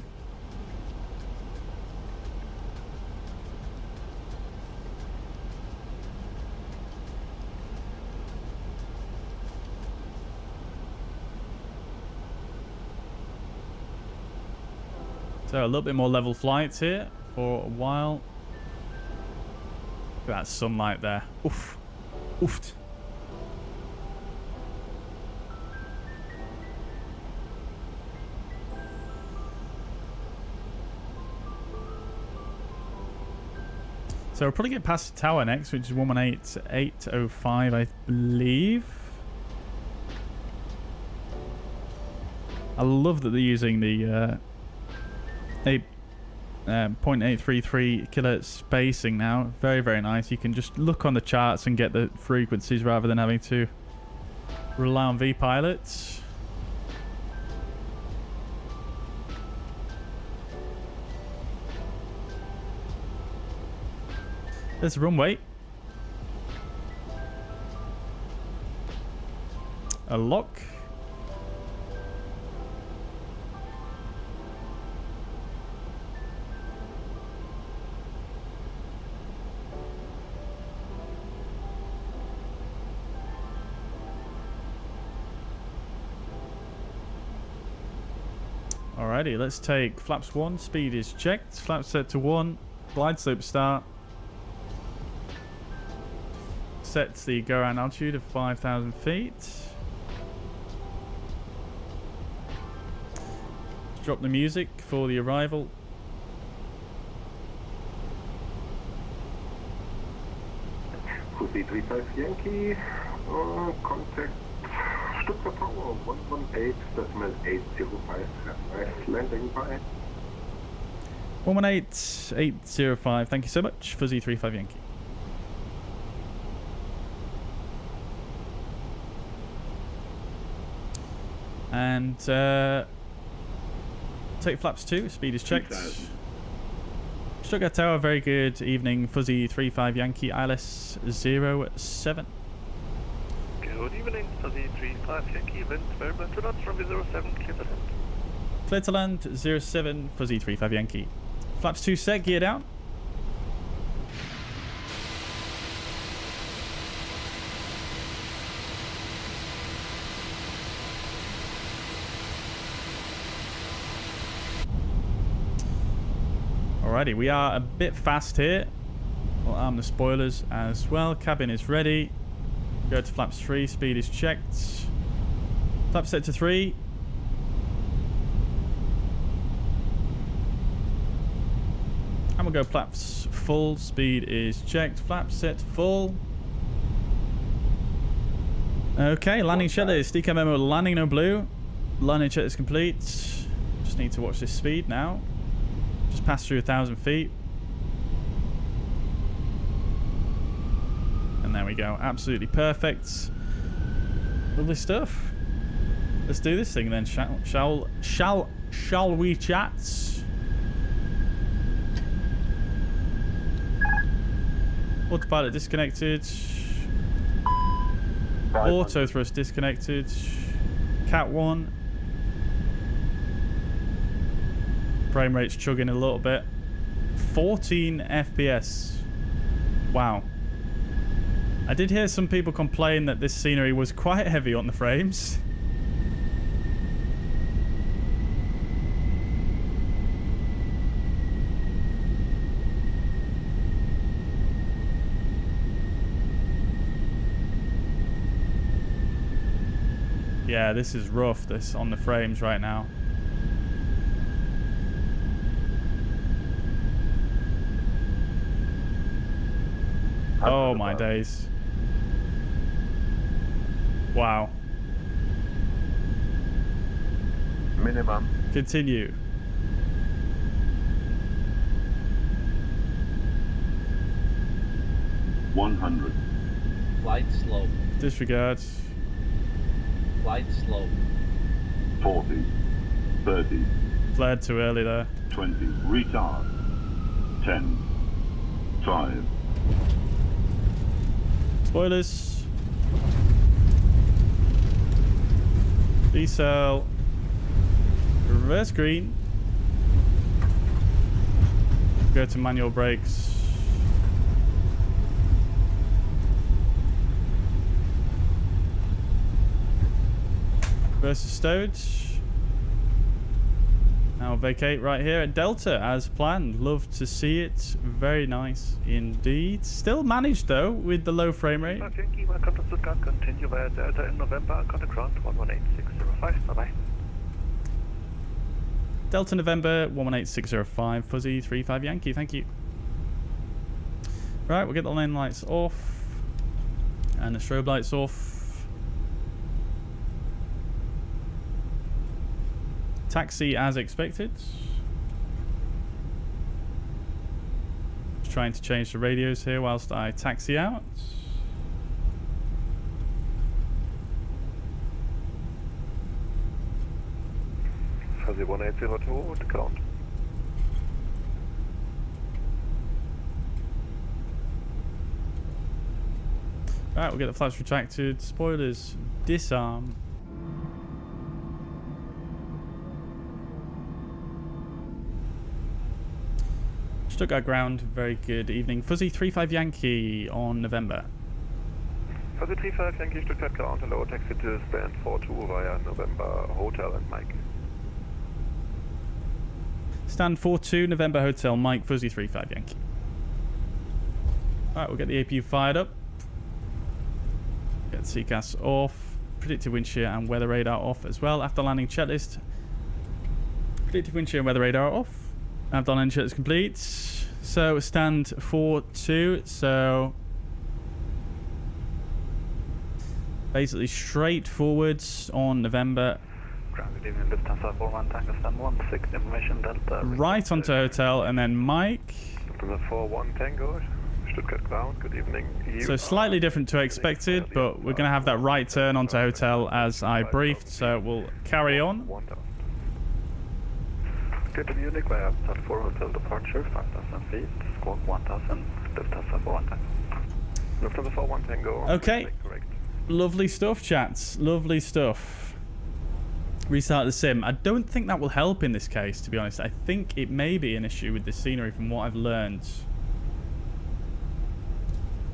So a little bit more level flights here for a while. Look at that sunlight there. Oof. Oofed. So we'll probably get past the tower next, which is 118.805, I believe. I love that they're using the 0.833 kilohertz spacing now. Very, very nice. You can just look on the charts and get the frequencies rather than having to rely on vPilot. There's a runway. A lock. Alrighty, let's take flaps 1. Speed is checked. Flaps set to 1. Glide slope start. Sets the go around altitude of 5,000 feet. Drop the music for the arrival. Fuzzy 35 Yankee, contact Stuttgart Tower 118.805. Nice landing by. 118.805. Thank you so much, Fuzzy 35 Yankee. And take flaps 2, speed is checked. Stuttgart Tower, very good evening. Fuzzy 35 Yankee ILS 07. Good evening, Fuzzy 35 Yankee, wind very much to from 07, clear to land. Clear to land 07, Fuzzy 35 Yankee. Flaps 2 set, gear down. Alrighty, we are a bit fast here. We'll arm the spoilers as well. Cabin is ready. Go to flaps 3, speed is checked. Flaps set to 3. And we'll go flaps full, speed is checked. Flaps set full. Okay, landing checklist. DK memo, landing no blue. Landing checklist complete. Just need to watch this speed now. Just passed through 1,000 feet. And there we go. Absolutely perfect. Lovely stuff. Let's do this thing then. Shall we chat? Autopilot disconnected. Auto thrust disconnected. Cat 1. Frame rate's chugging a little bit. 14 FPS. Wow. I did hear some people complain that this scenery was quite heavy on the frames. Yeah, this is rough, this on the frames right now. Oh my days. Wow. Minimum. Continue. $100. Light slope. Disregard. Light slope. 40. 30. Flared too early there. 20. Retard. 10. 5. Spoilers. Decel. Reverse green. Go to manual brakes. Versus stowed. Now vacate right here at Delta as planned. Love to see it. Very nice indeed. Still managed though with the low frame rate. Yankee, welcome to Stuttgart. Continue via Delta in November. Contact ground 118605. Bye bye. Delta November 118605. Fuzzy 35 Yankee. Thank you. Right, we'll get the lane lights off and the strobe lights off. Taxi as expected. Just trying to change the radios here whilst I taxi out. Fuzzy 1802 to ground. Right, we'll get the flaps retracted. Spoilers disarm. Stuttgart ground, very good evening. Fuzzy 35 Yankee on November. Fuzzy 35 Yankee Stuttgart ground, hello, taxi to stand 42 via November Hotel and Mike. Stand 42 November Hotel, Mike, Fuzzy 35 Yankee. Alright, we'll get the APU fired up. Get CCAS off. Predictive wind shear and weather radar off as well. After landing checklist. Predictive wind shear and weather radar off. After landing checklist complete. So stand 42. So basically straight forwards on November. Ground, good evening, Lufthansa 41 Tango stand 16 information Delta. Right onto hotel and then Mike. Lufthansa 41 Tango. Stuttgart ground, good evening. So slightly different to expected, but we're going to have that right turn onto hotel as I briefed, so we'll carry on. Good to Munich via Start 4 Hotel departure, 5,000 feet, squawk 1,000, Lufthansa 41 Lufthansa 41 Tango. Okay. Correct. Lovely stuff, chats. Lovely stuff. Restart the sim. I don't think that will help in this case, to be honest. I think it may be an issue with the scenery from what I've learned.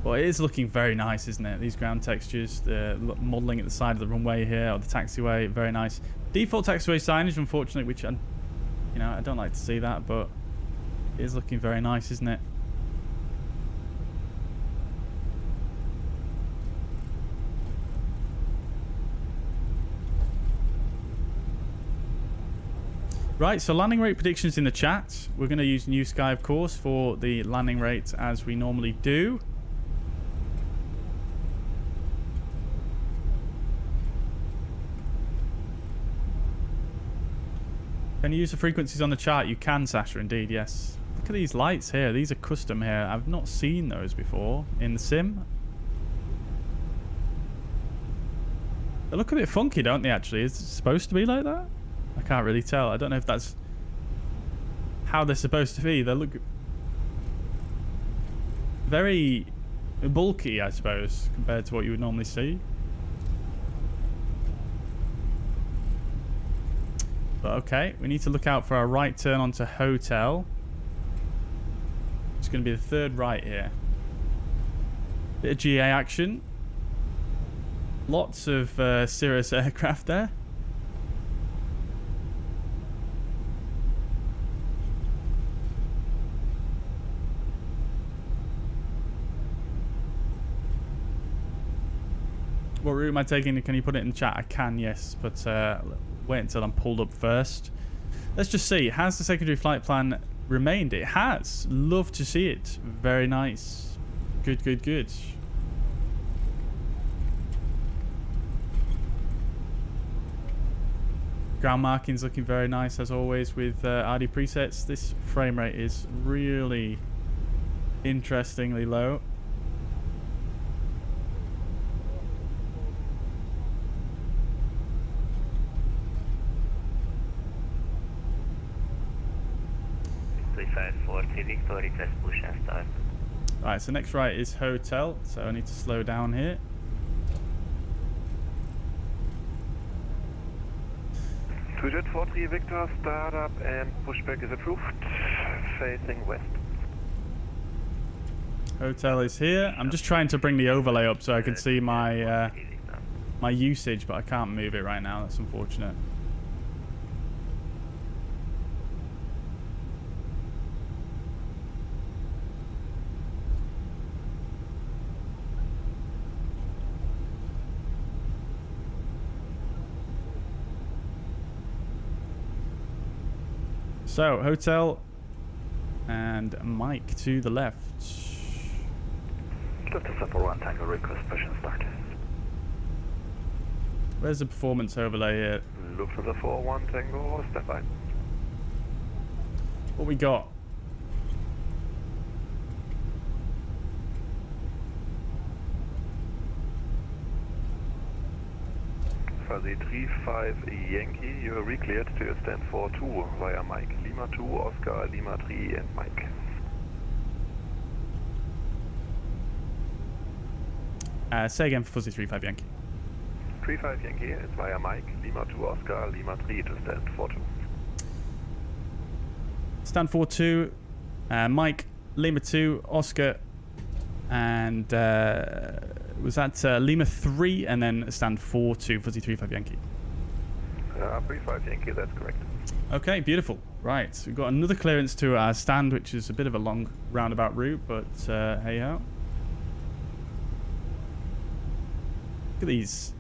Well, it is looking very nice, isn't it? These ground textures, the modelling at the side of the runway here, or the taxiway, very nice. Default taxiway signage, unfortunately, which I don't like to see that, but it is looking very nice, isn't it? Right, so landing rate predictions in the chat. We're going to use Newsky, of course, for the landing rate as we normally do. Can you use the frequencies on the chart? You can, Sasha, indeed, yes. Look at these lights here. These are custom here. I've not seen those before in the sim. They look a bit funky, don't they, actually? Is it supposed to be like that? I can't really tell. I don't know if that's how they're supposed to be. They look very bulky, I suppose, compared to what you would normally see. But okay, we need to look out for our right turn onto hotel. It's going to be the third right here. Bit of GA action. Lots of Cirrus aircraft there. What route am I taking? Can you put it in the chat? I can, yes, but wait until I'm pulled up first. Let's just see. Has the secondary flight plan remained? It has. Love to see it. Very nice. Good, good, good. Ground marking's looking very nice as always with RD presets. This frame rate is really interestingly low. Victor, request push and start. Alright, so next right is hotel, so I need to slow down here. Jet 43 Victor, startup and pushback is approved, facing west. Hotel is here. I'm just trying to bring the overlay up so I can see my my usage, but I can't move it right now. That's unfortunate. So, hotel and Mike to the left. Lufthansa 41 Tango, request push and start. Where's the performance overlay here? Lufthansa 41 Tango, step by. What we got? For the 35 Yankee, you are re-cleared to stand for 2 via Mike. Lima 2, Oscar, Lima 3 and Mike. Say again for Fuzzy 35 Yankee. 35 Yankee, it's via Mike. Lima 2, Oscar, Lima 3 to stand for 2. Stand for 2. Mike, Lima 2, Oscar, and was that Lima 3 and then stand 4-2 Fuzzy 35 Yankee? 35 Yankee, that's correct. Okay, beautiful. Right, we've got another clearance to our stand, which is a bit of a long roundabout route, but hey ho. Look at these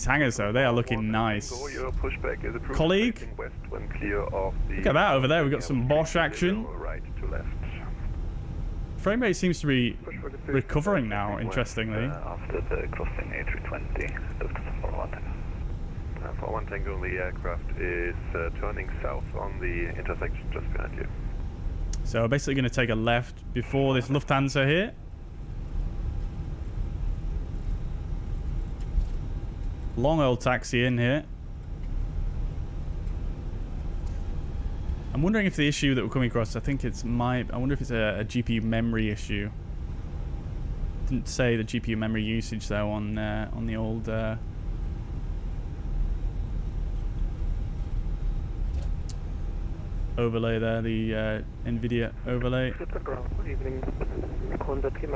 hangars though, they are looking nice. Your pushback is approved. Colleague, west when clear of the look at that over there, we've got some Bosch action. Right to left. Frame rate seems to be recovering now, interestingly. After the crossing A320, Lufthansa 41. 41 Tango, the aircraft is turning south on the intersection just behind you. So we're basically going to take a left before this Lufthansa here. Long old taxi in here. I'm wondering if the issue that we're coming across, I think it's I wonder if it's a GPU memory issue. Didn't say the GPU memory usage though on the old overlay there, the NVIDIA overlay.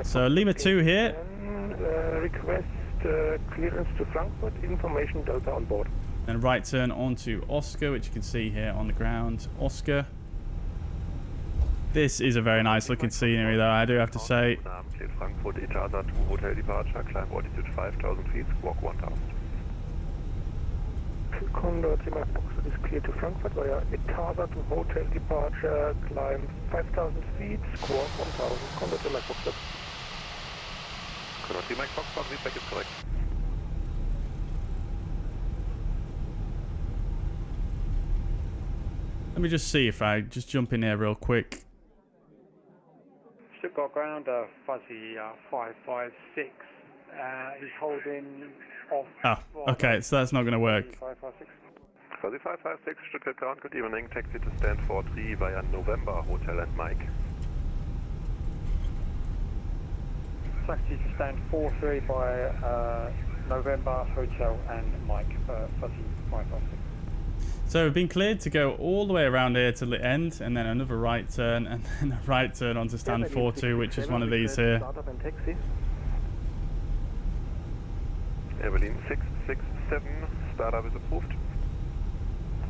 So Lima 2 here. Request clearance to Frankfurt, information Delta on board. And right turn onto Oscar, which you can see here on the ground. Oscar. This is a very nice looking scenery though, I do have to say. Frankfurt, ETASA 2, hotel departure, climb altitude 5,000 feet, squawk 1,000. Condor Zimmer Box is clear to Frankfurt via ETASA to hotel departure, climb 5,000 feet, squawk 1,000. Condor Zimmer Box. Condor Zimmer Box, feedback is correct. Let me just see if I just jump in here real quick. Stuttgart ground, fuzzy 556 is holding off. Oh, okay, so that's not going to work. Fuzzy 556, Stuttgart ground, good evening, taxi to stand 43 via November, hotel and Mike. Taxi to stand 43 by November, hotel and Mike, fuzzy 556. So we've been cleared to go all the way around here to the end, and then another right turn, and then a right turn onto stand 42, which is one of these here. Air Berlin 667, startup is approved.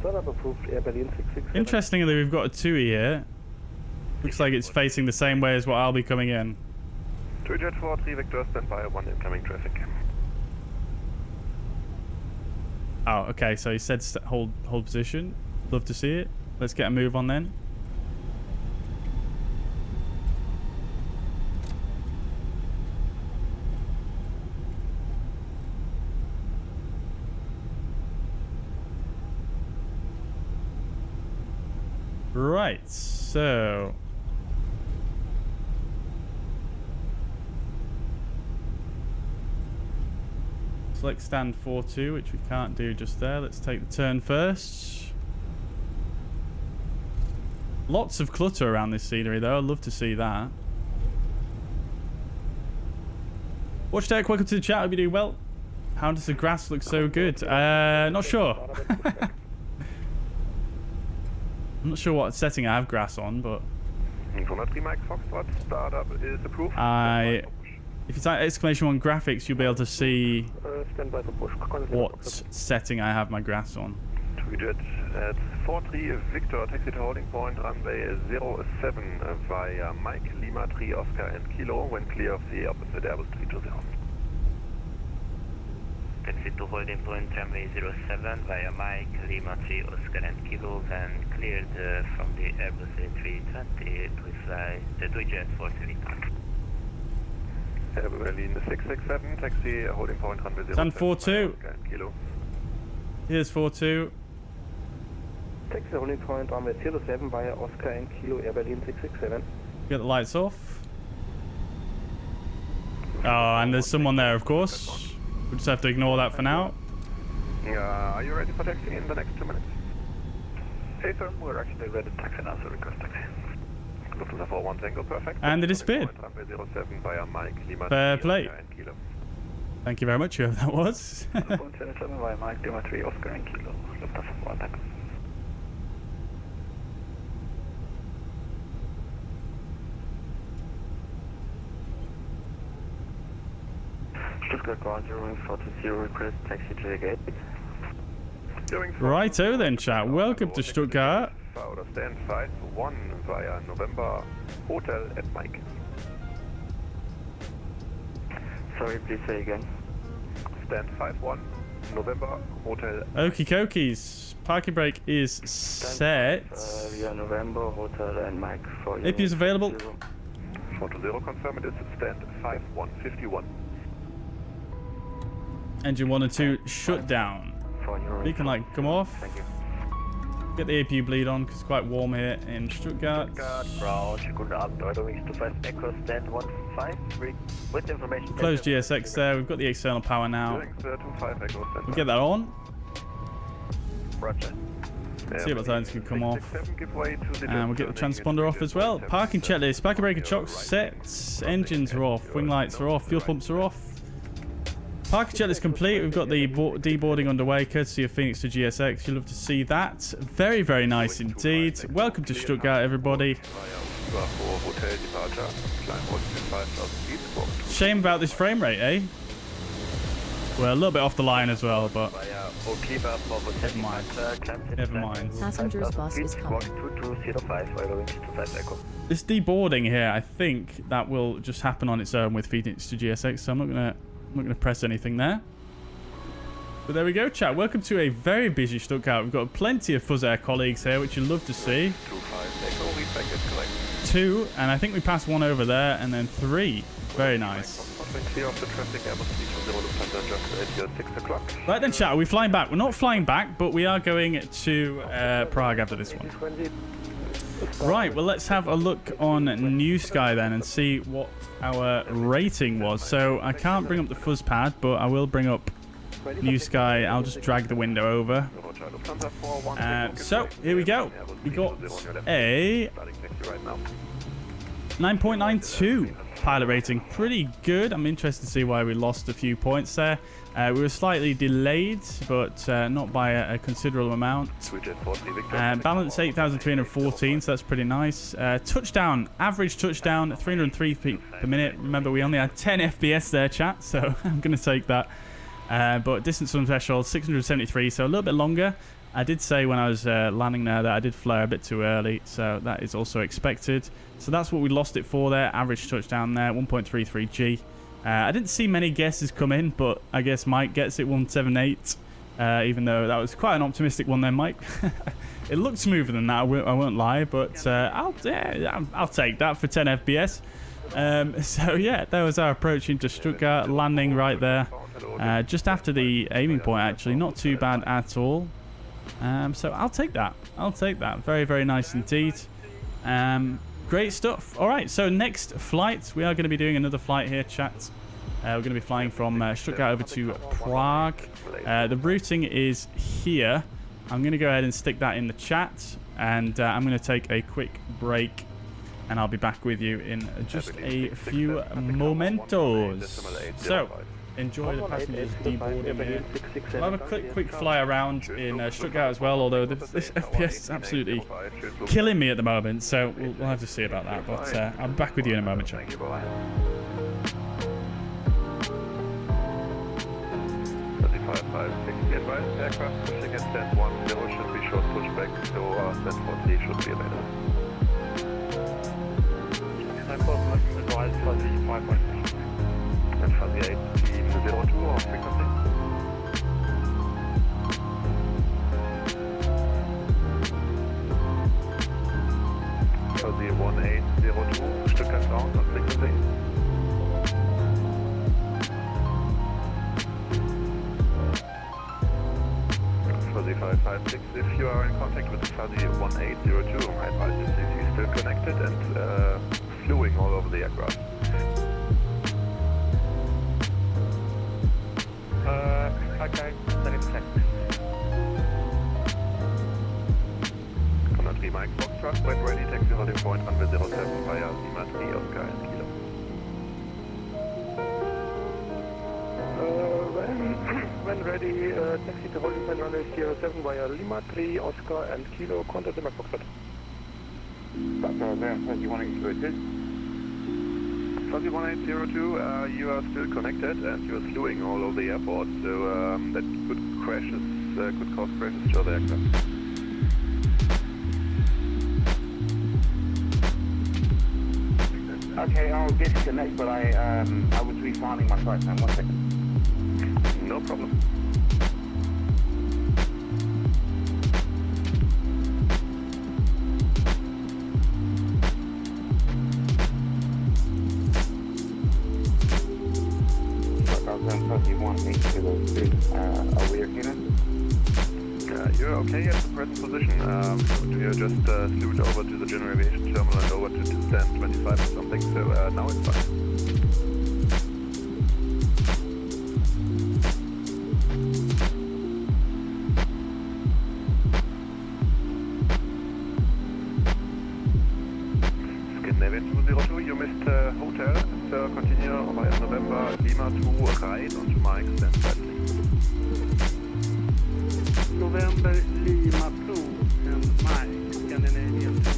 Startup approved, Air Berlin 667. Interestingly, we've got a TUI here. Looks like it's facing the same way as what I'll be coming in. TUI Jet 43, Victor, stand by, 1 incoming traffic. Oh, okay, so he said hold position. Love to see it. Let's get a move on then. Right, so... select stand 42, which we can't do just there. Let's take the turn first. Lots of clutter around this scenery though. I'd love to see that. Watch Derek, welcome to the chat. Hope you do well. How does the grass look so good? Not sure. I'm not sure what setting I have grass on, but... 103 Mike Foxtrot, startup is approved. If you type !1 graphics, you'll be able to see what setting I have my grass on. TUI Jet at 43 Victor, taxi to holding point, runway 07 via Mike, Lima 3 Oscar and Kilo, when clear of the opposite Airbus 320. Taxi to holding point, runway 07 via Mike, Lima 3 Oscar and Kilo, when cleared from the Airbus A320 to fly the TUI Jet 43. Air Berlin 667, taxi holding point runway 07. Stand 42. Here's 42. Taxi holding point runway 07 via Oscar and Kilo, Air Berlin 667. Get the lights off. Oh, and there's someone there, of course. We'll just have to ignore that for now. Are you ready for taxi in the next 2 minutes? Hey sir, we're actually ready to taxi now, so request taxi. Lufthansa 41 Tango, perfect. And they disappeared. Fair play. Thank you very much, whoever that was. Stuttgart ground 040, request taxi to the gate. Righto then, chat. Welcome to Stuttgart. Stand 51 via November, hotel at Mike. Sorry, please say again. Stand 51, November, hotel. Okie dokies. Parking brake is set. Via November, hotel and Mike for you. AP is available. 420, confirm it is stand 5151. Engine 1 and 2 shut down. You can like come off. Thank you. Get the APU bleed on because it's quite warm here in Stuttgart. Good Abend, to find Echo stand 15 with information. Close GSX there. We've got the external power now. We'll get that on. Roger. Seatbelt signs can come off. And we'll get the transponder off as well. Parking checklist. Sparky breaker chocks set. Engines are off. Wing lights are off. Fuel pumps are off. Parking checklist complete. We've got the deboarding underway, courtesy of Fenix to GSX. You'll love to see that. Very, very nice indeed. Welcome to Stuttgart, everybody. Shame about this frame rate, eh? We're a little bit off the line as well, but never mind. Never mind. Passenger's bus is coming. This deboarding here, I think that will just happen on its own with Fenix to GSX, so I'm not gonna press anything there. But there we go, chat. Welcome to a very busy Stuttgart. We've got plenty of fuzzair colleagues here, which you'll love to see. 2, and I think we passed 1 over there, and then 3. Very nice. Right then, chat, are we flying back? We're not flying back, but we are going to Prague after this one. Right, well, let's have a look on Newsky then and see what our rating was. So I can't bring up the fuzz pad, but I will bring up Newsky. I'll just drag the window over. So here we go. We got a 9.92 pilot rating. Pretty good. I'm interested to see why we lost a few points there. We were slightly delayed, but not by a considerable amount. Balance 8,314, so that's pretty nice. Touchdown, average touchdown, 303 feet per minute. Remember, we only had 10 FPS there, chat, so I'm going to take that. But distance from threshold, 673, so a little bit longer. I did say when I was landing there that I did flare a bit too early, so that is also expected. So that's what we lost it for there. Average touchdown there, 1.33 G. I didn't see many guesses come in, but I guess Mike gets it 178, even though that was quite an optimistic one there, Mike. It looked smoother than that, I won't lie, but I'll take that for 10 FPS. So yeah, that was our approach into Stuttgart, landing right there, just after the aiming point actually. Not too bad at all. So I'll take that. Very, very nice indeed. Great stuff. All right, so next flight, we are going to be doing another flight here, chat. We're going to be flying from Stuttgart over to Prague. The routing is here. I'm going to go ahead and stick that in the chat, and I'm going to take a quick break, and I'll be back with you in just a few momentos. So enjoy the passengers deboarding here. We'll have a quick fly around in Stuttgart as well, although this FPS is absolutely killing me at the moment, so we'll have to see about that. But I'll be back with you in a moment, chat. Aircraft pushing at stand 10 should be short pushback, so stand 40 should be available. And fuzzy 8, team 02 on frequency. Fuzzy 1802, Stuttgart ground on frequency. Fuzzy 556, if you are in contact with Fuzzy 1802, my advice is he's still connected and fluing all over the aircraft. Okay, let him check. Connor 3 Mike Foxtrot, wait ready, taxi holding point runway 07 via Lima 3 Oscar and Kilo. When ready, taxi to holding point runway 07 via Lima 3 Oscar and Kilo, contact Lima Foxtrot. Fuzzy 1802. Fuzzy 1802, you are still connected and you are slewing all over the airport, so that could cause crashes to the aircraft. Okay, I'll disconnect, but I was refinding my flight time. 1 second. No problem. Are we okay now? You're okay at the present position. You're just slewed over to the general aviation terminal and over to stand 25 or something, so now it's fine. continue via November, Lima 2, right onto Mike, stand by. November Lima 2 and Mike, Scandinavian 2.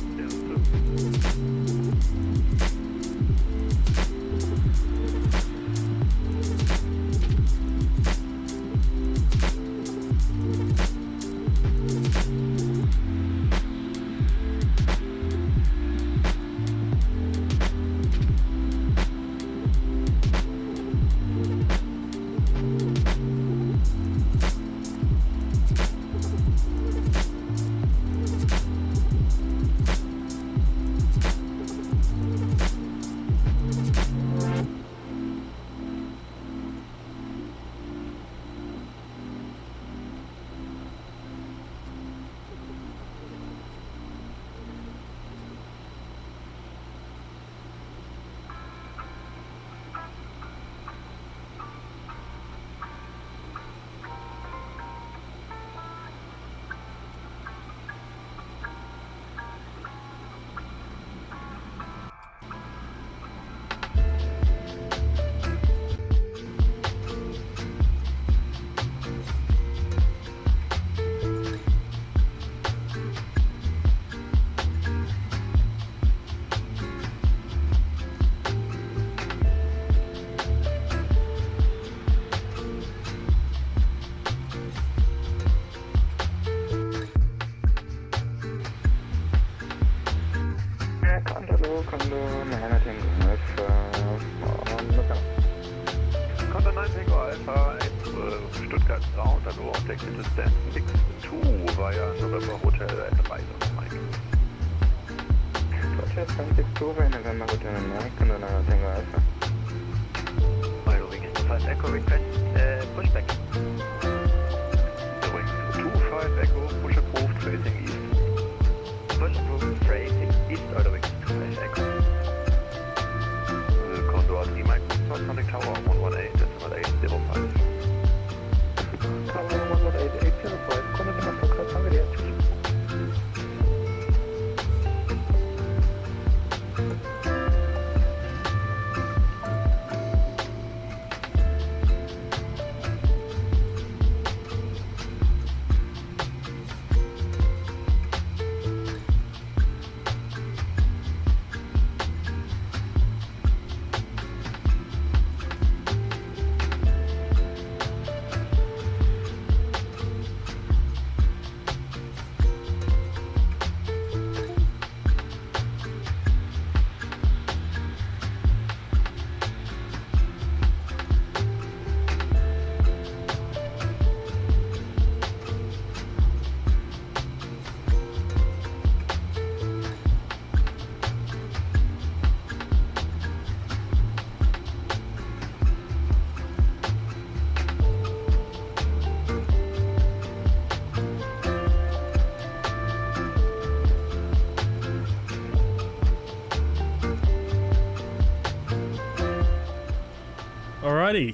Contact 9 Tango Alpha, Stuttgart ground, hallo, objective distance 6-2 via November Hotel at the Bijan, Mike. Hotel 6-2 via November Hotel at Mike, Contact 9 Tango Alpha. Milo Wings 25 Echo request pushback. The Wings 25 Echo, push approved, tracing east. Push approved, tracing east, or the Wings 25 Echo. Condor 3 Mike, contact tower 118.805. Tower 118.805, contact number Krakow. Alrighty,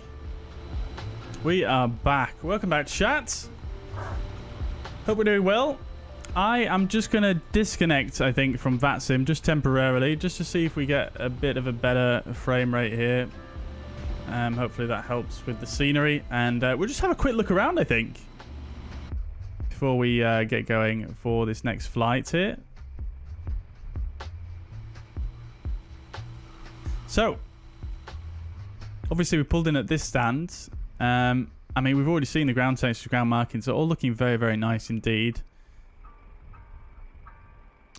we are back. Welcome back, chat. Hope we're doing well. I am just going to disconnect, I think, from VATSIM just temporarily, just to see if we get a bit of a better frame rate here. Hopefully that helps with the scenery, and we'll just have a quick look around, I think, before we get going for this next flight here. So, obviously we pulled in at this stand. I mean, we've already seen the ground texture, ground markings are all looking very, very nice indeed.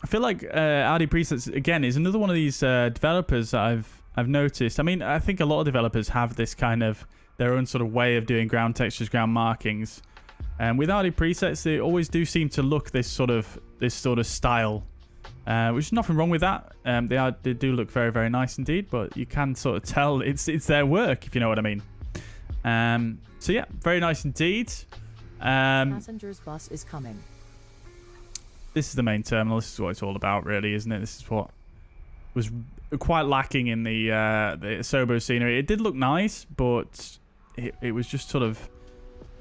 I feel like RDPresets, again, is another one of these developers that I've noticed. I mean, I think a lot of developers have this kind of their own sort of way of doing ground textures, ground markings. And with RDPresets, they always do seem to look this sort of style. Which is nothing wrong with that. They do look very, very nice indeed, but you can sort of tell it's their work, if you know what I mean. So yeah, very nice indeed. Passengers bus is coming. This is the main terminal. This is what it's all about, really, isn't it? This is what was quite lacking in the Sobo scenery. It did look nice, but it was just sort of...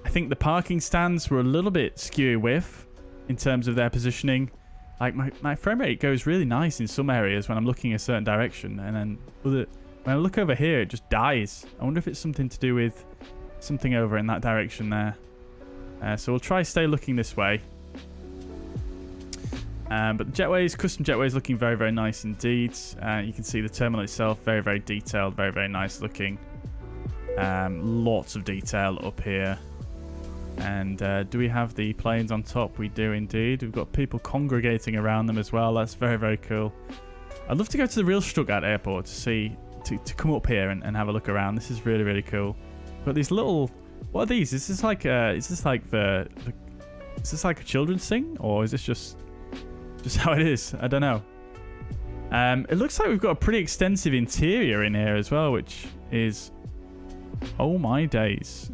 I think the parking stands were a little bit skew with in terms of their positioning. Like my frame rate goes really nice in some areas when I'm looking a certain direction, and then When I look over here, it just dies. I wonder if it's something to do with something over in that direction there. So we'll try stay looking this way. But the jetways, custom jetways, looking very, very nice indeed. You can see the terminal itself, very, very detailed, very, very nice looking. Lots of detail up here. And do we have the planes on top? We do indeed. We've got people congregating around them as well. That's very, very cool. I'd love to go to the real Stuttgart airport to see, to come up here and have a look around. This is really, really cool. We've got these little, what are these? Is this like is this like is this like a children's thing? Or is this just how it is? I don't know. It looks like we've got a pretty extensive interior in here as well, which is, oh my days.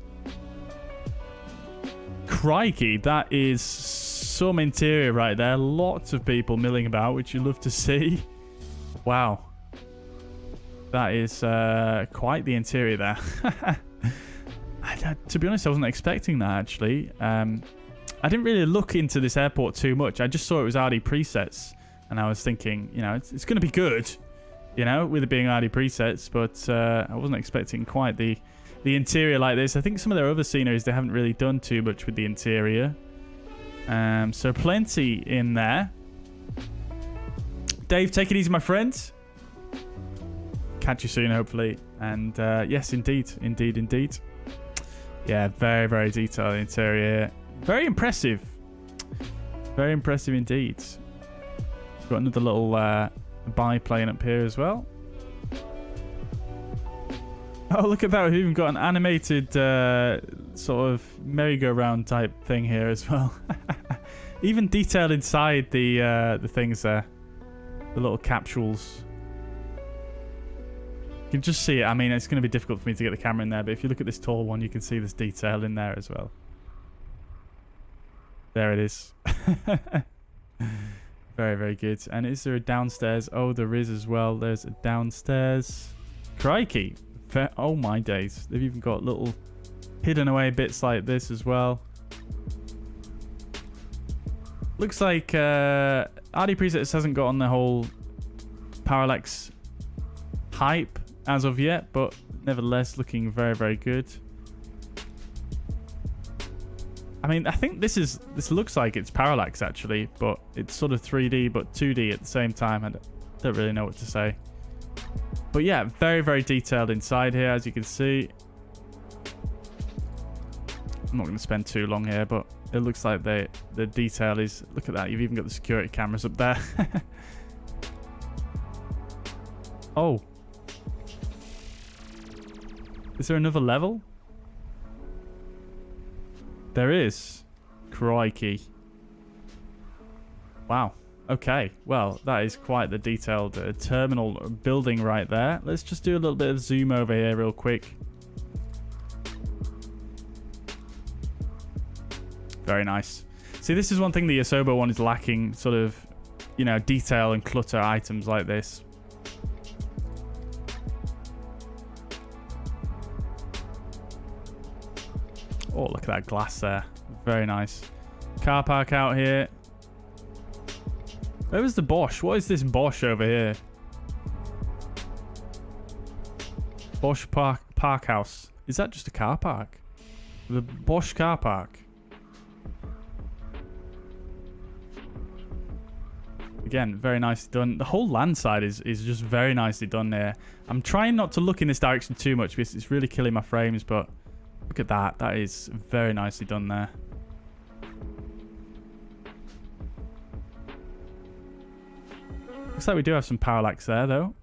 Crikey, that is some interior right there. Lots of people milling about, which you love to see. Wow. That is quite the interior there. To be honest, I wasn't expecting that, actually. I didn't really look into this airport too much. I just saw it was RDPresets, and I was thinking, you know, it's going to be good, you know, with it being RDPresets, but I wasn't expecting quite the interior like this. I think some of their other sceneries, they haven't really done too much with the interior. So plenty in there. Dave, take it easy, my friend. Catch you soon, hopefully. And yes, indeed. Yeah, very, very detailed interior. Very impressive. Very impressive indeed. Got another little biplane up here as well. Oh, look at that. We've even got an animated sort of merry-go-round type thing here as well. Even detailed inside the things there. The little capsules. You can just see it. I mean, it's going to be difficult for me to get the camera in there, but if you look at this tall one, you can see this detail in there as well. There it is. Very, very good. And is there a downstairs? Oh, there is as well. There's a downstairs. Crikey. Oh my days. They've even got little hidden away bits like this as well. Looks like RDPresets hasn't got on the whole parallax hype as of yet, but nevertheless looking very, very good. I mean, I think this looks like it's parallax actually, but it's sort of 3D but 2D at the same time. I don't really know what to say. But yeah, very, very detailed inside here, as you can see. I'm not going to spend too long here, but it looks like the detail is... Look at that, you've even got the security cameras up there. Oh. Is there another level? There is. Crikey. Wow. Okay, well, that is quite the detailed terminal building right there. Let's just do a little bit of zoom over here real quick. Very nice. See, this is one thing the Asobo one is lacking, sort of, you know, detail and clutter items like this. Oh, look at that glass there. Very nice. Car park out here. Where was the Bosch? What is this Bosch over here? Bosch Park House. Is that just a car park? The Bosch car park. Again, very nicely done. The whole land side is just very nicely done there. I'm trying not to look in this direction too much because it's really killing my frames, but look at that. That is very nicely done there. Looks like we do have some parallax there, though.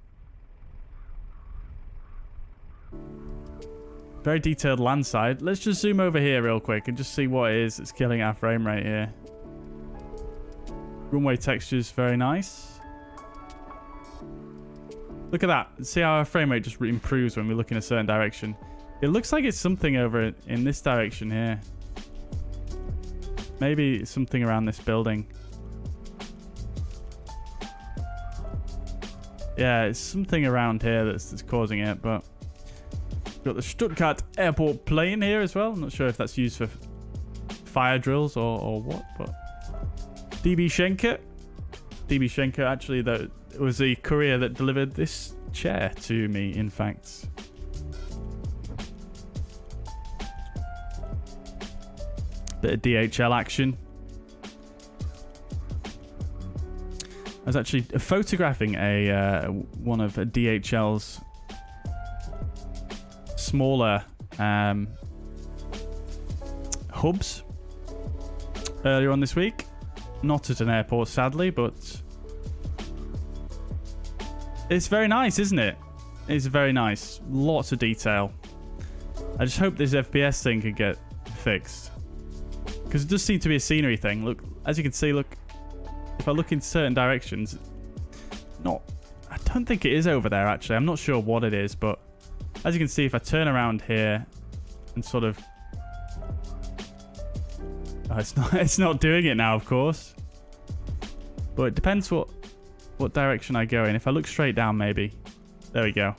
Very detailed land side. Let's just zoom over here real quick and just see what it is that's killing our frame rate here. Runway textures, very nice. Look at that. See how our frame rate just improves when we look in a certain direction. It looks like it's something over in this direction here. Maybe it's something around this building. Yeah, it's something around here that's causing it, but we've got the Stuttgart airport plane here as well. I'm not sure if that's used for fire drills or what, but DB Schenker. DB Schenker, actually, that was the courier that delivered this chair to me, in fact. Bit of DHL action. I was actually photographing one of DHL's smaller hubs earlier on this week. Not at an airport, sadly, but it's very nice, isn't it? It's very nice. Lots of detail. I just hope this FPS thing can get fixed, because it does seem to be a scenery thing. Look, as you can see, look, if I look in certain directions, I don't think it is over there, actually. I'm not sure what it is, but as you can see, if I turn around here and sort of... Oh, it's not doing it now, of course. But it depends what direction I go in. If I look straight down, maybe. There we go.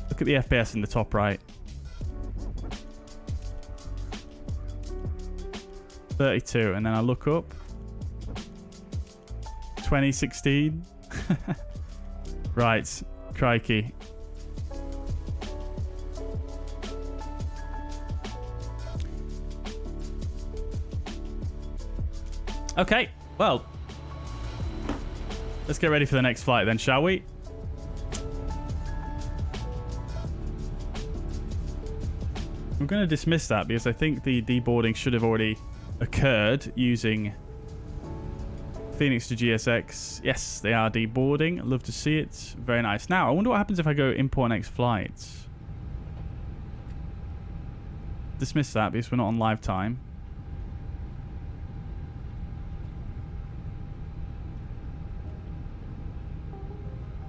Look at the FPS in the top right. 32, and then I look up. 2016. Right, crikey. Okay, well, let's get ready for the next flight then, shall we? I'm going to dismiss that because I think the deboarding should have already occurred using Fenix to GSX. Yes, they are deboarding. Love to see it. Very nice. Now, I wonder what happens if I go import next flight. Dismiss that because we're not on live time.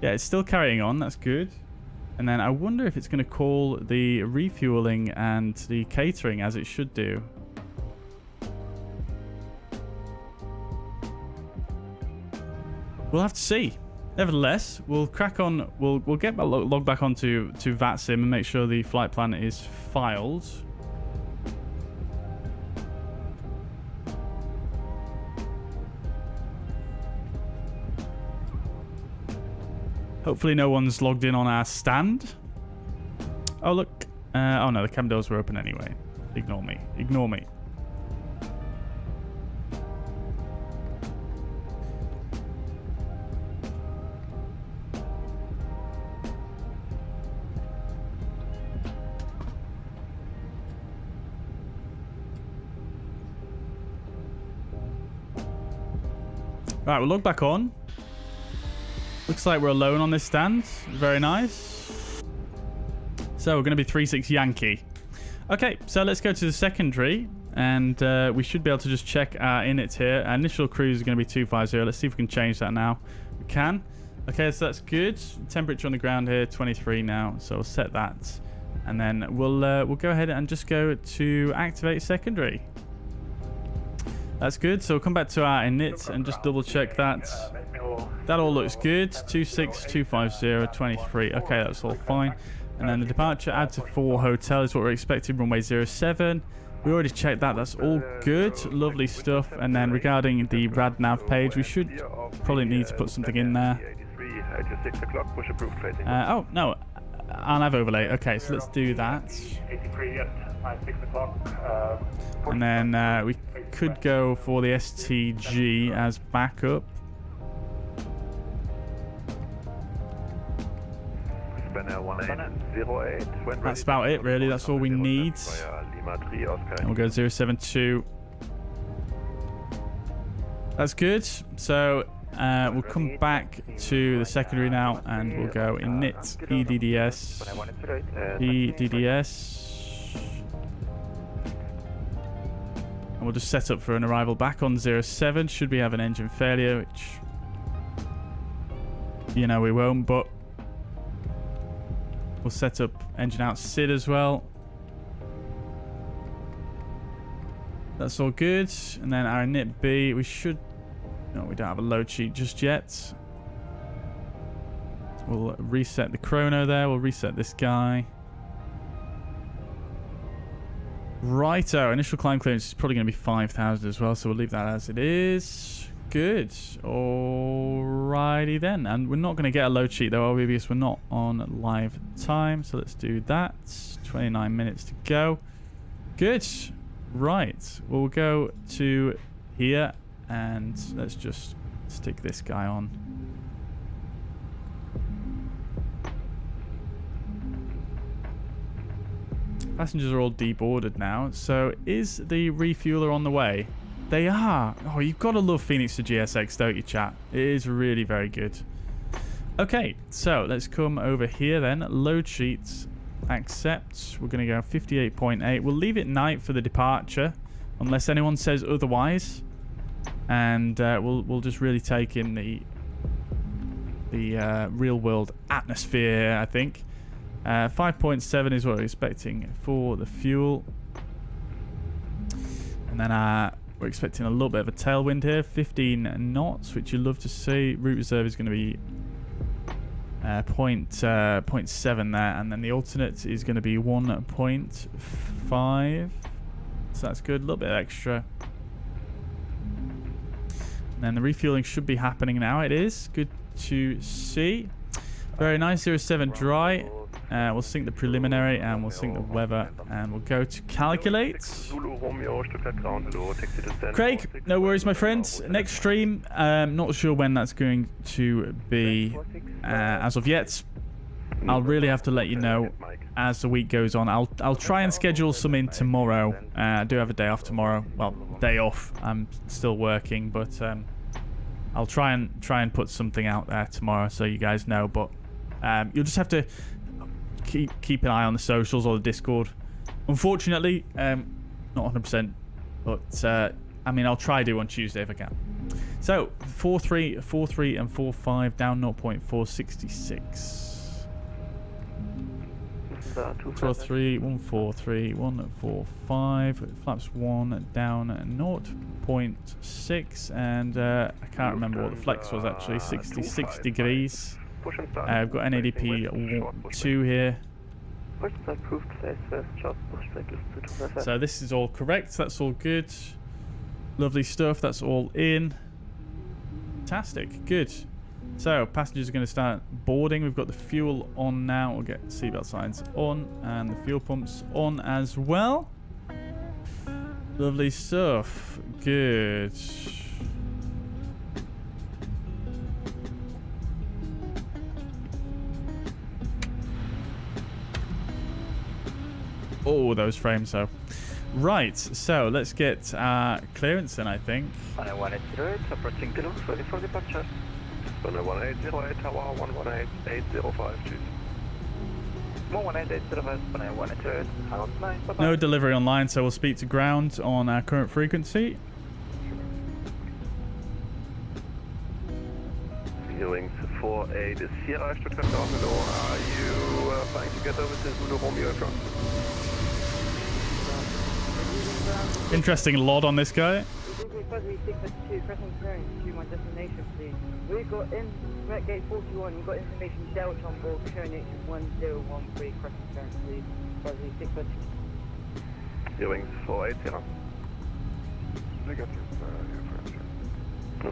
Yeah, it's still carrying on. That's good. And then I wonder if it's going to call the refueling and the catering as it should do. We'll have to see. Nevertheless, we'll crack on. We'll get my log back onto VATSIM and make sure the flight plan is filed. Hopefully no one's logged in on our stand. Oh, look. Oh, no, the cam doors were open anyway. Ignore me. Ignore me. Right, we'll log back on. Looks like we're alone on this stand. Very nice. So we're going to be 36 Yankee. Okay, so let's go to the secondary. And we should be able to just check our inits here. Our initial cruise is going to be 250. Let's see if we can change that now. We can. Okay, so that's good. Temperature on the ground here, 23 now. So we'll set that. And then we'll go ahead and just go to activate secondary. That's good. So we'll come back to our init and just double check that. That all looks good. 26, 250, 23. Okay, that's all fine. And then the departure add to 4 hotel is what we're expecting. Runway 07. We already checked that. That's all good. Lovely stuff. And then regarding the RadNav page, we should probably need to put something in there. Oh, no. RNAV overlay. Okay, so let's do that. And then we could go for the STG as backup. That's about it, really. That's all we need. And we'll go 072. That's good. So we'll come back to the secondary now, and we'll go init EDDS. EDDS. And we'll just set up for an arrival back on 07. Should we have an engine failure, which, you know, we won't, but we'll set up engine out SID as well. That's all good. And then our init B, we should... No, we don't have a load sheet just yet. We'll reset the chrono there. We'll reset this guy. Righto. Initial climb clearance is probably going to be 5,000 as well, so we'll leave that as it is. Good. Alrighty then. And we're not going to get a load sheet though, are we? Because we're not on live time. So let's do that. 29 minutes to go. Good. Right. We'll go to here and let's just stick this guy on. Passengers are all deboarded now. So is the refueler on the way? They are. Oh, you've got to love Fenix to GSX, don't you, chat? It is really very good. Okay, so let's come over here then. Load sheets. Accept. We're going to go 58.8. We'll leave it night for the departure, unless anyone says otherwise. And we'll just really take in the real world atmosphere, I think. 5.7 is what we're expecting for the fuel. And then we're expecting a little bit of a tailwind here, 15 knots, which you love to see. Route reserve is going to be 0.7 there, and then the alternate is going to be 1.5. So that's good, a little bit extra. And then the refueling should be happening now. It is good to see. Very nice. 07 dry. We'll sync the preliminary and we'll sync the weather and we'll go to calculate. Craig, no worries, my friend. Next stream, not sure when that's going to be as of yet. I'll really have to let you know as the week goes on. I'll try and schedule some in tomorrow. I do have a day off tomorrow. Well, day off. I'm still working, but I'll try and put something out there tomorrow so you guys know. But you'll just have to keep an eye on the socials or the Discord. Unfortunately, not 100%, but I mean, I'll try to do on Tuesday if I can. So 4.3, 4.3 and 4.5 down 0.466. 4.3, 1.43, 1.45, flaps 1 down 0.6, and I can't remember what the flex was actually, 66 degrees. I've got NADP 2 here. So this is all correct. That's all good. Lovely stuff. That's all in. Fantastic. Good. So passengers are going to start boarding. We've got the fuel on now. We'll get seatbelt signs on and the fuel pumps on as well. Lovely stuff. Good. Oh, those frames though. Right, so let's get clearance in, I think. 180, approaching Toulouse, ready for departure. 180, tower 118.805, 118.805, no delivery online, so we'll speak to ground on our current frequency. Viewing 48 is Sierra Stuttgart down below. Are you flying together with the Zulu Romeo in front? Interesting LOD on this guy. We've got in Red Gate 41, we've got information Delta on board, showing it 1013, crescent clearance, please. Fuzzy 620. Viewing 480. Negative,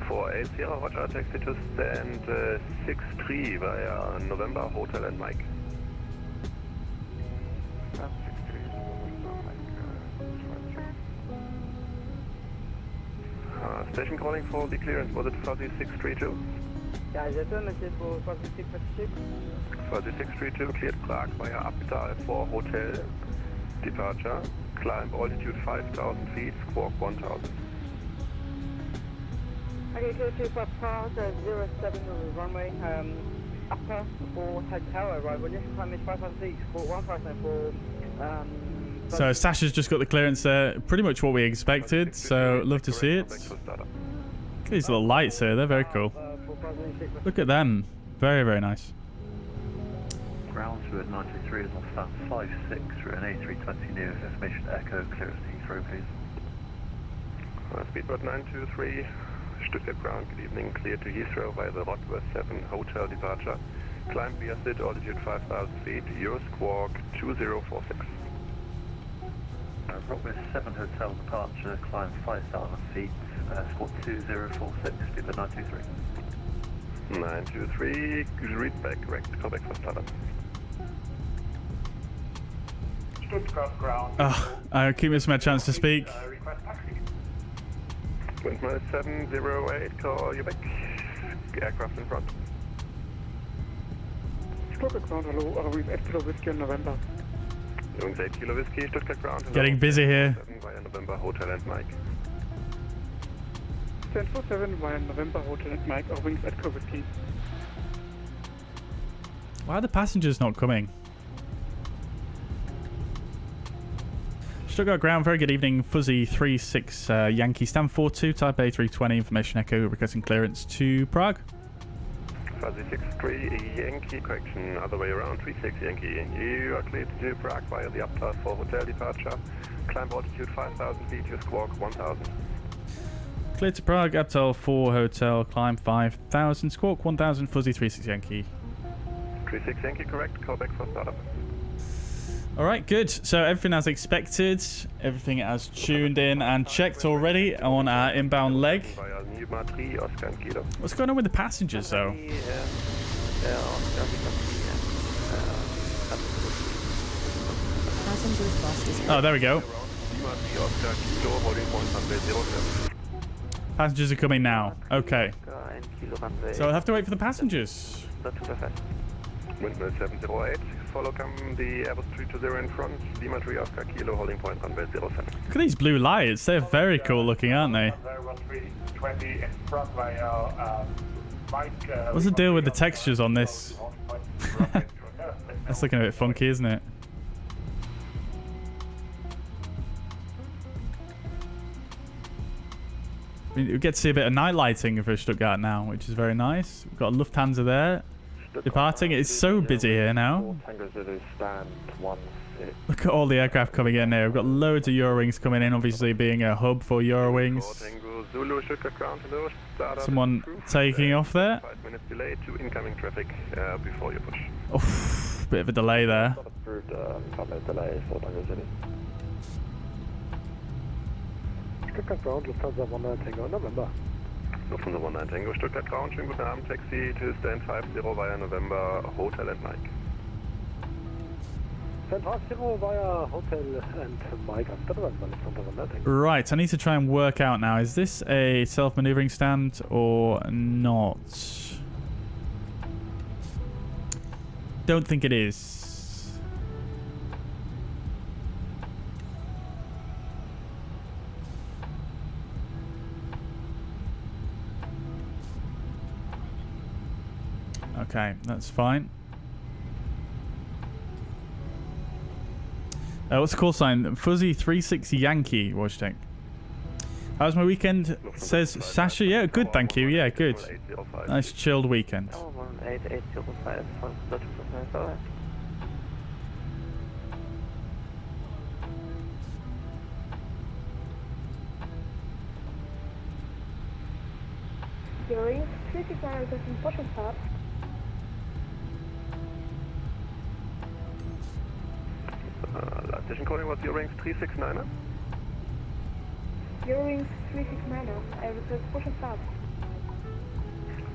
480, roger, taxi to stand 63 via November Hotel and Mike. Station calling for the clearance, was it Fuzzy 632? Yeah, is affirmative for Fuzzy 632. Fuzzy 632 cleared Prague via Apital 4 Hotel. Departure, climb altitude 5,000 feet, squawk 1,000. Okay, clear to Prague, 07 on the runway, upper for hotel arrival. This time is 5,000 feet, squawk 1,594. So Sasha's just got the clearance there, pretty much what we expected, so love to see it. Look at these little lights here, they're very cool. Look at them, very, very nice. Ground to 93 is on stand 56 for an A320 near information echo, clearance to Heathrow, please. Speedbird 923, Stuttgart ground, good evening, clear to Heathrow via the Rockworth 7 hotel departure. Climb via SID, altitude 5,000 feet, Euro squawk 2046. Brockway 7 Hotel departure, climb 5,000 feet, squawk 2046, speed 923. 923, read back, correct, call back for startup. Stuttgart ground. Oh, I keep missing my chance to speak. Request taxi. Wind minus 708, call you back. Aircraft in front. Stuttgart ground, hello, Wings 8 Kilo Whiskey on November. Wings 8 Kilo Whiskey, Stuttgart ground. Hello. Getting busy here. 7 via November, Hotel and Mike. 1047 via November, Hotel and Mike, Wings 8 Kilo Whiskey. Why are the passengers not coming? Stuttgart ground, very good evening. Fuzzy 36 Yankee, stand 42, type A320, information echo, requesting clearance to Prague. Fuzzy 63 Yankee, correction, other way around, 36 Yankee. You are cleared to Prague via the uptail for hotel departure. Climb altitude 5,000 feet, your squawk 1,000. Cleared to Prague, uptail 4 hotel, climb 5,000, squawk 1,000, Fuzzy 36 Yankee. 36 Yankee, correct, call back for startup. Alright, good. So everything as expected, everything as tuned in and checked already on our inbound leg. What's going on with the passengers though? Oh, there we go. Passengers are coming now. Okay. So I'll have to wait for the passengers. Windmill 708, follow come the Airbus 320 in front, Lima 3 Oscar Kilo, holding point runway 07. Look at these blue lights, they're very cool looking, aren't they? What's the deal with the textures on this? That's looking a bit funky, isn't it? We get to see a bit of night lighting for Stuttgart now, which is very nice. We've got Lufthansa there. Departing. It's so busy here now. Look at all the aircraft coming in here. We've got loads of Eurowings coming in, obviously being a hub for Eurowings. Someone taking off there. 5 minutes delay to incoming traffic before you push. Oof, bit of a delay there. Stuttgart ground, Lufthansa 19 Tango, November. Lufthansa 19 Tango, Stuttgart ground, schönen guten Abend, Taxi to stand 50 via November, Hotel and Mike. Stand 50 via Hotel and Mike after November, Lufthansa 19. Right, I need to try and work out now. Is this a self-maneuvering stand or not? Don't think it is. Okay, that's fine. What's the call sign? Fuzzy 36 Yankee. What do you think? How's my weekend? Says Sasha. Yeah, good, thank you. Yeah, good. Nice chilled weekend. Eurowings 369 requesting portion stop. Addition coding was Eurowings 369er? Eurowings 369, I request portion stop.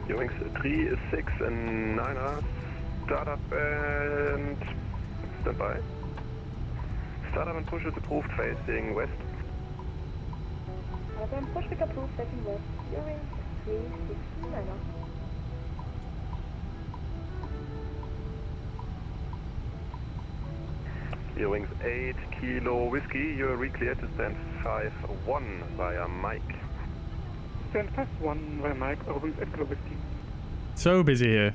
Eurowings 369er, start up and stand by. Start up and push is approved facing west. Then push with approved facing west. Eurowings 369er. Eurowings 8 Kilo Whiskey, you're re-cleared to stand 5-1 via Mike. Stand 5-1 via Mike, Eurowings 8 Kilo Whiskey. So busy here.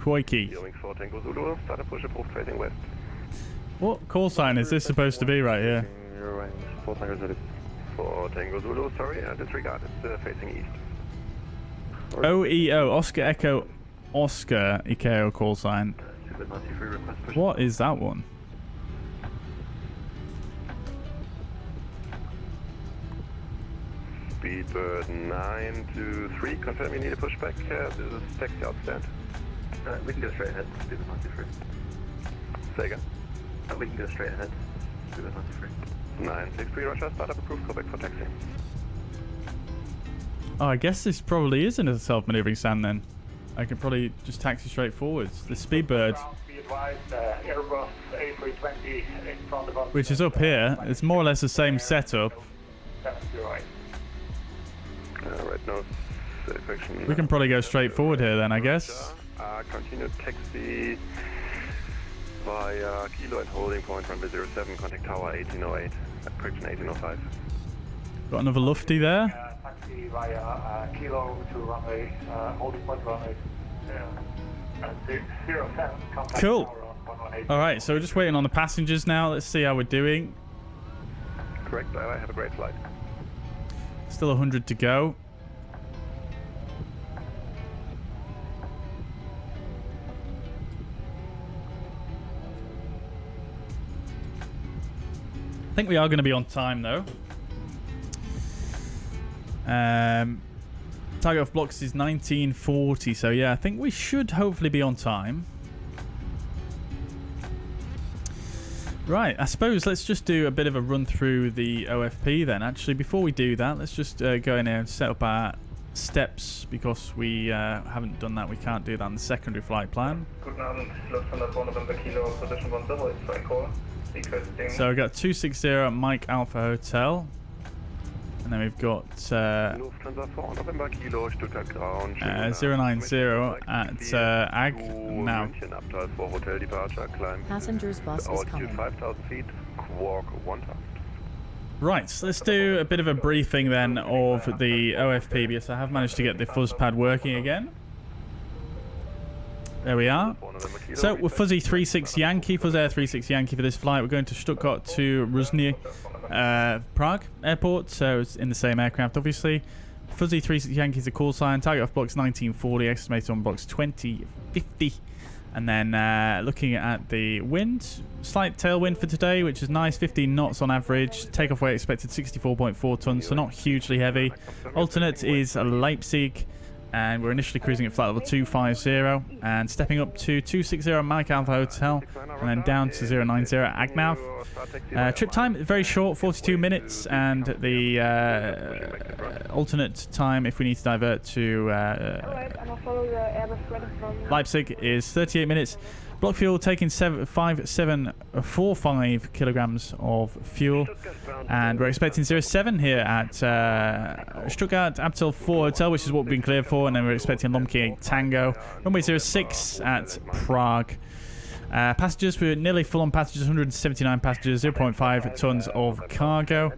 Crikey. Eurowings 4 Tango Zulu, start a push approved facing west. What call sign is this supposed to be right here? Eurowings 4 Tango Zulu. 4 Tango Zulu, sorry, disregard, it's facing east. OEO, Oscar Echo Oscar EKO call sign. What is that one? Speedbird 923, confirm you need a pushback. This is taxi outstand. We can go straight ahead, Speedbird 93. Say again. We can go straight ahead, Speedbird 93. 963 Russia, startup approved, go back for taxi. Oh, I guess this probably isn't a self-maneuvering stand then. I can probably just taxi straight forwards. The Speedbird, Airbus A320 in front of us. which is up here, it's more or less the same setup. Right, no satisfaction. We can probably go straight forward here then, I guess. Continue taxi via Kilo and holding point runway 07, contact tower 1808, at correction 1805. Got another lufty there. Taxi via Kilo to runway, holding point runway 07, contact Cool. tower on 118. Alright, so we're just waiting on the passengers now. Let's see how we're doing. Correct, I have a great flight. Still 100 to go. I think we are going to be on time though. Target off blocks is 1940, so yeah, I think we should hopefully be on time. Right, I suppose let's just do a bit of a run through the OFP then. Actually, before we do that, let's just go in here and set up our steps, because we haven't done that. We can't do that on the secondary flight plan. So we've got 260 Mike Alpha Hotel, and then we've got 090 at AG now. Passengers bus is coming. 5,000 feet, quark 1,000. Right, so let's do a bit of a briefing then of the OFP, because I have managed to get the fuzz pad working again. There we are. So we're Fuzzy 36 Yankee, fuzzair 36 Yankee for this flight. We're going to Stuttgart to Ruzhny, Prague airport, so it's in the same aircraft obviously. Fuzzy 36 Yankee is a call sign. Target off blocks 1940, estimated on blocks 2050. And then looking at the wind, slight tailwind for today, which is nice, 15 knots on average. Takeoff weight expected 64.4 tons, so not hugely heavy. Alternate is Leipzig, and we're initially cruising at flight level 250 and stepping up to 260 Mike Alpha Hotel, and then down to 090 Agnav. Trip time very short, 42 minutes, and the alternate time if we need to divert to Leipzig is 38 minutes. Block fuel taking 5745 kilograms of fuel, and we're expecting 07 here at Stuttgart Abtel 4 Hotel, which is what we've been cleared for, and then we're expecting Lomke 8 Tango, runway 06 at Prague. Passengers, we're nearly full on passengers, 179 passengers, 0.5 tons of cargo.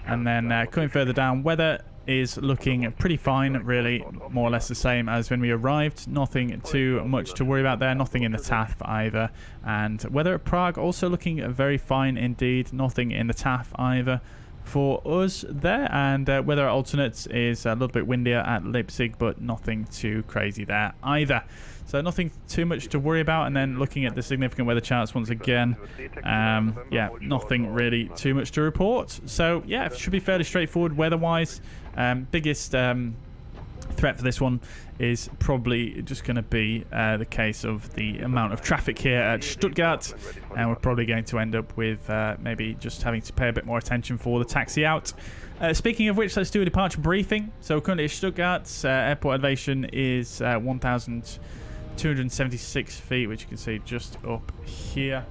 And then coming further down, weather is looking pretty fine, really, more or less the same as when we arrived. Nothing too much to worry about there, nothing in the TAF either. And weather at Prague also looking very fine indeed, nothing in the TAF either for us there. And weather at alternates is a little bit windier at Leipzig, but nothing too crazy there either. So nothing too much to worry about. And then looking at the significant weather charts once again, yeah, nothing really too much to report. So yeah, it should be fairly straightforward weather-wise. Biggest threat for this one is probably just going to be the case of the amount of traffic here at Stuttgart, and we're probably going to end up with maybe just having to pay a bit more attention for the taxi out. Speaking of which, let's do a departure briefing. So currently at Stuttgart, airport elevation is 1,276 feet, which you can see just up here.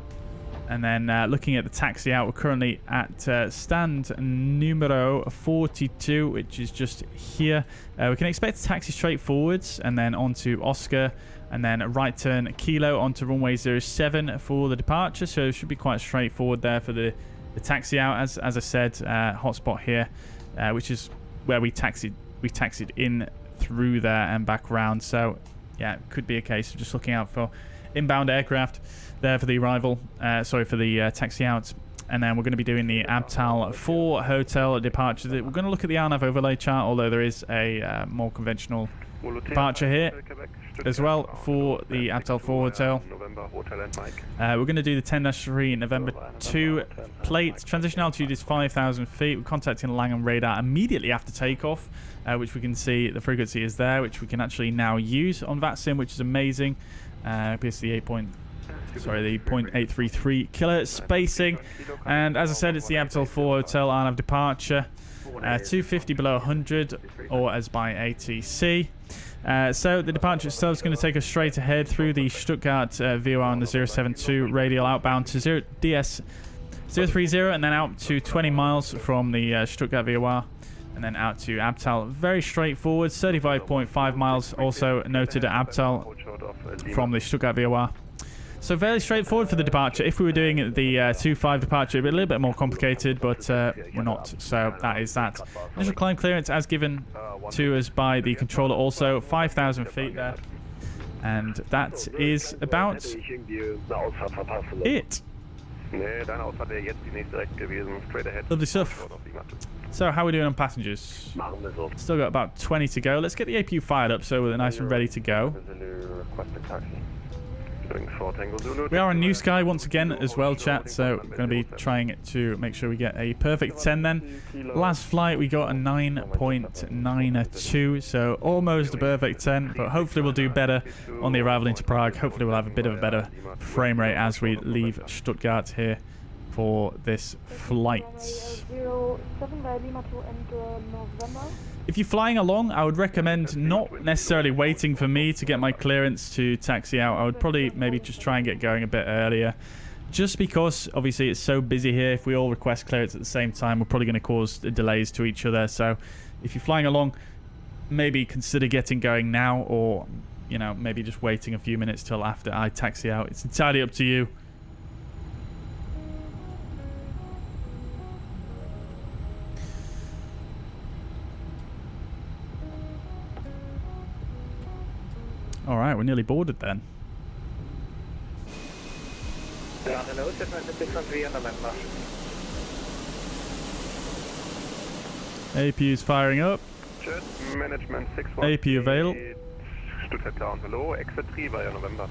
And then looking at the taxi out, we're currently at stand numero 42, which is just here. We can expect a taxi straight forwards and then onto Oscar, and then a right turn Kilo onto runway 07 for the departure. So it should be quite straightforward there for the taxi out. As I said, hotspot here, which is where we taxied in through there and back round. So yeah, it could be a case of just looking out for inbound aircraft there for the arrival, for the taxi out. And then we're going to be doing the Abtal 4 hotel departure. We're going to look at the RNAV overlay chart, although there is a more conventional departure here as well for the Abtal 4 hotel. We're going to do the 10-3 November 2 plate. Transition altitude is 5,000 feet. We're contacting Langham radar immediately after takeoff, which we can see the frequency is there, which we can actually now use on VATSIM, which is amazing. PSC sorry, the 0.833 kilohertz spacing. And as I said, it's the Abtel 4 Hotel RNAV departure. 250 below 100, or as by ATC. So the departure itself is going to take us straight ahead through the Stuttgart VOR on the 072 radial outbound to DS 030, and then out to 20 miles from the Stuttgart VOR, and then out to Abtal. Very straightforward. 35.5 miles also noted at Abtal from the Stuttgart VOR. So very straightforward for the departure. If we were doing the 2.5 departure, it'd be a little bit more complicated, but we're not. So that is that. Initial climb clearance as given to us by the controller also, 5,000 feet there. And that is about it. Lovely stuff. So how are we doing on passengers? Still got about 20 to go. Let's get the APU fired up so we're nice and ready to go. We are on Newsky once again as well, chat, so we're going to be trying to make sure we get a perfect 10 then. Last flight we got a 9.92, so almost a perfect 10, but hopefully we'll do better on the arrival into Prague. Hopefully we'll have a bit of a better frame rate as we leave Stuttgart here for this flight. If you're flying along, I would recommend not necessarily waiting for me to get my clearance to taxi out. I would probably maybe just try and get going a bit earlier. Just because, obviously, it's so busy here. If we all request clearance at the same time, we're probably going to cause delays to each other. So if you're flying along, maybe consider getting going now, or, you know, maybe just waiting a few minutes till after I taxi out. It's entirely up to you. All right, we're nearly boarded then. APU's firing up. Management 61. APU avail. Stuttgart ground, hello. Exit 3 via November.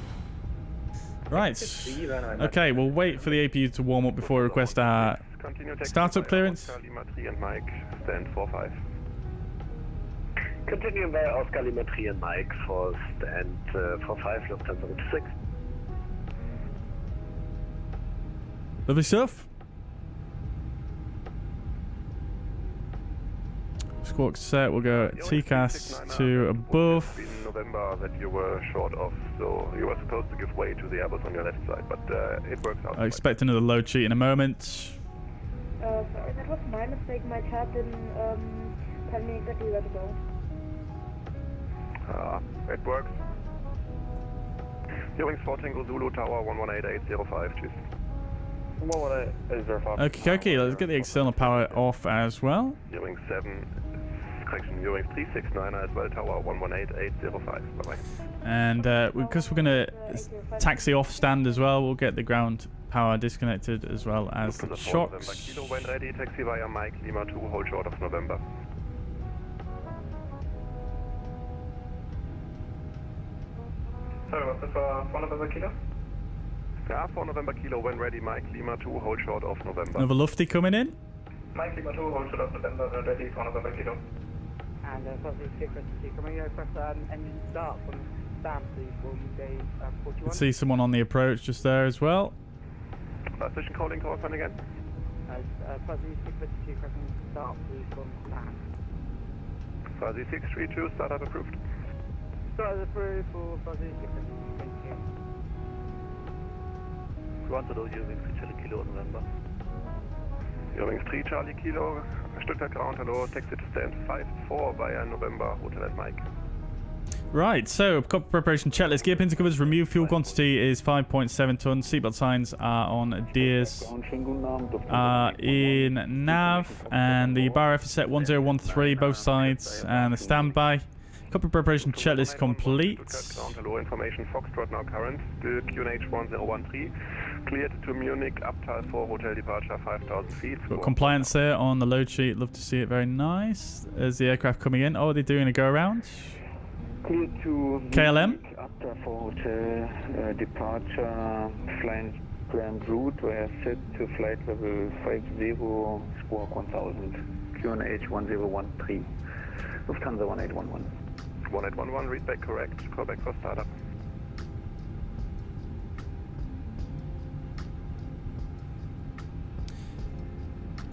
Right. Okay, we'll wait for the APU to warm up before we request our startup clearance. And Mike, stand 45. Continue by Oscar Lima 3 and Mike for stand 45, Lufthansa 6. Lovely stuff. Squawk set, we'll go TCAS to above. In November that you were short of, so you were supposed to give way to the Airbus on your left side, but it works out. I expect another load sheet in a moment. Sorry, that was my mistake. My chat didn't tell me exactly where to go. It works. Hearing 4 Tango Zulu Tower 118805, cheers. 118805. Okay, let's get the external power off as well. Hearing 7, correction, hearing 369 as well, Tower 118805. Bye-bye. And because we're going to taxi off stand as well, we'll get the ground power disconnected as well as the shocks. Kilo when ready, taxi via Mike Lima 2, hold short of November. Sorry, what's the 4 November Kilo? Yeah, 4 November Kilo when ready, Mike Lima 2, hold short of November. Another lufty coming in. Mike Lima 2, hold short of November, ready, 4 November Kilo. And Fuzzy frequency, can we request engine start from stand please for UK 41? See someone on the approach just there as well. Station calling, call sign again. Fuzzy frequency, requesting start please from stand. Fuzzy 632, startup approved. Start approved for Fuzzy frequency, thank you. Granted all using 3 Charlie Kilo November. Using 3 Charlie Kilo, Stuttgart ground, hello, taxi to stand 54 via November, Hotel at Mike. Right, so copy preparation checklist. Gear pin to covers, remove fuel quantity is 5.7 tons. Seatbelt signs are on EDDS. In nav, and the bar F is set 1013, both sides, and the standby. Copy preparation checklist complete. Hello, information Foxtrot now current, still QNH 1013, cleared to Munich, Abtal 4, hotel departure 5,000 feet. Got compliance there on the load sheet, love to see it, very nice. There's the aircraft coming in. Oh, they're doing a go around. Clear to KLM. Abtal 4, hotel departure, flying grand route, where set to flight level 50, squawk 1000, QNH 1013, Lufthansa 1811. 1811, read back correct, call back for startup.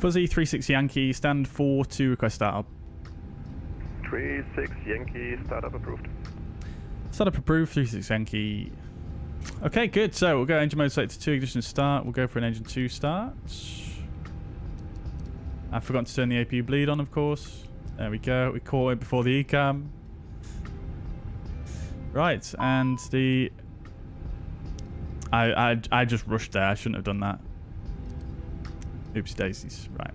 Fuzzy 36 Yankee, stand 4-2, request startup. 36 Yankee, startup approved. Startup approved, 36 Yankee. Okay, good. So we'll go engine mode select to 2, ignition start. We'll go for an engine 2 start. I forgot to turn the APU bleed on, of course. There we go. We caught it before the ECAM. Right, and the... I just rushed there. I shouldn't have done that. Oopsie daisies. Right.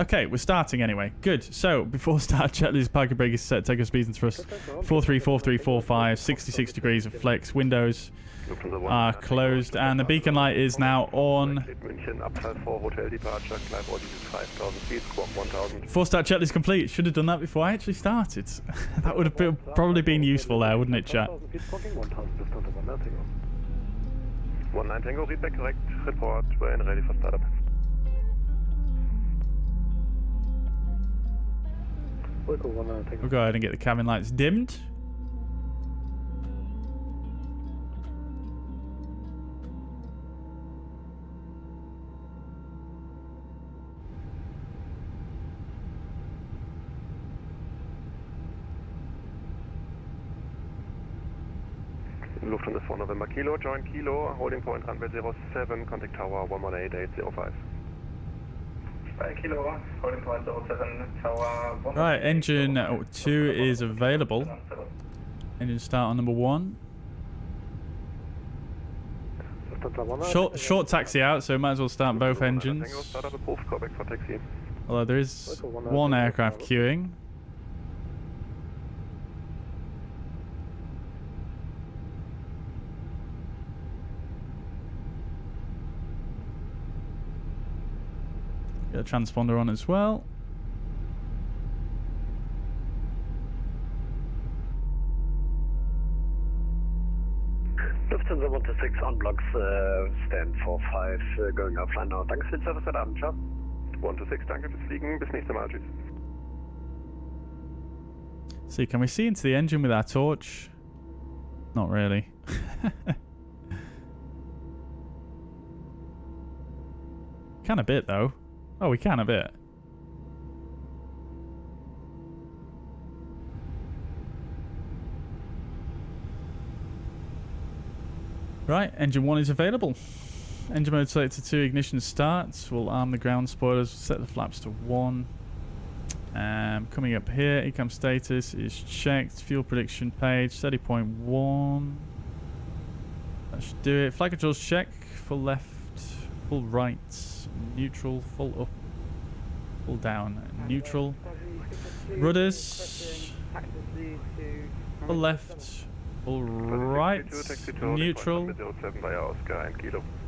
Okay, we're starting anyway. Good. So, before start, checklist, parking brake is set, take our speeds and thrust. 434345, 66 degrees of flex. Windows are closed, and the beacon light is now on. Before start, checklist complete. Should have done that before I actually started. That would have probably been useful there, wouldn't it, chat? 19 Tango, readback correct. Report when ready for startup. We'll go ahead and get the cabin lights dimmed. Lufthansa 4 November Kilo, join Kilo, holding point runway 07, contact tower 118805. Kilo, holding point 07, tower 1. Right, engine 2 is available. Engine start on number 1. Short taxi out, so might as well start both engines. Although there is one aircraft queuing. Get a transponder on as well. Lufthansa 126 on blocks, stand 45, going offline now. Danke für den Service heute Abend, ciao. 126, danke fürs Fliegen, bis nächstes Mal, tschüss. See, can we see into the engine with our torch? Not really. Can a bit though. Oh, we can a bit. Right, engine 1 is available. Engine mode selected to ignition starts. We'll arm the ground spoilers, set the flaps to 1. Coming up here, ECAM status is checked. Fuel prediction page, 30.1. That should do it. Flight controls check. Full left, full right. Neutral, full up, full down, neutral. Rudders, full left, full right, neutral.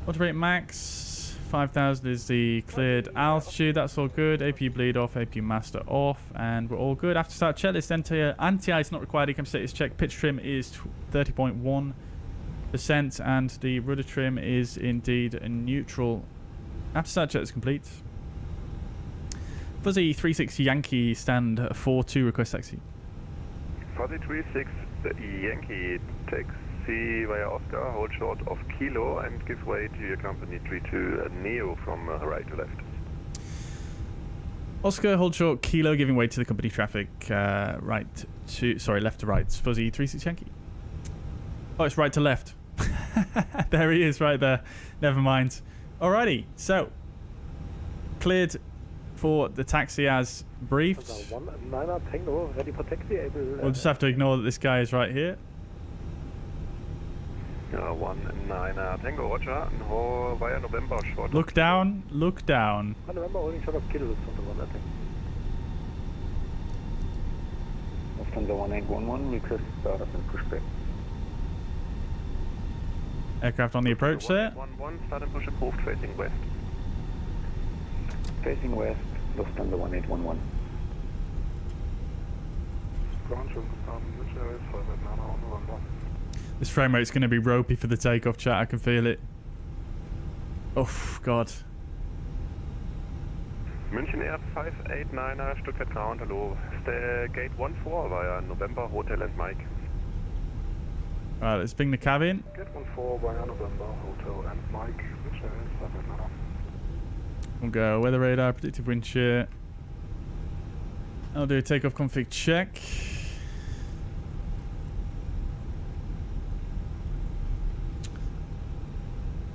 Water brake max, 5,000 is the cleared altitude. That's all good. APU bleed off, APU master off, and we're all good. After start checklist, anti-ice not required. ECAM status check. Pitch trim is 30.1%, and the rudder trim is indeed a neutral. After start check is complete. Fuzzy 36 Yankee, stand 4-2, request taxi. Fuzzy 36 Yankee, taxi via Oscar, hold short of Kilo and give way to your company 32 Neo from right to left. Oscar, hold short, Kilo, giving way to the company traffic, left to right. Fuzzy 36 Yankee. Oh, it's right to left. There he is, right there. Never mind. Alrighty, so cleared for the taxi as briefed. We'll just have to ignore that this guy is right here. 19 Tango, roger. No, via November short. Look down, look down. Lufthansa 1811, request startup and pushback. Aircraft on the approach there. 11, start and push approved, facing west. Facing west, Lufthansa 1811. This frame rate's going to be ropey for the takeoff, chat. I can feel it. Oh, God. München Air 589, Stuttgart ground, hello. Gate 14 via November, Hotel and Mike. Alright, let's bring the cab in. Gate 14 via November, Hotel and Mike, which is We'll go weather radar, predictive wind shear. I'll do a takeoff config check.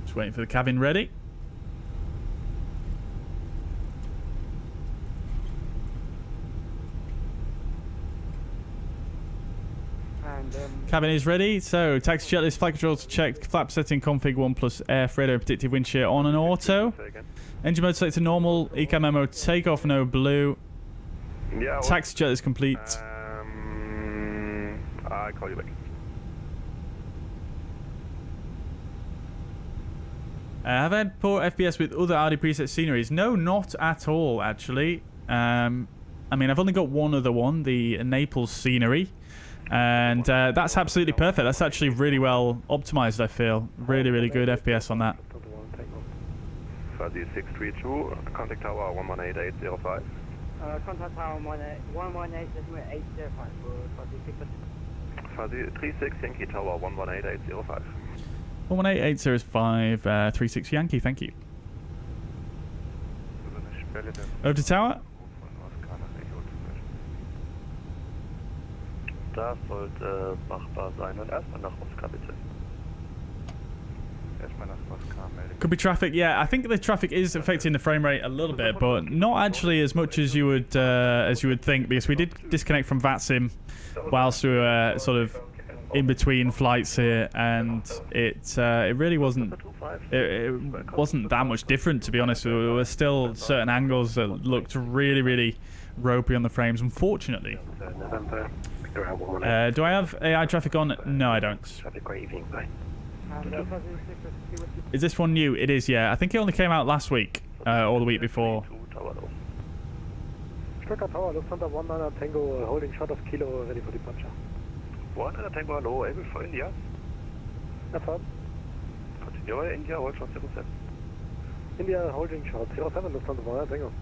Just waiting for the cabin ready. Cabin is ready, so taxi checklist, flight controls checked, flap setting config 1 plus air, radar predictive wind shear on and auto. Engine mode selected normal, ECA memo takeoff no blue. Yeah. Taxi checklist complete. I'll call you back. Have I had poor FPS with other RDPresets sceneries? No, not at all, actually. I mean, I've only got one other one, the Naples scenery. And that's absolutely perfect. That's actually really well optimized, I feel. Really, really good FPS on that. Fuzzy 632, contact tower 118805. Contact tower 118805 for Fuzzy 6. Fuzzy 36 Yankee Tower 118805. 118805 36 Yankee, thank you. Over to tower. Das sollte machbar sein und erstmal nach Moskau bitte. Erstmal nach Moskau melden. Could be traffic, yeah. I think the traffic is affecting the frame rate a little bit, but not actually as much as you would think, because we did disconnect from VATSIM whilst we were sort of in between flights here, and it really wasn't that much different, to be honest. There were still certain angles that looked really, really ropey on the frames, unfortunately. Do I have AI traffic on? No, I don't. Is this one new? It is, yeah. I think it only came out last week, or the week before. Stuttgart Tower, Lufthansa 19 Tango, holding short of Kilo, ready for departure. 19 Tango, hello, able for India. Affirm. Continue, India, hold short 07. India, holding short 07, Lufthansa 19 Tango.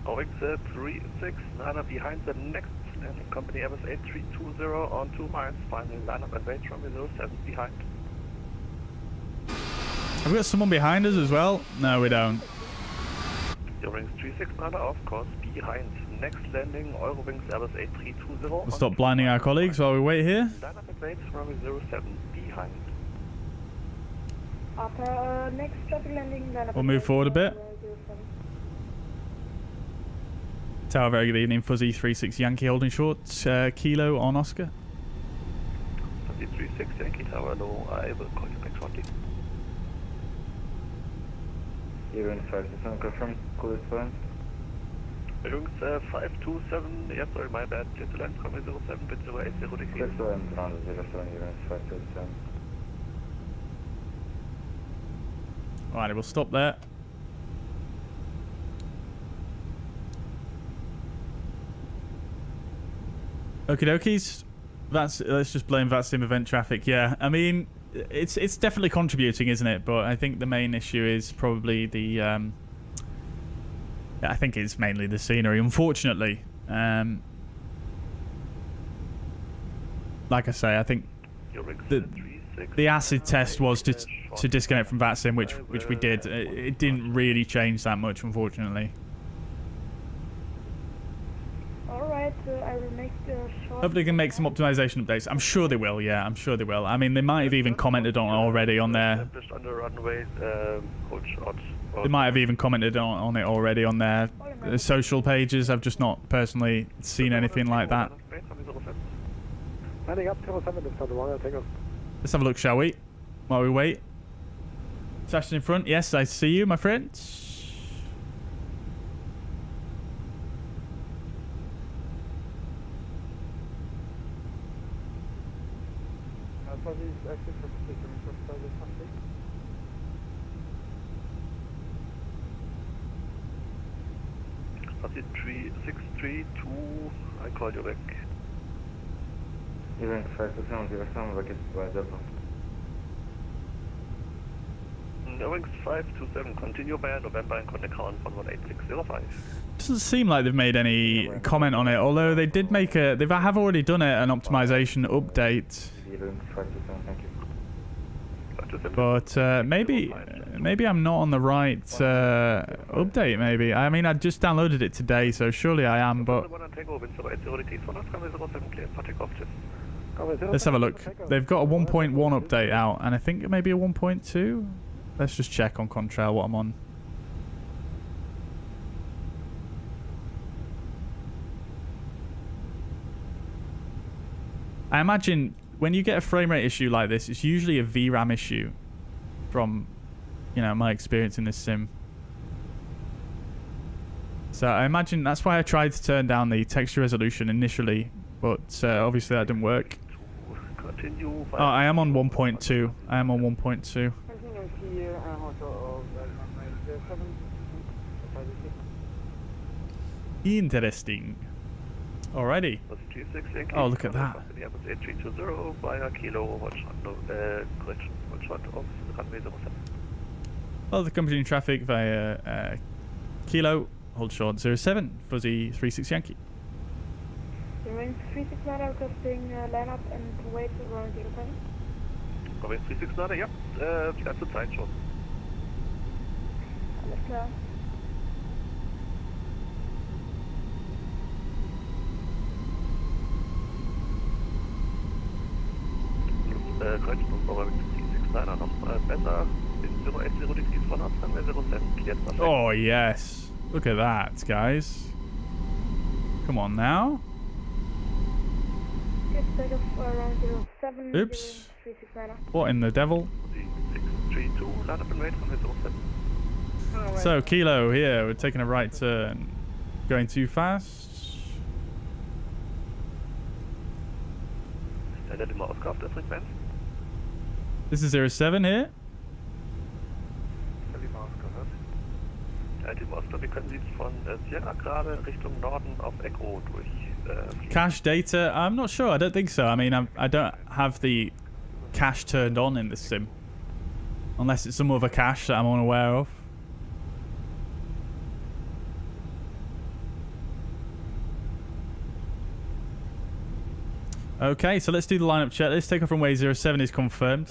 OX 369 behind the next landing company Airbus A320 on 2 miles, final lineup and wait from 07 behind. Have we got someone behind us as well? No, we don't. Eurowings 369 of course behind. Next landing Eurowings Airbus A320. We'll stop blinding our colleagues while we wait here. Lineup and wait from 07 behind. After next traffic landing, we'll move forward a bit. Tower, very good evening. Fuzzy 36 Yankee holding short. Kilo on Oscar. Fuzzy 36 Yankee Tower, hello. I will call you back shortly. Eurowings 527, confirm. Call it fine. Eurowings 527, yes, sorry, my bad. Clear to land from 07, bit 080 degrees. Clear to land, 07, Eurowings 527. Alright, we'll stop there. Okie dokies. Let's just blame VATSIM event traffic. Yeah, I mean, it's definitely contributing, isn't it? But I think the main issue is probably the I think it's mainly the scenery, unfortunately. Like I say, I think the acid test was to disconnect from VATSIM, which we did. It didn't really change that much, unfortunately. Alright, so I will make the short... Hopefully they can make some optimization updates. I'm sure they will, yeah, I'm sure they will. I mean, they might have even commented on it already on their... They might have even commented on it already on their social pages. I've just not personally seen anything like that. Landing up 07, Let's have a look, shall we? While we wait. Sasha in front. Yes, I see you, my friend. Fuzzy 3632, I call you back. Eurowings 527, back by Addon. Eurowings 527, continue by November and contact count 118605. Doesn't seem like they've made any comment on it, although they did make a... They have already done an optimization update. Eurowings 527, thank you. But maybe I'm not on the right update. Maybe I mean I just downloaded it today, so surely I am. But let's have a look. They've got a 1.1 update out, and I think it may be a 1.2. Let's just check on Contrail what I'm on. I imagine when you get a frame rate issue like this, it's usually a VRAM issue from, my experience in this sim. So I imagine that's why I tried to turn down the texture resolution initially, but obviously that didn't work. Oh, I am on 1.2. I am on 1.2. Interesting. Alrighty. Oh, look at that. Well, the company in traffic via Kilo, hold short 07, fuzzy 36 Yankee. Remaining 36 Nada requesting line up and wait around 07. Remaining 36 Nada, ja, die ganze Zeit schon. Alles klar. Oh yes, look at that, guys. Come on now. Oops. What in the devil? So Kilo here, we're taking a right turn. Going too fast. This is 07 here. Cache data? I'm not sure. I don't think so. I mean, I don't have the cache turned on in this sim. Unless it's some other cache that I'm unaware of. Okay, so let's do the lineup check. Let's take off runway 07 is confirmed.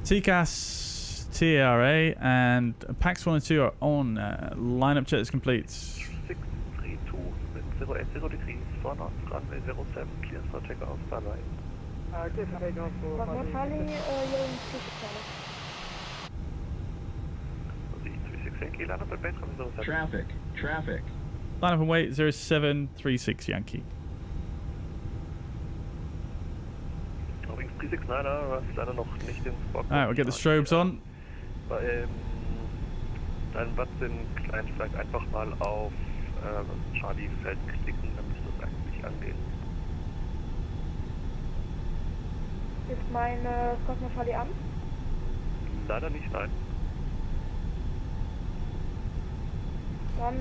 TCAS, TARA, and PAX 1 and 2 are on. Lineup check is complete. 632 0 degrees for North runway 07, clear for takeoff, bye bye. Clear for takeoff for Charlie, you're in 36 Channel. Traffic. Line up and wait 0736 Yankee. Alright, we'll get the strobes on. Dein VATSIM Client vielleicht einfach mal auf Charlie Feld klicken, dann müsste das eigentlich angehen. Ist mein Cosmo Charlie an? Leider nicht, nein.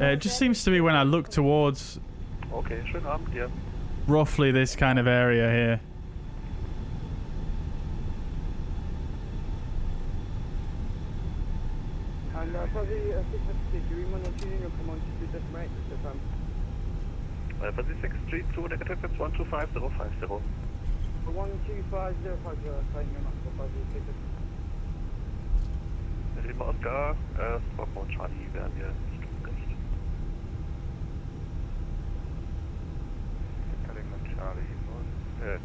It just seems to be when I look towards Okay, schönen Abend dir. Roughly this kind of area here. And probably 650, do we want to tune in or come on to do this right this time? Fuzzy 632, negative, it's 125050. 125050, thank you very much for Fuzzy 650. Lima Oscar, Stockholm Charlie werden wir nicht umgerecht.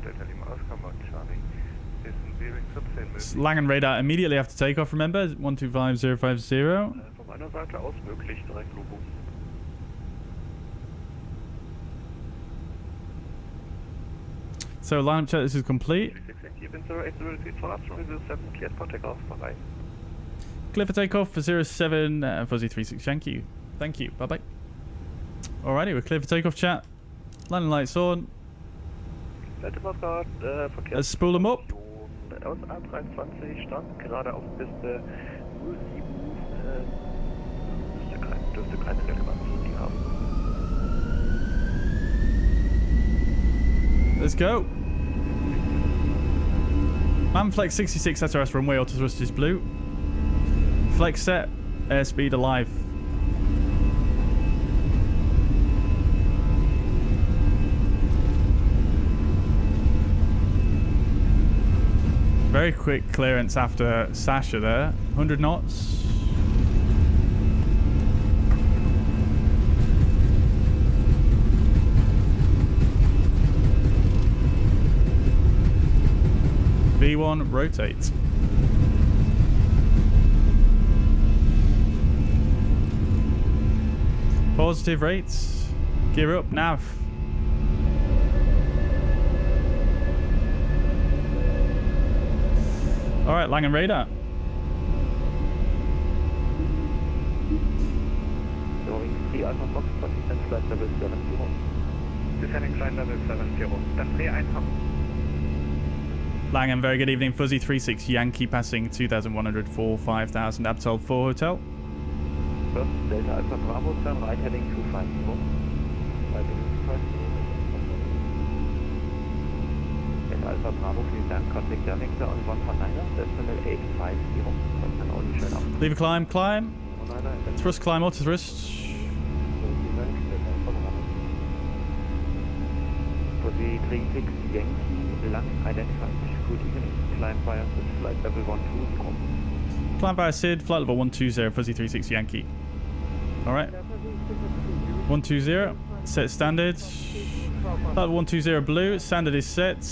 Delta Lima Oscar, Charlie. Ist ein Bearing 17 möglich. Langen radar immediately after takeoff, remember? 125050. Von meiner Seite aus möglich, direkt Logo. So lineup check, this is complete. Clear for takeoff for 07, Fuzzy 36 Yankee. Thank you, bye bye. Alrighty, we're clear for takeoff, chat. Landing lights on. Let's spool them up. Aus A320 Stand gerade auf Piste 07, dürfte keine Relevanz für die haben. Let's go. Manflex 66 SRS runway, auto thrust is blue. Flex set, airspeed alive. Very quick clearance after Sasha there. 100 knots. V1 rotate. Positive rates. Gear up, nav. Alright, Langen radar. Descending flight level 70. Dann Dreh 1 ab. Langen, very good evening. Fuzzy 36 Yankee passing 2100 for 5000 Abtel 4 Hotel. First, Delta Alpha Bravo, turn right heading 250. Delta Alpha Bravo, vielen Dank. Contact Director on 149er, decimal 850. Kommt dann auch nicht schön ab. Leave a climb, climb. Thrust, climb, auto thrust. Fuzzy 36 Yankee, land identified. Good evening. Climb via flight level 120. Climb via SID, flight level 120, Fuzzy 36 Yankee. Alright. 120, set standard. Flight level 120 blue, standard is set.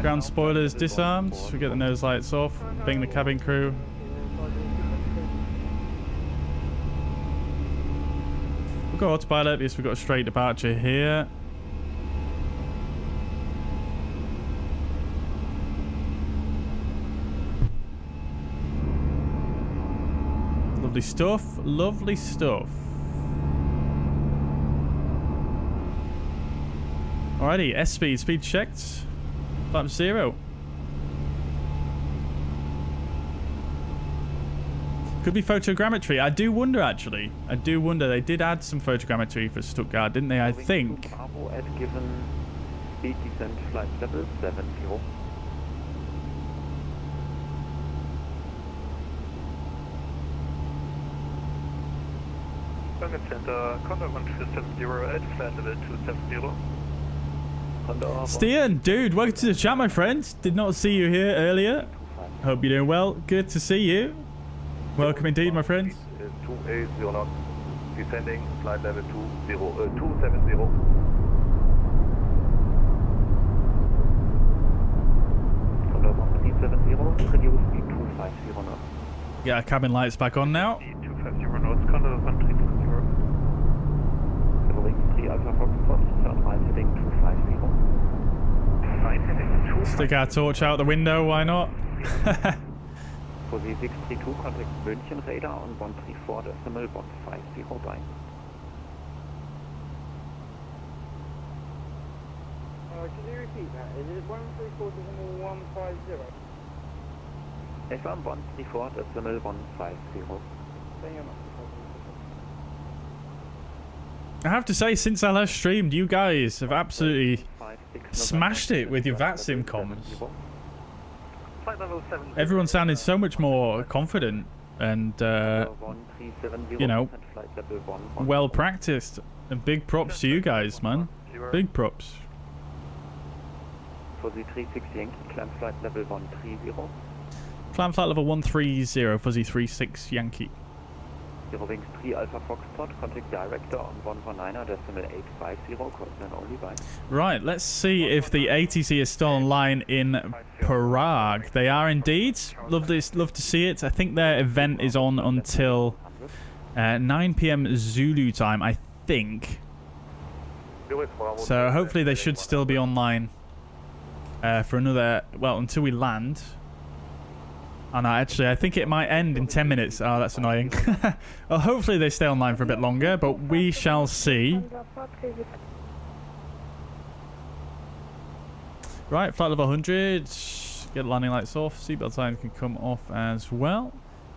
Ground spoilers disarmed. We get the nose lights off. Bing the cabin crew. We've got autopilot, yes, we've got a straight departure here. Lovely stuff, lovely stuff. Alrighty, S speed, speed checked. Flaps 0. Could be photogrammetry. I do wonder actually. I do wonder. They did add some photogrammetry for Stuttgart, didn't they? I think. Bravo at given speed descent flight level 70. London Center, Condor 1270 at flight level 270. Stian, dude, welcome to the chat, my friend. Did not see you here earlier. Hope you're doing well. Good to see you. Welcome indeed, my friend. 280 knots, descending flight level 270. Condor 1370, reduce speed 250 knots. Yeah, cabin lights back on now. 250 knots, Condor 1370. Alpha Foxtrot, turn right heading 250. Right heading 250. Stick our torch out the window, why not? Fuzzy 632, contact München radar on 134 decimal 150 by. Could you repeat that? Is it 134 decimal 150? FM 134 decimal 150. Thank you much. I have to say, since I last streamed, you guys have absolutely smashed it with your VATSIM comms. Everyone sounded so much more confident and, you know, well practiced. And big props to you guys, man. Big props. Fuzzy 36 Yankee, climb flight level 130. Climb flight level 130, Fuzzy 36 Yankee. 0 3 Alpha Foxtrot, contact director on 119er decimal 850, coordinate only by. Right, let's see if the ATC is still online in Prague. They are indeed. Love to see it. I think their event is on until 9 PM Zulu time, I think. So hopefully they should still be online for another, well, until we land. Oh no, actually, I think it might end in 10 minutes. Oh, that's annoying. Well, hopefully they stay online for a bit longer, but we shall see. Right, flight level 100. Get landing lights off. Seatbelt sign can come off as well.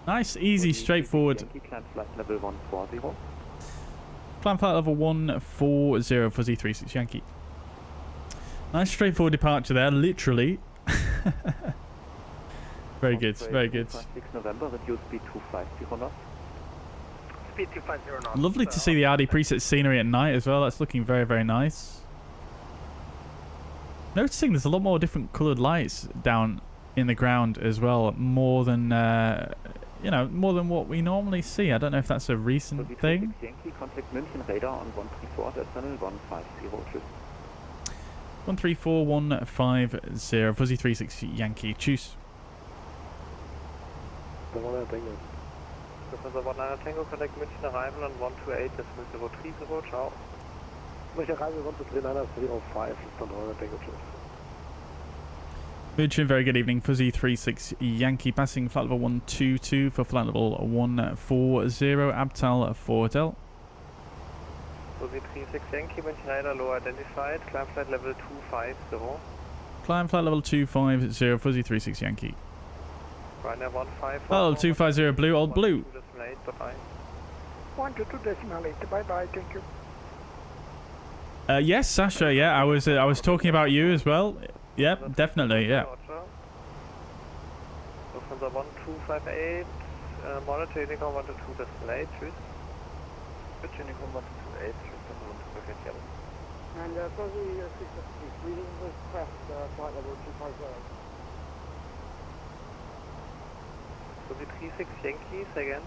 Nice, easy, straightforward. Climb flight level 140. Climb flight level 140, Fuzzy 36 Yankee. Nice, straightforward departure there, literally. Very good, very good. 6 November, reduce speed 250 knots. Speed 250 knots. Lovely to see the RDPresets Scenery at night as well. That's looking very, very nice. noticing there's a lot more different coloured lights down in the ground as well, more than you know, more than what we normally see. I don't know if that's a recent thing. Yankee, contact München radar on 134 at tunnel 150. Tschüss. 134150 Fuzzy 36 Yankee. Tschüss. Lufthansa 19 Tango, contact München arrival on 128, decimal 030, ciao. München arrival 129.05, Lufthansa Tango, tschüss. München, very good evening. Fuzzy 36 Yankee, passing flight level 122 for flight level 140, Abtal 4Del. Fuzzy 36 Yankee, München radar low identified, climb flight level 250. Climb flight level 250, Fuzzy 36 Yankee. Ryanair 15. Oh, 250 blue, old blue. Bye-bye. 122.8, bye-bye, thank you. Yes, Sasha, yeah, I was talking about you as well. Yep, definitely, yeah. Lufthansa 1258, monitor Unicorn 122 display, tschüss. Unicorn 128, tschüss, and Fuzzy 656, reading with crest, flight level 250. Fuzzy 36 Yankees again.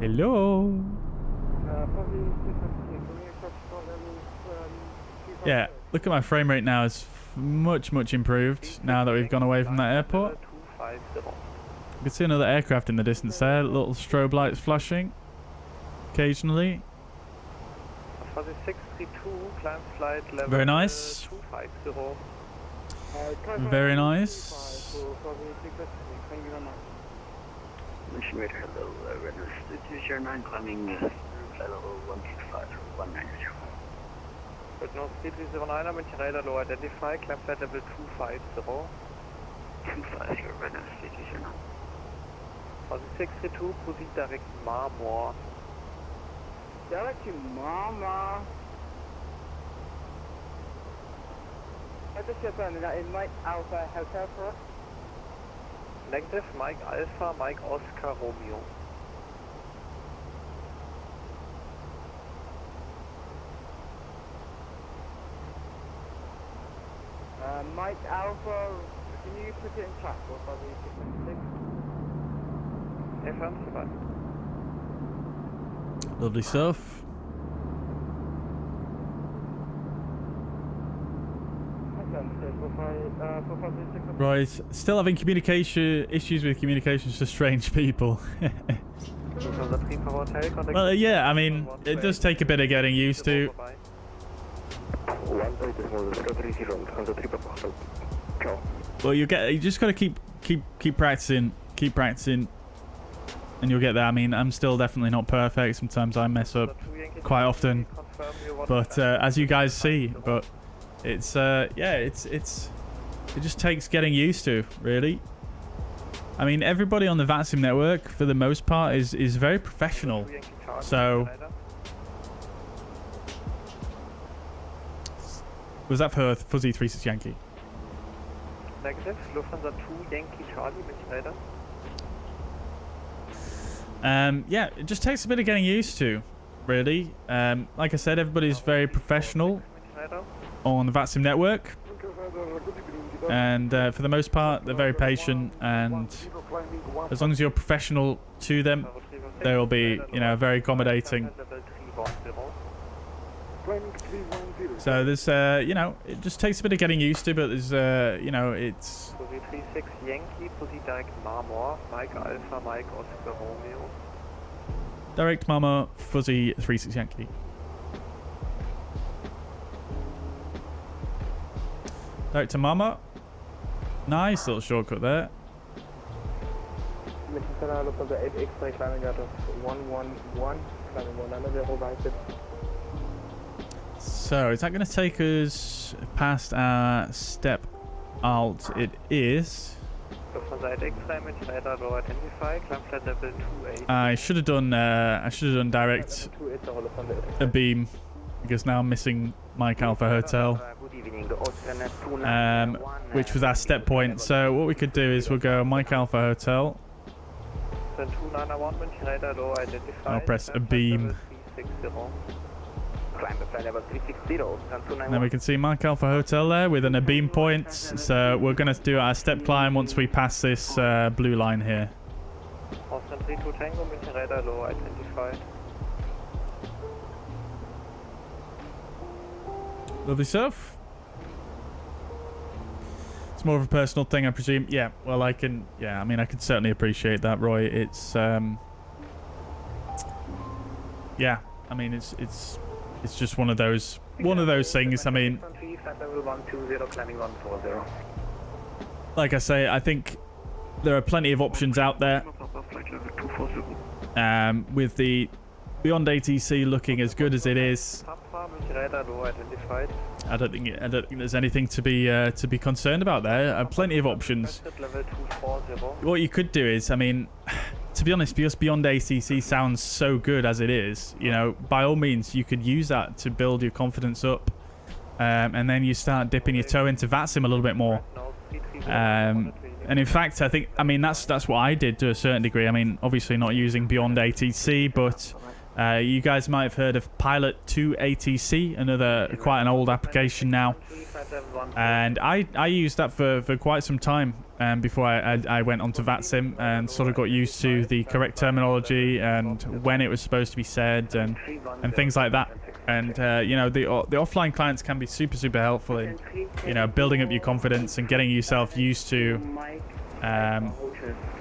Hello. Fuzzy 656, coming across flight level 250. Yeah, look at my frame rate now. It's much improved now that we've gone away from that airport. You can see another aircraft in the distance there. Little strobe lights flashing occasionally. Fuzzy 632, climb flight level Very nice. 250. Very nice. Mission radar, hello, Readiness 209, climbing flight level 125 or 190. Readiness 309, Mission radar low identify, climb flight level 250. 250, Readiness 309. Fuzzy 632, proceed direct Marmor. Direct to Marmor. I just confirmed that in Mike Alpha Hotel for us. Negative, Mike Alpha, Mike Oscar Romeo. Mike Alpha, can you put it in chat for Fuzzy 656? FM, bye. Lovely stuff. Right, still having communication issues with communications to strange people. Well, yeah, I mean, it does take a bit of getting used to. Well, you just got to keep practicing, and you'll get there. I mean, I'm still definitely not perfect. Sometimes I mess up quite often, but as you guys see, but it's yeah, it just takes getting used to, really. I mean, everybody on the VATSIM network, for the most part, is very professional. So, was that for Fuzzy 36 Yankee? Negative, Lufthansa 2 Yankee Charlie, Mission radar. Yeah, it just takes a bit of getting used to, really. Like I said, everybody's very professional on the VATSIM network, and for the most part, they're very patient, and as long as you're professional to them, they will be, you know, very accommodating. So there's, you know, it just takes a bit of getting used to, but there's, you know, it's... 36 Yankee, proceed direct Marmor, Mike Alpha, Mike Oscar Romeo. Direct Mama, Fuzzy 36 Yankee. Direct to Mama. Nice little shortcut there. So, is that going to take us past our step alt? It is. I should have done direct a beam, because now I'm missing Mike Alpha Hotel, which was our step point. So what we could do is we'll go Mike Alpha Hotel. I'll press a beam 260. Climb the flight level 360, And then we can see Mike Alpha Hotel there with an beam point. So we're going to do our step climb once we pass this blue line here. Austin 32 Tango, München radar low identified. Lovely stuff. It's more of a personal thing, I presume. Yeah, well, I can certainly appreciate that, Roy. It's yeah, I mean, it's just one of those things. I mean, like I say, I think there are plenty of options out there. With the Beyond ATC looking as good as it is, I don't think there's anything to be concerned about there. Plenty of options. What you could do is, I mean, to be honest, because Beyond ATC sounds so good as it is, you know, by all means, you could use that to build your confidence up, and then you start dipping your toe into VATSIM a little bit more. And in fact, I mean, that's what I did to a certain degree. I mean, obviously not using Beyond ATC, but you guys might have heard of Pilot 2 ATC, another quite an old application now. And I used that for quite some time before I went onto VATSIM and sort of got used to the correct terminology and when it was supposed to be said and things like that. And you know, the offline clients can be super helpful in, you know, building up your confidence and getting yourself used to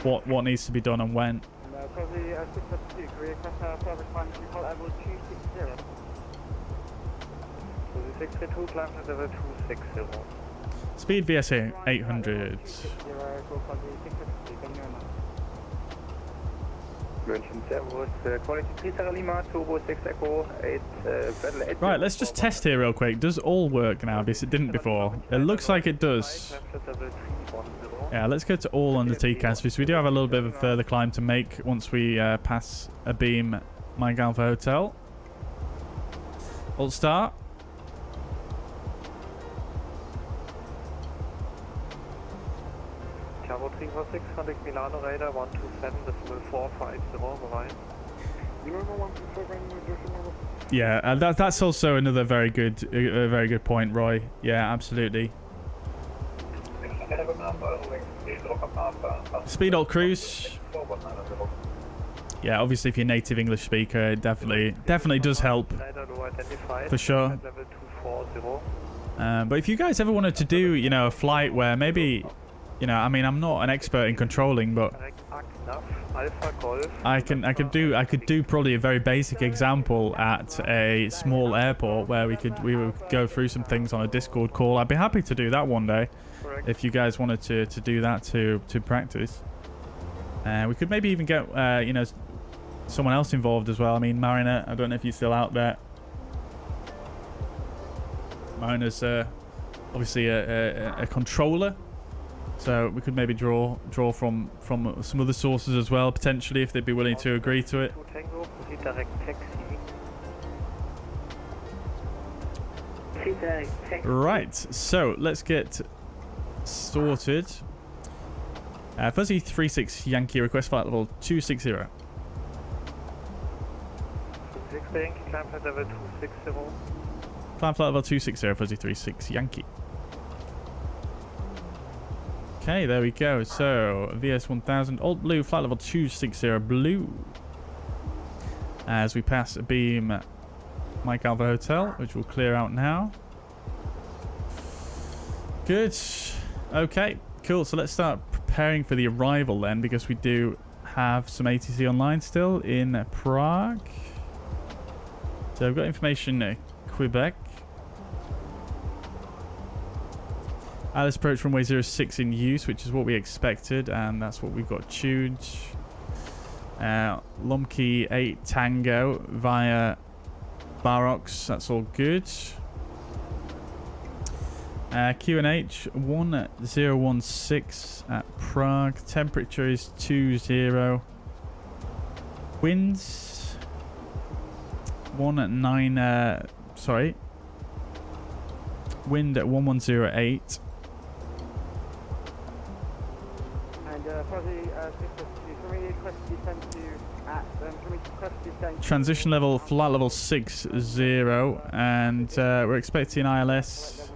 what needs to be done and when. Speed VSA 800. Right, let's just test here real quick. Does all work now? Because it didn't before. It looks like it does. Yeah, let's go to all on the TCAS because we do have a little bit of a further climb to make once we pass a beam Mike Alpha Hotel. Alt start. Bravo 346, contact Milano radar 127.450, bereit. Yeah, that's also another very good point, Roy. Yeah, absolutely. Speed alt cruise. Yeah, obviously if you're a native English speaker, it definitely does help for sure. But if you guys ever wanted to do, you know, a flight where maybe, you know, I mean, I'm not an expert in controlling, but I could do probably a very basic example at a small airport where we would go through some things on a Discord call. I'd be happy to do that one day if you guys wanted to do that to practice. We could maybe even get you know, someone else involved as well. I mean, Mariner, I don't know if you're still out there. Mariner's obviously a controller. So we could maybe draw from some other sources as well, potentially, if they'd be willing to agree to it. Right, so let's get sorted. Fuzzy 36 Yankee request flight level 260. Climb flight level 260. Climb flight level 260, Fuzzy 36 Yankee. Okay, there we go. So, VS1000, Alt Blue, flight level 260 Blue. As we pass a beam Mike Alpha Hotel, which will clear out now. Good. Okay, cool. So let's start preparing for the arrival then, because we do have some ATC online still in Prague. So I've got information Quebec. Alice approach runway 06 in use, which is what we expected, and that's what we've got tuned. Lomkey 8 Tango via Barox, that's all good. QNH 1016 at Prague, temperature is 20. Winds 19, sorry. Wind at 1108. And Fuzzy 652, can we request descent to can we request descent? Transition level, flight level 60, and we're expecting ILS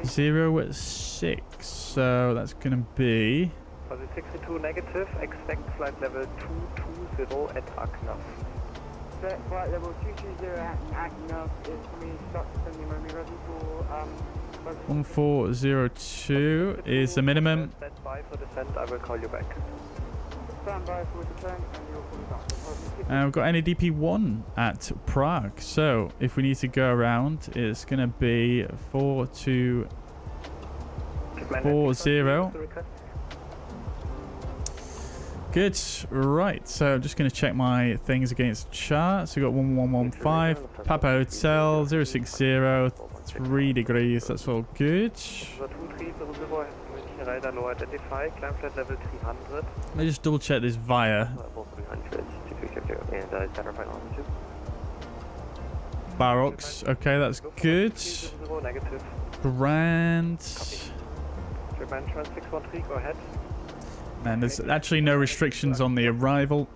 06, so that's going to be... Fuzzy 62 negative, expect flight level 220 at Acknaf. Flight level 220 at Acknaf, can we start descending when we're ready for 1402 is the minimum. Stand by for descent, I will call you back. Stand by for descent and you'll call you back. And we've got NADP1 at Prague, so if we need to go around, it's going to be 4240. Good, right, so I'm just going to check my things against charts. We've got 1115, Papa Hotel, 060, 3 degrees, that's all good. Let me just double check this via. Barox, okay, that's good. Grand. Go ahead. And there's actually no restrictions on the arrival.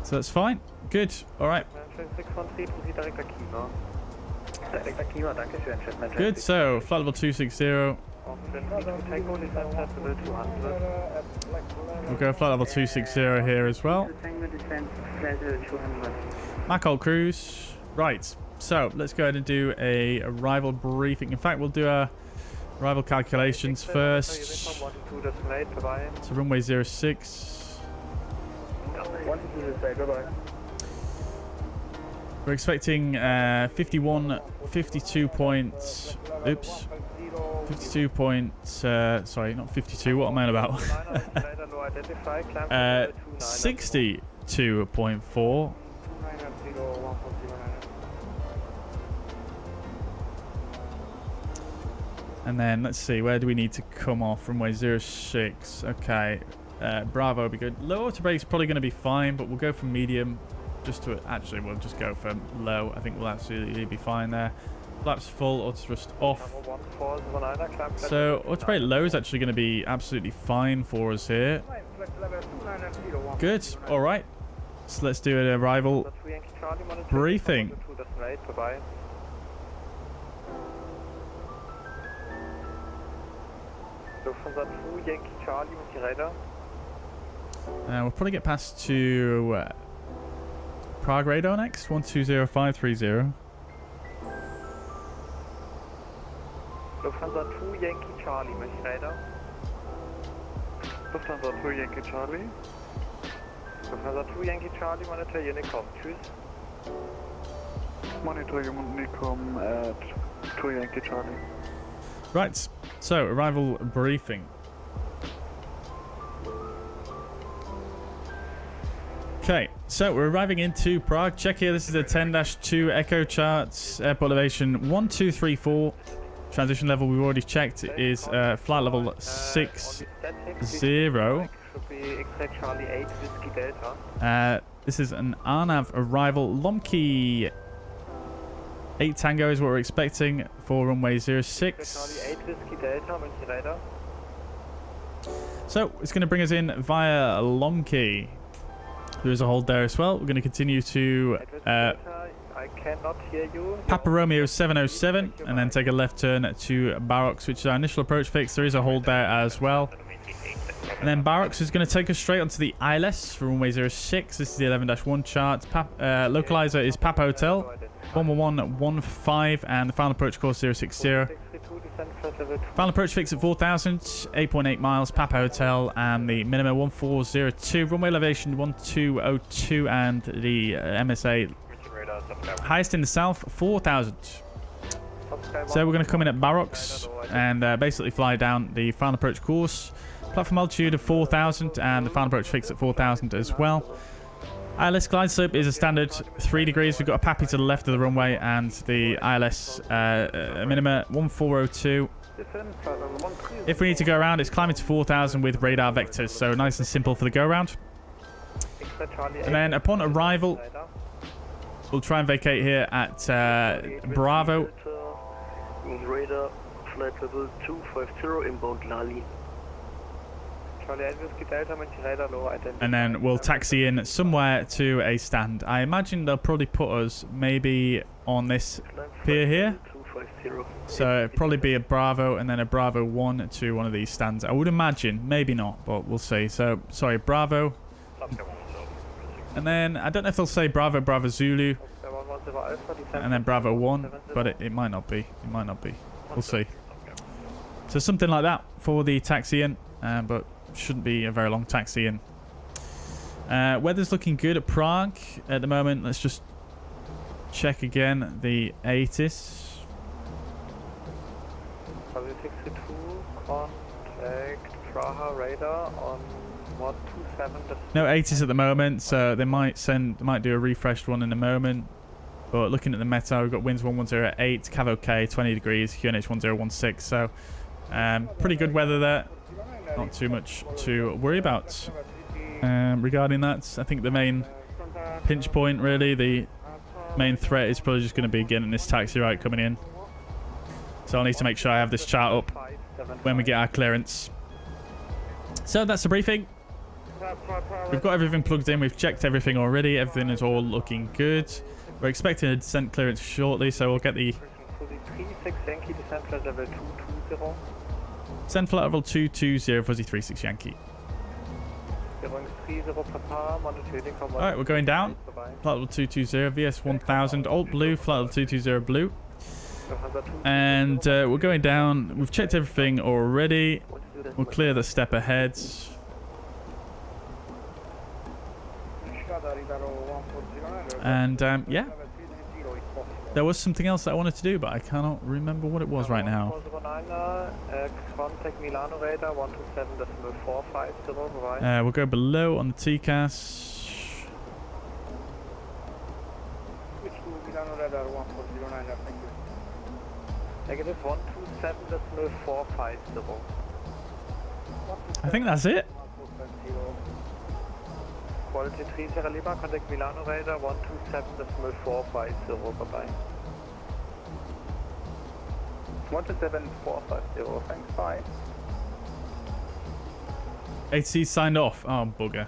So that's fine. Good. All right. Good. So flight level 260. We'll go flight level 260 here as well. Macol cruise. Right. So let's go ahead and do a arrival briefing. In fact, we'll do a arrival calculations first. So runway 06. We're expecting 52 point. Oops. 52 point. Sorry, not 52. What am I about? 62.4. And then let's see, where do we need to come off? Runway 06. Okay. Bravo would be good. Low auto brake's probably going to be fine, but we'll go for medium. Just to actually, we'll just go for low. I think we'll absolutely be fine there. Flaps full, auto thrust off. So auto brake low is actually going to be absolutely fine for us here. Good. All right. So let's do an arrival briefing. We'll probably get past to Prague radar next, 120530. Lufthansa 2 Yankee Charlie, möchte Radar. Lufthansa 2 Yankee Charlie. Lufthansa 2 Yankee Charlie, monitor Unicom, tschüss. Monitor Unicom at 2 Yankee Charlie. Right, so arrival briefing. Okay, so we're arriving into Prague. Check here, this is a 10-2 Echo charts, airport elevation 1234. Transition level we've already checked is flight level 60. This is an RNAV arrival. Lomkey 8 Tango is what we're expecting for runway 06. So it's going to bring us in via Lomkey. There is a hold there as well. We're going to continue to I cannot hear you. Papa Romeo 707 and then take a left turn to Barox, which is our initial approach fix. There is a hold there as well. And then Barox is going to take us straight onto the ILS for runway 06. This is the 11-1 chart. Localizer is Papa Hotel 11115 and the final approach course 060. Final approach fix at 4,000, 8.8 miles, Papa Hotel, and the minimum 1402. Runway elevation 1202 and the MSA highest in the south 4,000. So we're going to come in at Barox and basically fly down the final approach course. Platform altitude of 4,000 and the final approach fix at 4,000 as well. ILS glide slope is a standard 3 degrees. We've got a PAPI to the left of the runway and the ILS minima 1402. If we need to go around, it's climbing to 4,000 with radar vectors, so nice and simple for the go around. And then upon arrival, we'll try and vacate here at Bravo. flight level 250 inbound Lali. Charlie 8 Whiskey Delta, radar low, identify. And then we'll taxi in somewhere to a stand. I imagine they'll probably put us maybe on this pier here. So it'll probably be a Bravo and then a Bravo 1 to one of these stands. I would imagine, maybe not, but we'll see. So, sorry, Bravo. And then, I don't know if they'll say Bravo, Bravo Zulu. And then Bravo 1, but it might not be. It might not be. We'll see. So something like that for the taxi in, but shouldn't be a very long taxi in. Weather's looking good at Prague at the moment. Let's just check again the ATIS. Contact Praha radar on 127. No 80s at the moment, so they might do a refreshed one in a moment. But looking at the meta, we've got winds 110 at 8, Cav OK, 20 degrees, QNH 1016. So pretty good weather there. Not too much to worry about regarding that. I think the main pinch point, really, the main threat is probably just going to be getting this taxi right coming in. So I'll need to make sure I have this chart up when we get our clearance. So that's the briefing. We've got everything plugged in. We've checked everything already. Everything is all looking good. We're expecting a descent clearance shortly, so we'll get the descent flight level 220 Fuzzy 36 Yankee. Alright, we're going down. Flight level 220 VS 1000 Alt Blue, flight level 220 Blue. And we're going down. We've checked everything already. We'll clear the step ahead. And yeah, there was something else that I wanted to do, but I cannot remember what it was right now. We'll go below on the TCAS. Negative 127.450. I think that's it. Quality 3 Sierra Lima, contact Milano radar 127.450, bye-bye. 127.450, thanks, bye. AC signed off. Oh, bugger.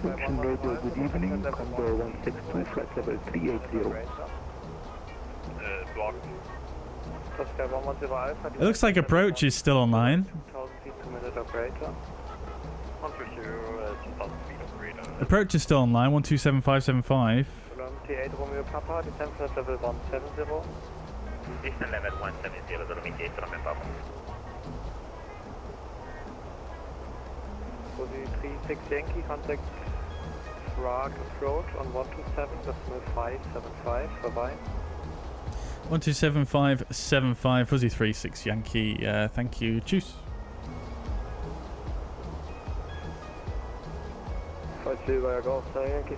Function radio, good evening, Condor 162, flight level 380. Block. It looks like approach is still online. Approach is still online, 127575. T8 Romeo Papa, descent flight level 170. Descent level 170, Dolomiti 8 Romeo Papa. For the 36 Yankee, contact Prague approach on 127.575, bye-bye. 127575, Fuzzy 36 Yankee, thank you, choose. 52 via Golf, Yankee.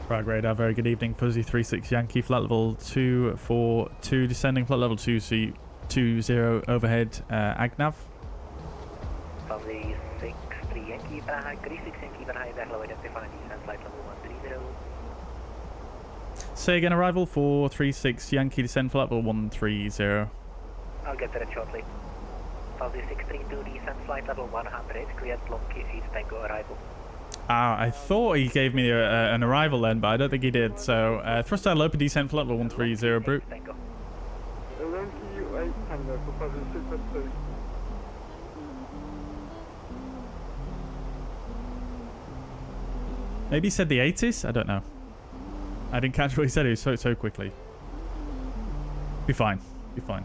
Prague radar, very good evening, Fuzzy 36 Yankee, flight level 242, descending, flight level 220 overhead, Agnav. Fuzzy 63 Yankee, Prague, 36 Yankee, Prague, Dahlo, identify descent flight level 130. Say again, arrival for 36 Yankee, descent flight level 130. I'll get there shortly. Fuzzy 632, descent flight level 100, cleared Blomkey 8 Tango arrival. I thought he gave me an arrival then, but I don't think he did. So, thrust down open descent flight level 130, Brute. Maybe he said the 80s? I don't know. I didn't catch what he said. He was so quickly. Be fine. Be fine.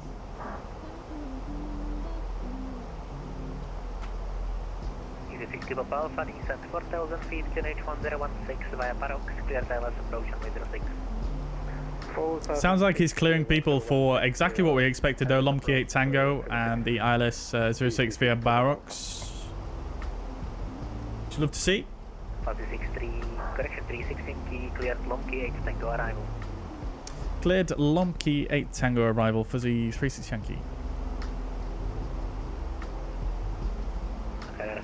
Easy 60 Papa Alpha, descent 4,000 feet, QNH 1016 via Parox, clear ILS approach on 06. Sounds like he's clearing people for exactly what we expected though. Lomkey 8 Tango and the ILS 06 via Barox. Which you'd love to see. 563, correction 360, cleared Lomkey 8 Tango arrival. Cleared Lomkey 8 Tango arrival, Fuzzy 36 Yankee.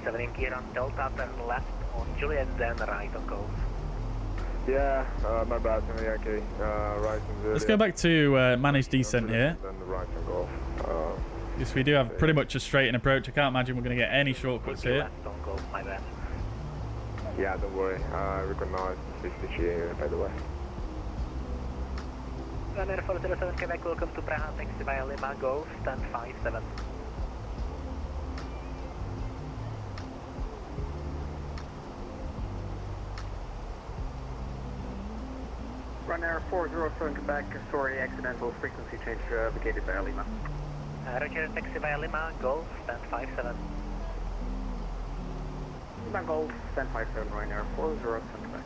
7 Yankee on Delta, turn left On Juliet, then right on Golf. Yeah, my bad, Yankee. Right on Let's go back to manage descent here. Then the right on Golf. Yes, we do have pretty much a straight-in approach. I can't imagine we're going to get any shortcuts here. Left on Golf, my bad. Yeah, don't worry. I recognize the 60G here, by the way. Runner 407 Quebec, welcome to Prague, taxi by Lima, Golf, stand 57. Runner 407 Quebec, sorry, accidental frequency change vacated by Lima. Roger, taxi by Lima, Golf, stand 57. Lima Golf, stand 57, Ryanair 407 Quebec.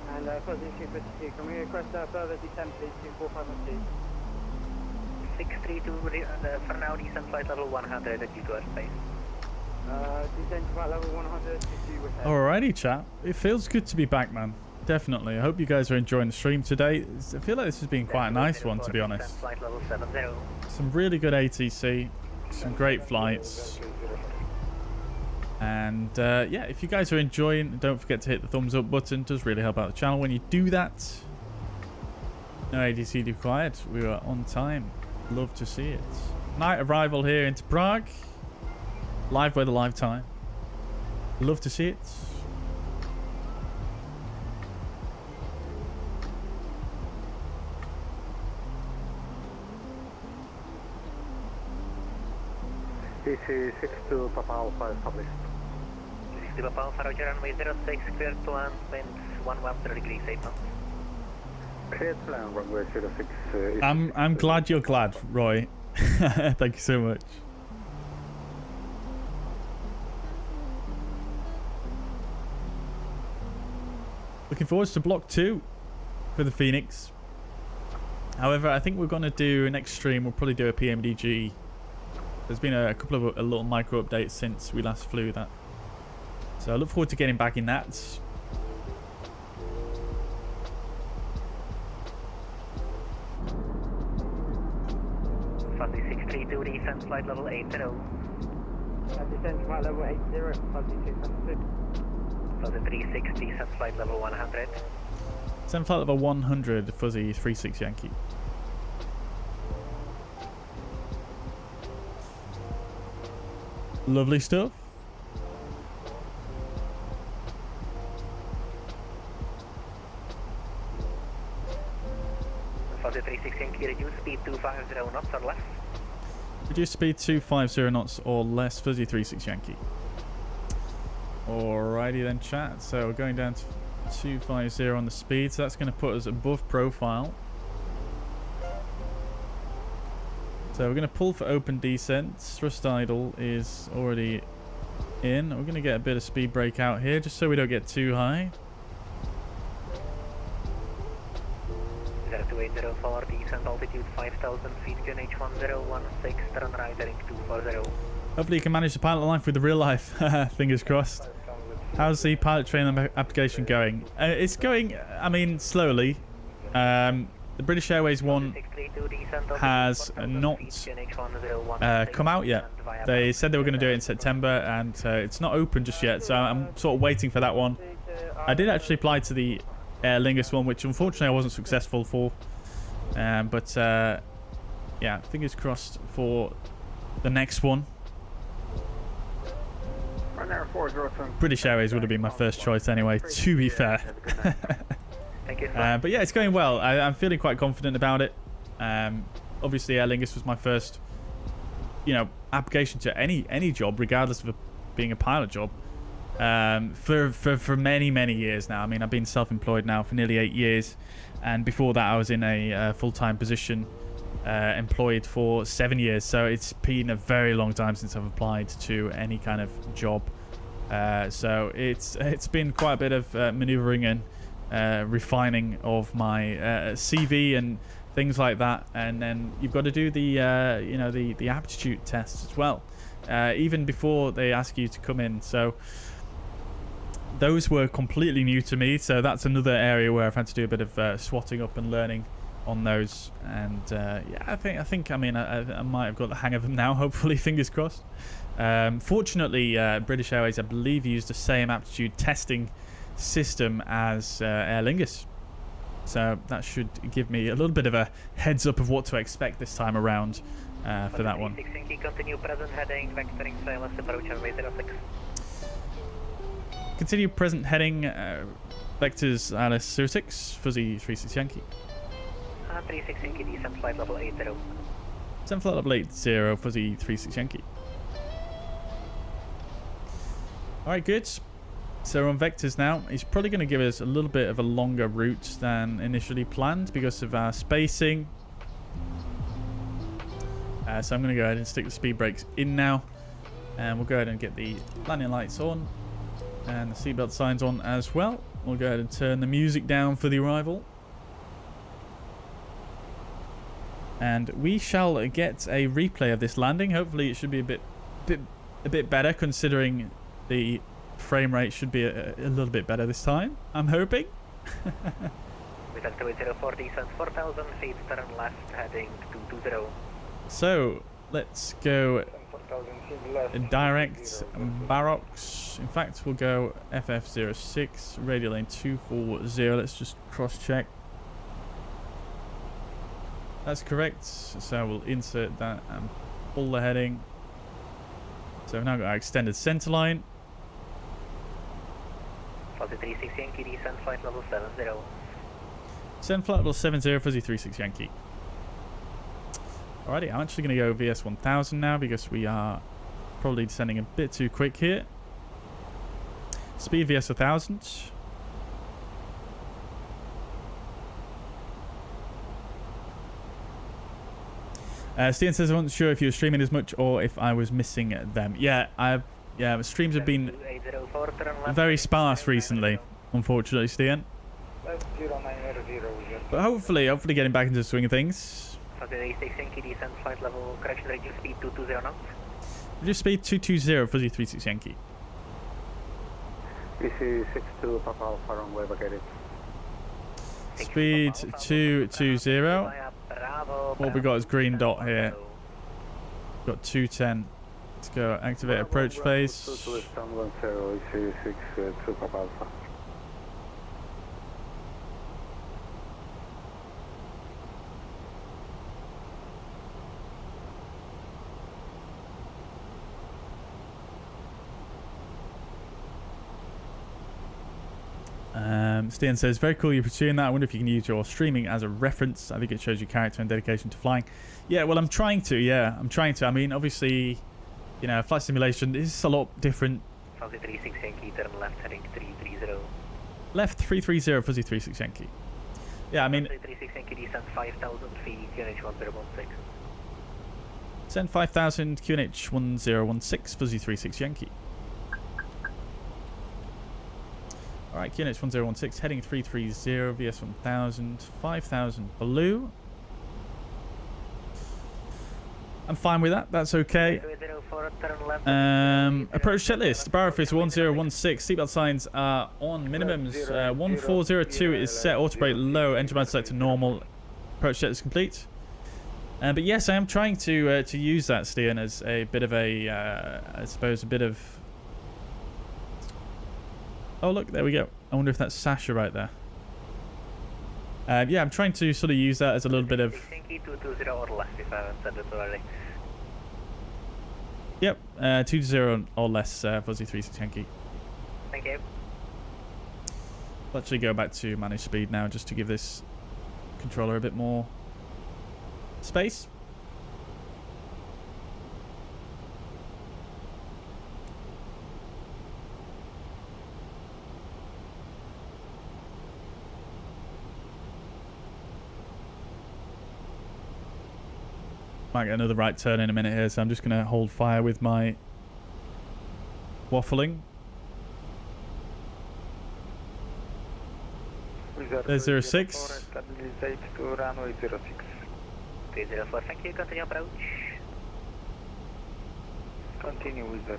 And Fuzzy 252, can we request further descent please to 451? 632, for now descent flight level 100 at G2 airspace. Descent flight level 100 to with head. Alrighty, chat. It feels good to be back, man. Definitely. I hope you guys are enjoying the stream today. I feel like this has been quite a nice one, to be honest. Flight level 70. Some really good ATC, some great flights. And yeah, if you guys are enjoying, don't forget to hit the thumbs up button. It does really help out the channel when you do that. No ADC required. We are on time. Love to see it. Night arrival here into Prague. Live weather, live time. Love to see it. DC 62 Papa Alpha established. 60 Papa Alpha, Roger, runway 06, cleared to land, winds 110 degrees, 8 knots. Cleared to land, runway 06. I'm glad you're glad, Roy. Thank you so much. Looking forward to block 2 for the Phoenix. However, I think we're going to do next stream. We'll probably do a PMDG. There's been a couple of little micro updates since we last flew that. So I look forward to getting back in that. Fuzzy 632, descent flight level 80. Descent flight level 80, Fuzzy 272. Fuzzy 360, descent flight level 100. Descent flight level 100, Fuzzy 36 Yankee. Lovely stuff. Fuzzy 36 Yankee, reduce speed 250 knots or less. Reduce speed 250 knots or less, Fuzzy 36 Yankee. Alrighty then, chat. So we're going down to 250 on the speed, so that's going to put us above profile. So we're going to pull for open descent. Thrust idle is already in. We're going to get a bit of speed break out here just so we don't get too high. 0280 for descent altitude 5000 feet, QNH 1016, turn right heading 240. Hopefully you can manage the pilot life with the real life. Fingers crossed. How's the pilot training application going? It's going, I mean, slowly. The British Airways one has not come out yet. They said they were going to do it in September, and it's not open just yet, so I'm sort of waiting for that one. I did actually apply to the Aer Lingus one, which unfortunately I wasn't successful for. But yeah, fingers crossed for the next one. British Airways would have been my first choice anyway, to be fair. But yeah, it's going well. I'm feeling quite confident about it. Obviously, Aer Lingus was my first, application to any job, regardless of being a pilot job, for many years now. I mean, I've been self-employed now for nearly 8 years, and before that, I was in a full-time position, employed for 7 years. So it's been a very long time since I've applied to any kind of job. So it's been quite a bit of maneuvering and refining of my CV and things like that, and then you've got to do the the aptitude tests as well, even before they ask you to come in. So those were completely new to me, so that's another area where I've had to do a bit of swatting up and learning on those. And yeah, I think I mean I might have got the hang of them now, hopefully, fingers crossed. Fortunately, British Airways, I believe, used the same aptitude testing system as Aer Lingus. So that should give me a little bit of a heads up of what to expect this time around for that one. Continue present heading, vectoring silence, approach runway 06. Continue present heading, vectors Alice 06, fuzzy 36 Yankee. 36 Yankee, descent flight level 80. Descent flight level 80, fuzzy 36 Yankee. Alright, good. So we're on vectors now. He's probably going to give us a little bit of a longer route than initially planned because of our spacing. So I'm going to go ahead and stick the speed brakes in now. And we'll go ahead and get the landing lights on. And the seatbelt signs on as well. We'll go ahead and turn the music down for the arrival. And we shall get a replay of this landing. Hopefully it should be a bit better, considering the frame rate should be a little bit better this time, I'm hoping. With altitude 04, descent 4,000 feet, turn left, heading 220. So, let's go direct Barrocks. In fact, we'll go FF06, radial lane 240. Let's just cross-check. That's correct. So we'll insert that and pull the heading. So we've now got our extended center line. 36 Yankee, descent flight level 70. Descent flight level 70, fuzzy 36 Yankee. Alrighty, I'm actually going to go VS 1000 now because we are probably descending a bit too quick here. Speed VS 1000. Stian says I wasn't sure if you were streaming as much or if I was missing them. Yeah, streams have been very sparse recently, unfortunately, Stian. But hopefully getting back into the swing of things. 36 Yankee, descent flight level, correction, reduce speed 220 knots. Reduce speed 220, fuzzy 36 Yankee. PC 62, Papa Alpha, runway vacated. Speed 220. What we got is green dot here. We've got 210. Let's go activate approach phase. Stian says, very cool you're pursuing that. I wonder if you can use your streaming as a reference. I think it shows your character and dedication to flying. Yeah, well, I'm trying to. I mean, obviously, you know, flight simulation is a lot different. Fuzzy 36 Yankee, turn left, heading 330. Left 330, fuzzy 36 Yankee. Yeah, I mean... 36 Yankee, descent 5,000 feet, QNH 1016. Descent 5,000, QNH 1016, fuzzy 36 Yankee. Alright, QNH 1016, heading 330, VS 1000, 5,000 blue. I'm fine with that, that's okay. Approach checklist, bar office 1016, seatbelt signs are on, minimums 1402 is set, auto brake low, engine mode select to normal, approach checklist complete. But yes, I am trying to use that, Stian, as a bit of a, I suppose, a bit of... Oh, look, there we go. I wonder if that's Sasha right there. Yeah, I'm trying to sort of use that as a little bit of... 220 or less, if I haven't said it already. Yep, 220 or less, fuzzy 36 Yankee. Thank you. I'll actually go back to manage speed now, just to give this controller a bit more space. Might get another right turn in a minute here, so I'm just going to hold fire with my waffling. There's 06. To runway 06. 304, thank you, continue approach. Continue with 004.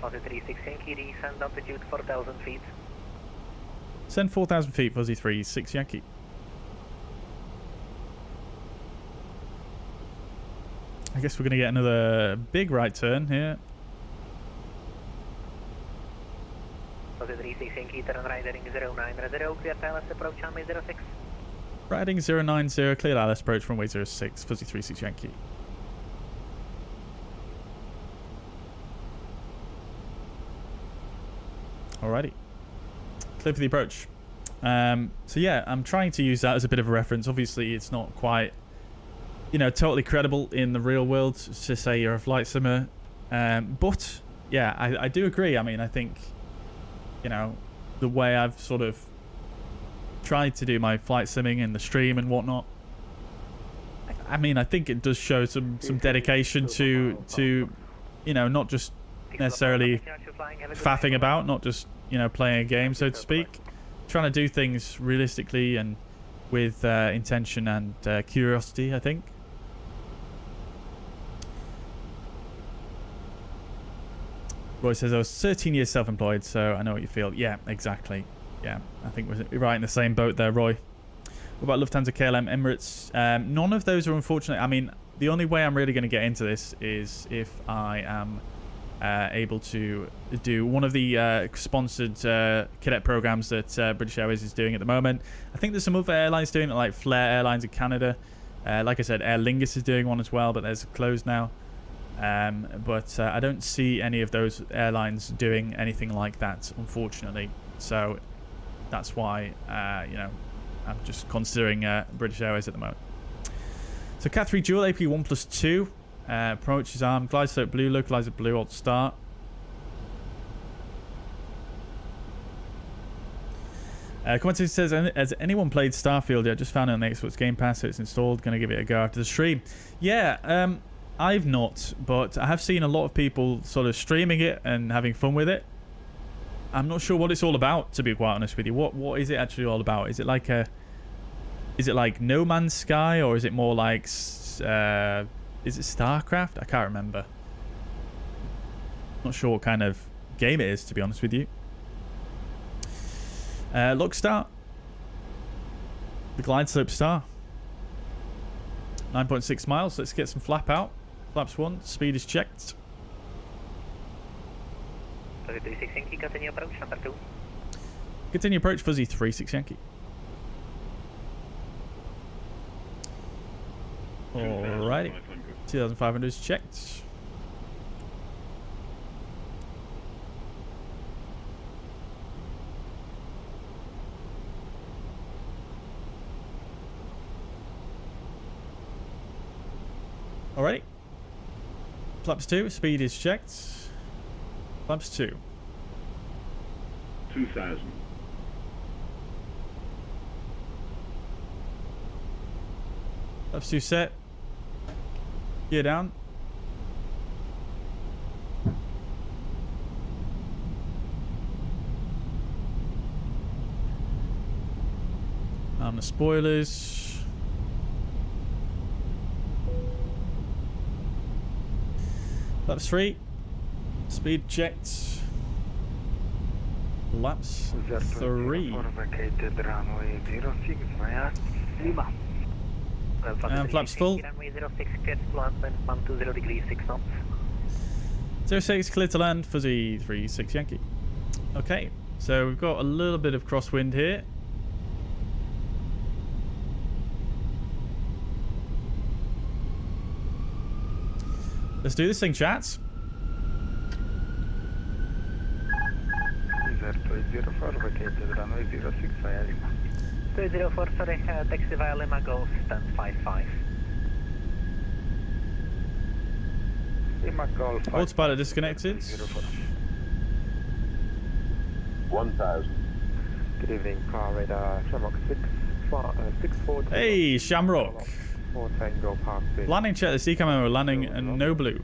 43 Yankee, descend altitude 4,000 feet. Send 4,000 feet, fuzzy 36 Yankee. I guess we're going to get another big right turn here. Riding 090, cleared ILS approach runway 06, fuzzy 36 Yankee. Alrighty. Clear for the approach. So yeah, I'm trying to use that as a bit of a reference. Obviously, it's not quite, you know, totally credible in the real world to say you're a flight simmer. But yeah, I do agree. I mean, I think, you know, the way I've sort of tried to do my flight simming in the stream and whatnot, I mean, I think it does show some dedication to, you know, not just necessarily faffing about, not just, you know, playing a game, so to speak. Trying to do things realistically and with intention and curiosity, I think. Roy says, I was 13 years self-employed, so I know what you feel. Yeah, exactly. Yeah, I think we're right in the same boat there, Roy. What about Lufthansa, KLM, Emirates? None of those are unfortunate. I mean, the only way I'm really going to get into this is if I am able to do one of the sponsored cadet programs that British Airways is doing at the moment. I think there's some other airlines doing it, like Flair Airlines in Canada. Like I said, Aer Lingus is doing one as well, but there's closed now. But I don't see any of those airlines doing anything like that, unfortunately. So that's why, you know, I'm just considering British Airways at the moment. So Cat 3 dual AP 1+2. Approach is armed. Glide slope blue, localizer blue, alt start. Commentator says, has anyone played Starfield yet? Just found it on the Xbox Game Pass, so it's installed. Gonna give it a go after the stream. Yeah, I've not, but I have seen a lot of people sort of streaming it and having fun with it. I'm not sure what it's all about, to be quite honest with you. What is it actually all about? Is it like No Man's Sky, or is it more like is it StarCraft? I can't remember. Not sure what kind of game it is, to be honest with you. Look, start. The glide slope star. 9.6 miles. Let's get some flap out. Flaps 1. Speed is checked. Fuzzy 36 Yankee, continue approach, number 2. Continue approach, Fuzzy 36 Yankee. Alrighty. 2,500 is checked. Alrighty. Flaps 2, speed is checked. Flaps 2. 2,000. Flaps 2 set. Gear down. Arm the spoilers. Flaps 3. Speed checked. Laps 3. And flaps full. 06 clear to land, Fuzzy 36 Yankee. Okay, so we've got a little bit of crosswind here. Let's do this thing, chats. 204, sorry, taxi via Lima Golf, stand 55. Lima Golf. Autopilot disconnected. 1,000. Good evening, car radar, Shamrock 640. Hey, Shamrock. 4 Tango Park City. Landing check, the sea camera landing and no blue.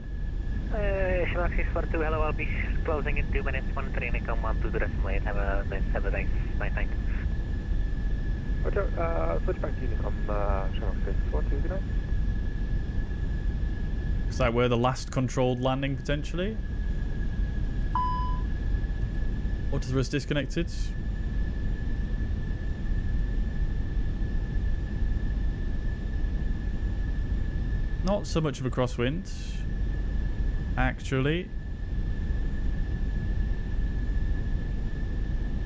Shamrock 642, hello, I'll be closing in 2 minutes, 1 train, come 1 to the rest of my have a nice night. Switch back to Unicom, Shamrock 642, good night. Looks like we're the last controlled landing, potentially. Auto thrust disconnected. not so much of a crosswind, actually.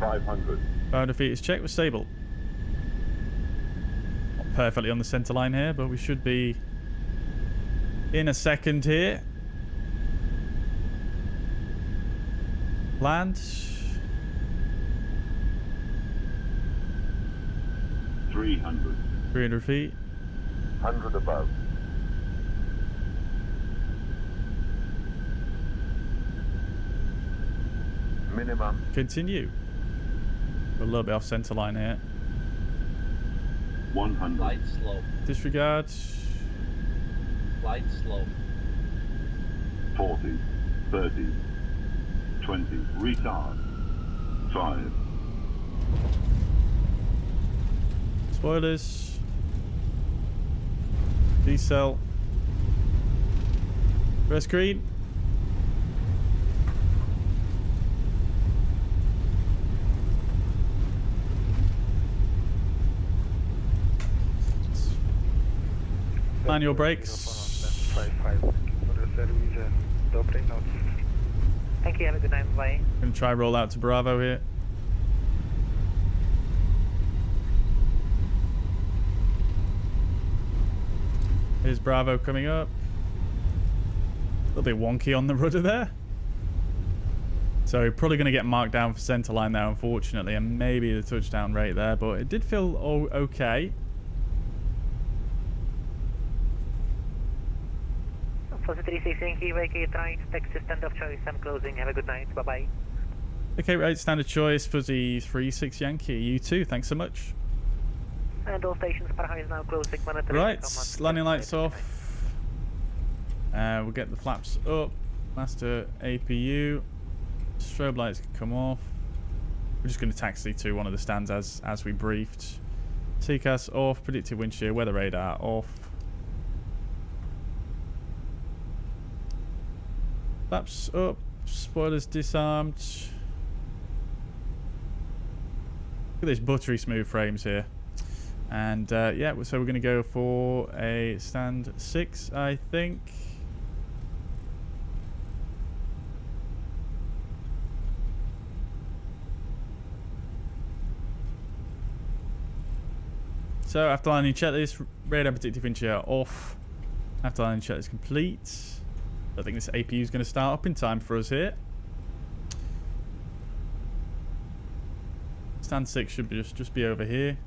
500. 500 feet is checked. We're stable. Not perfectly on the center line here, but we should be in a second here. Land. 300. 300 feet. 100 above. Minimum. Continue. We're a little bit off center line here. 100. Light slope. Disregard. Light slope. 40. 30. 20. Retard. 5. Spoilers. Decel. Press green. Manual brakes. Thank you, have a good night, bye. Gonna try roll out to Bravo here. Here's Bravo coming up. A little bit wonky on the rudder there. So probably going to get marked down for center line there, unfortunately, and maybe the touchdown rate there, but it did feel okay. For the 36 Yankee, vacate right, text standoff choice, I'm closing, have a good night, bye bye. Okay, right, standard choice, Fuzzy 36 Yankee, you too, thanks so much. And all stations, Prague is now closing, monitoring. Right, landing lights off. We'll get the flaps up. Master APU. Strobe lights can come off. We're just going to taxi to one of the stands as we briefed. TCAS off. Predictive wind shear. Weather radar off. Flaps up. Spoilers disarmed. Look at this buttery smooth frames here. And yeah, so we're going to go for a stand 6, I think. So after landing checklist, radar predictive wind shear off. After landing checklist complete. I think this APU is going to start up in time for us here. Stand 6 should be just be over here.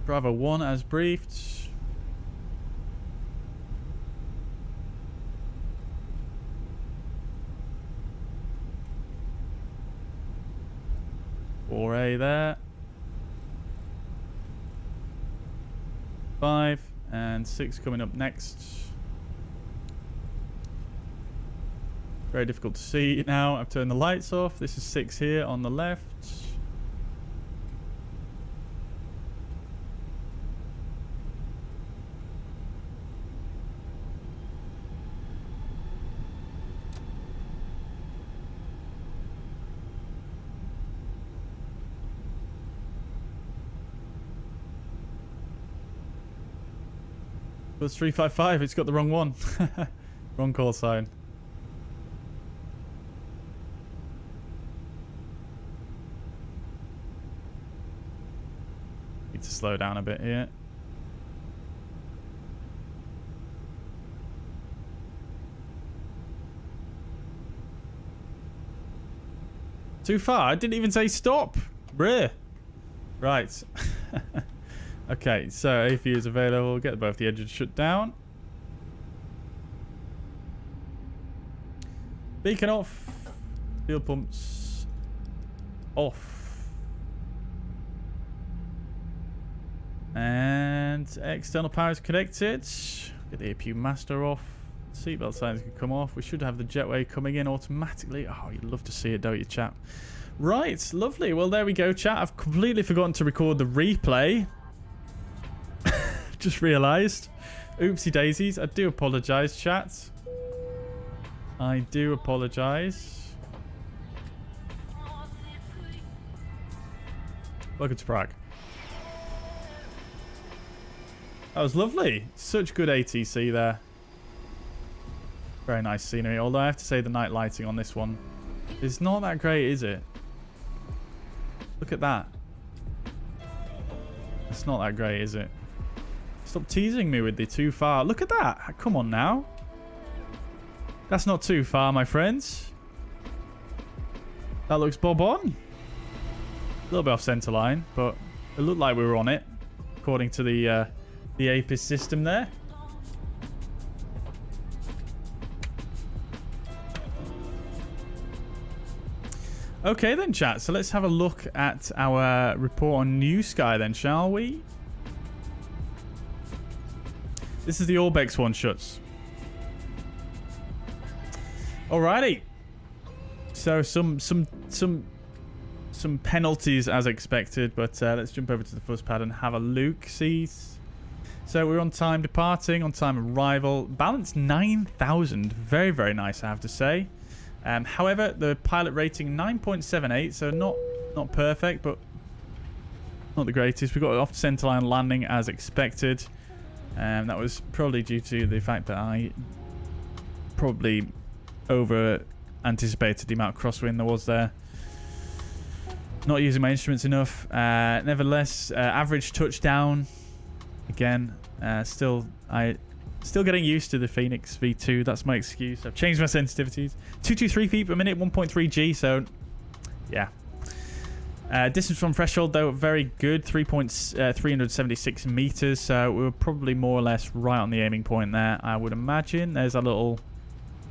Bravo 1 as briefed. Four A there. 5 and 6 coming up next. Very difficult to see now. I've turned the lights off. This is 6 here on the left. It's 355. It's got the wrong one. Wrong call sign. Need to slow down a bit here. Too far? I didn't even say stop. Bruh. Right. Okay, so AFU is available. Get both the engines shut down. Beacon off. Fuel pumps off. And external power is connected. Get the APU master off. Seatbelt signs can come off. We should have the jetway coming in automatically. Oh, you'd love to see it, don't you, chat? Right, lovely. Well, there we go, chat. I've completely forgotten to record the replay. Just realised. Oopsie daisies. I do apologise, chat. I do apologise. Welcome to Prague. That was lovely. Such good ATC there. Very nice scenery. Although I have to say the night lighting on this one is not that great, is it? Look at that. It's not that great, is it? Stop teasing me with the too far. Look at that. Come on now. That's not too far, my friends. That looks bob on. A little bit off center line, but it looked like we were on it, according to the APIS system there. Okay then, chat. So let's have a look at our report on Newsky then, shall we? This is the Orbex one-shots. Alrighty. So some penalties as expected, but let's jump over to the fuzz pad and have a look. See. So we're on time departing, on time arrival. Balance 9,000. Very, very nice, I have to say. However, the pilot rating 9.78, so not perfect, but not the greatest. We got off centerline landing as expected. That was probably due to the fact that I probably over anticipated the amount of crosswind there was there. Not using my instruments enough. Nevertheless, average touchdown. Again, still getting used to the Fenix V2. That's my excuse. I've changed my sensitivities. 223 feet per minute, 1.3 G. So, yeah. Distance from threshold, though, very good. 376 meters. So, we were probably more or less right on the aiming point there, I would imagine. There's a little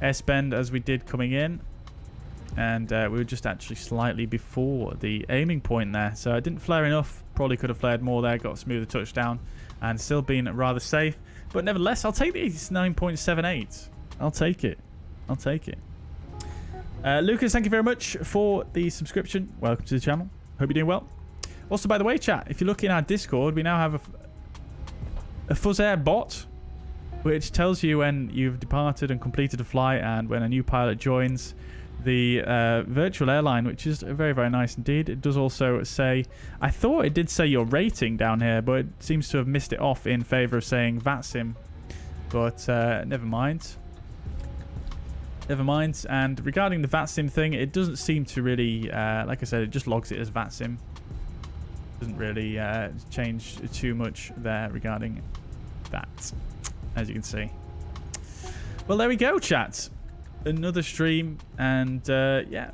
S-bend as we did coming in. And we were just actually slightly before the aiming point there. So, I didn't flare enough. Probably could have flared more there. Got a smoother touchdown. And still been rather safe. But nevertheless, I'll take the 9.78. I'll take it. I'll take it. Lucas, thank you very much for the subscription. Welcome to the channel. Hope you're doing well. Also, by the way, chat, if you look in our Discord, we now have a fuzzair bot, which tells you when you've departed and completed a flight and when a new pilot joins the virtual airline, which is very, very nice indeed. It does also say, I thought it did say your rating down here, but it seems to have missed it off in favor of saying VATSIM. But never mind. Never mind. And regarding the VATSIM thing, it doesn't seem to really, like I said, it just logs it as VATSIM. Doesn't really change too much there regarding that, as you can see. Well, there we go, chat. Another stream, and yeah,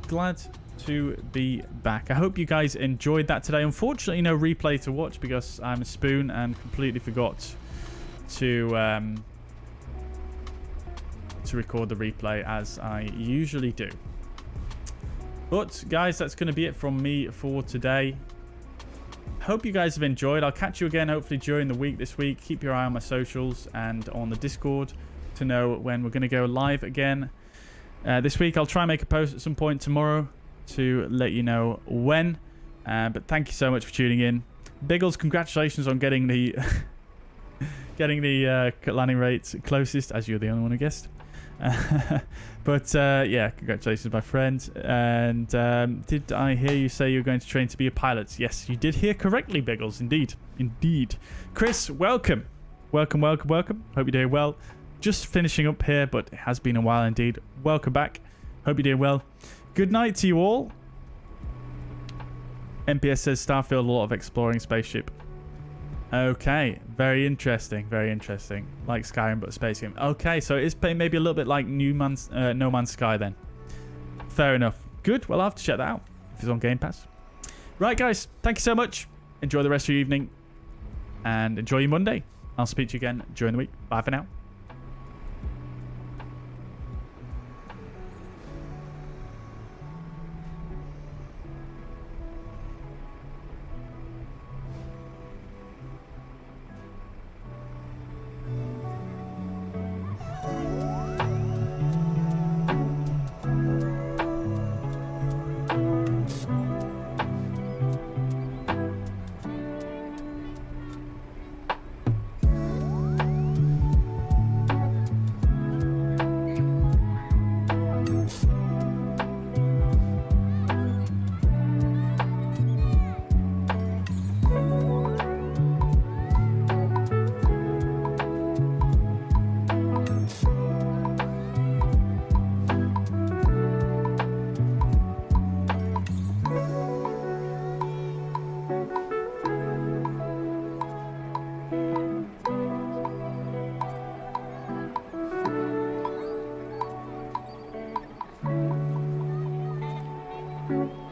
glad to be back. I hope you guys enjoyed that today. Unfortunately, no replay to watch because I'm a spoon and completely forgot to record the replay as I usually do. But guys, that's going to be it from me for today. Hope you guys have enjoyed. I'll catch you again hopefully during the week this week. Keep your eye on my socials and on the Discord to know when we're going to go live again this week. I'll try and make a post at some point tomorrow to let you know when. But thank you so much for tuning in. Biggles, congratulations on getting the landing rate closest, as you're the only one who guessed. But yeah, congratulations, my friend. And did I hear you say you're going to train to be a pilot? Yes, you did hear correctly, Biggles. Indeed. Chris, welcome. Welcome. Hope you're doing well. Just finishing up here, but it has been a while indeed. Welcome back. Hope you're doing well. Good night to you all. MPS says Starfield, a lot of exploring spaceship. Okay, very interesting. Like Skyrim, but a space game. Okay, so it's maybe a little bit like No Man's Sky then. Fair enough. Good, well, I'll have to check that out if it's on Game Pass. Right, guys, thank you so much. Enjoy the rest of your evening and enjoy your Monday. I'll speak to you again during the week. Bye for now. Bye.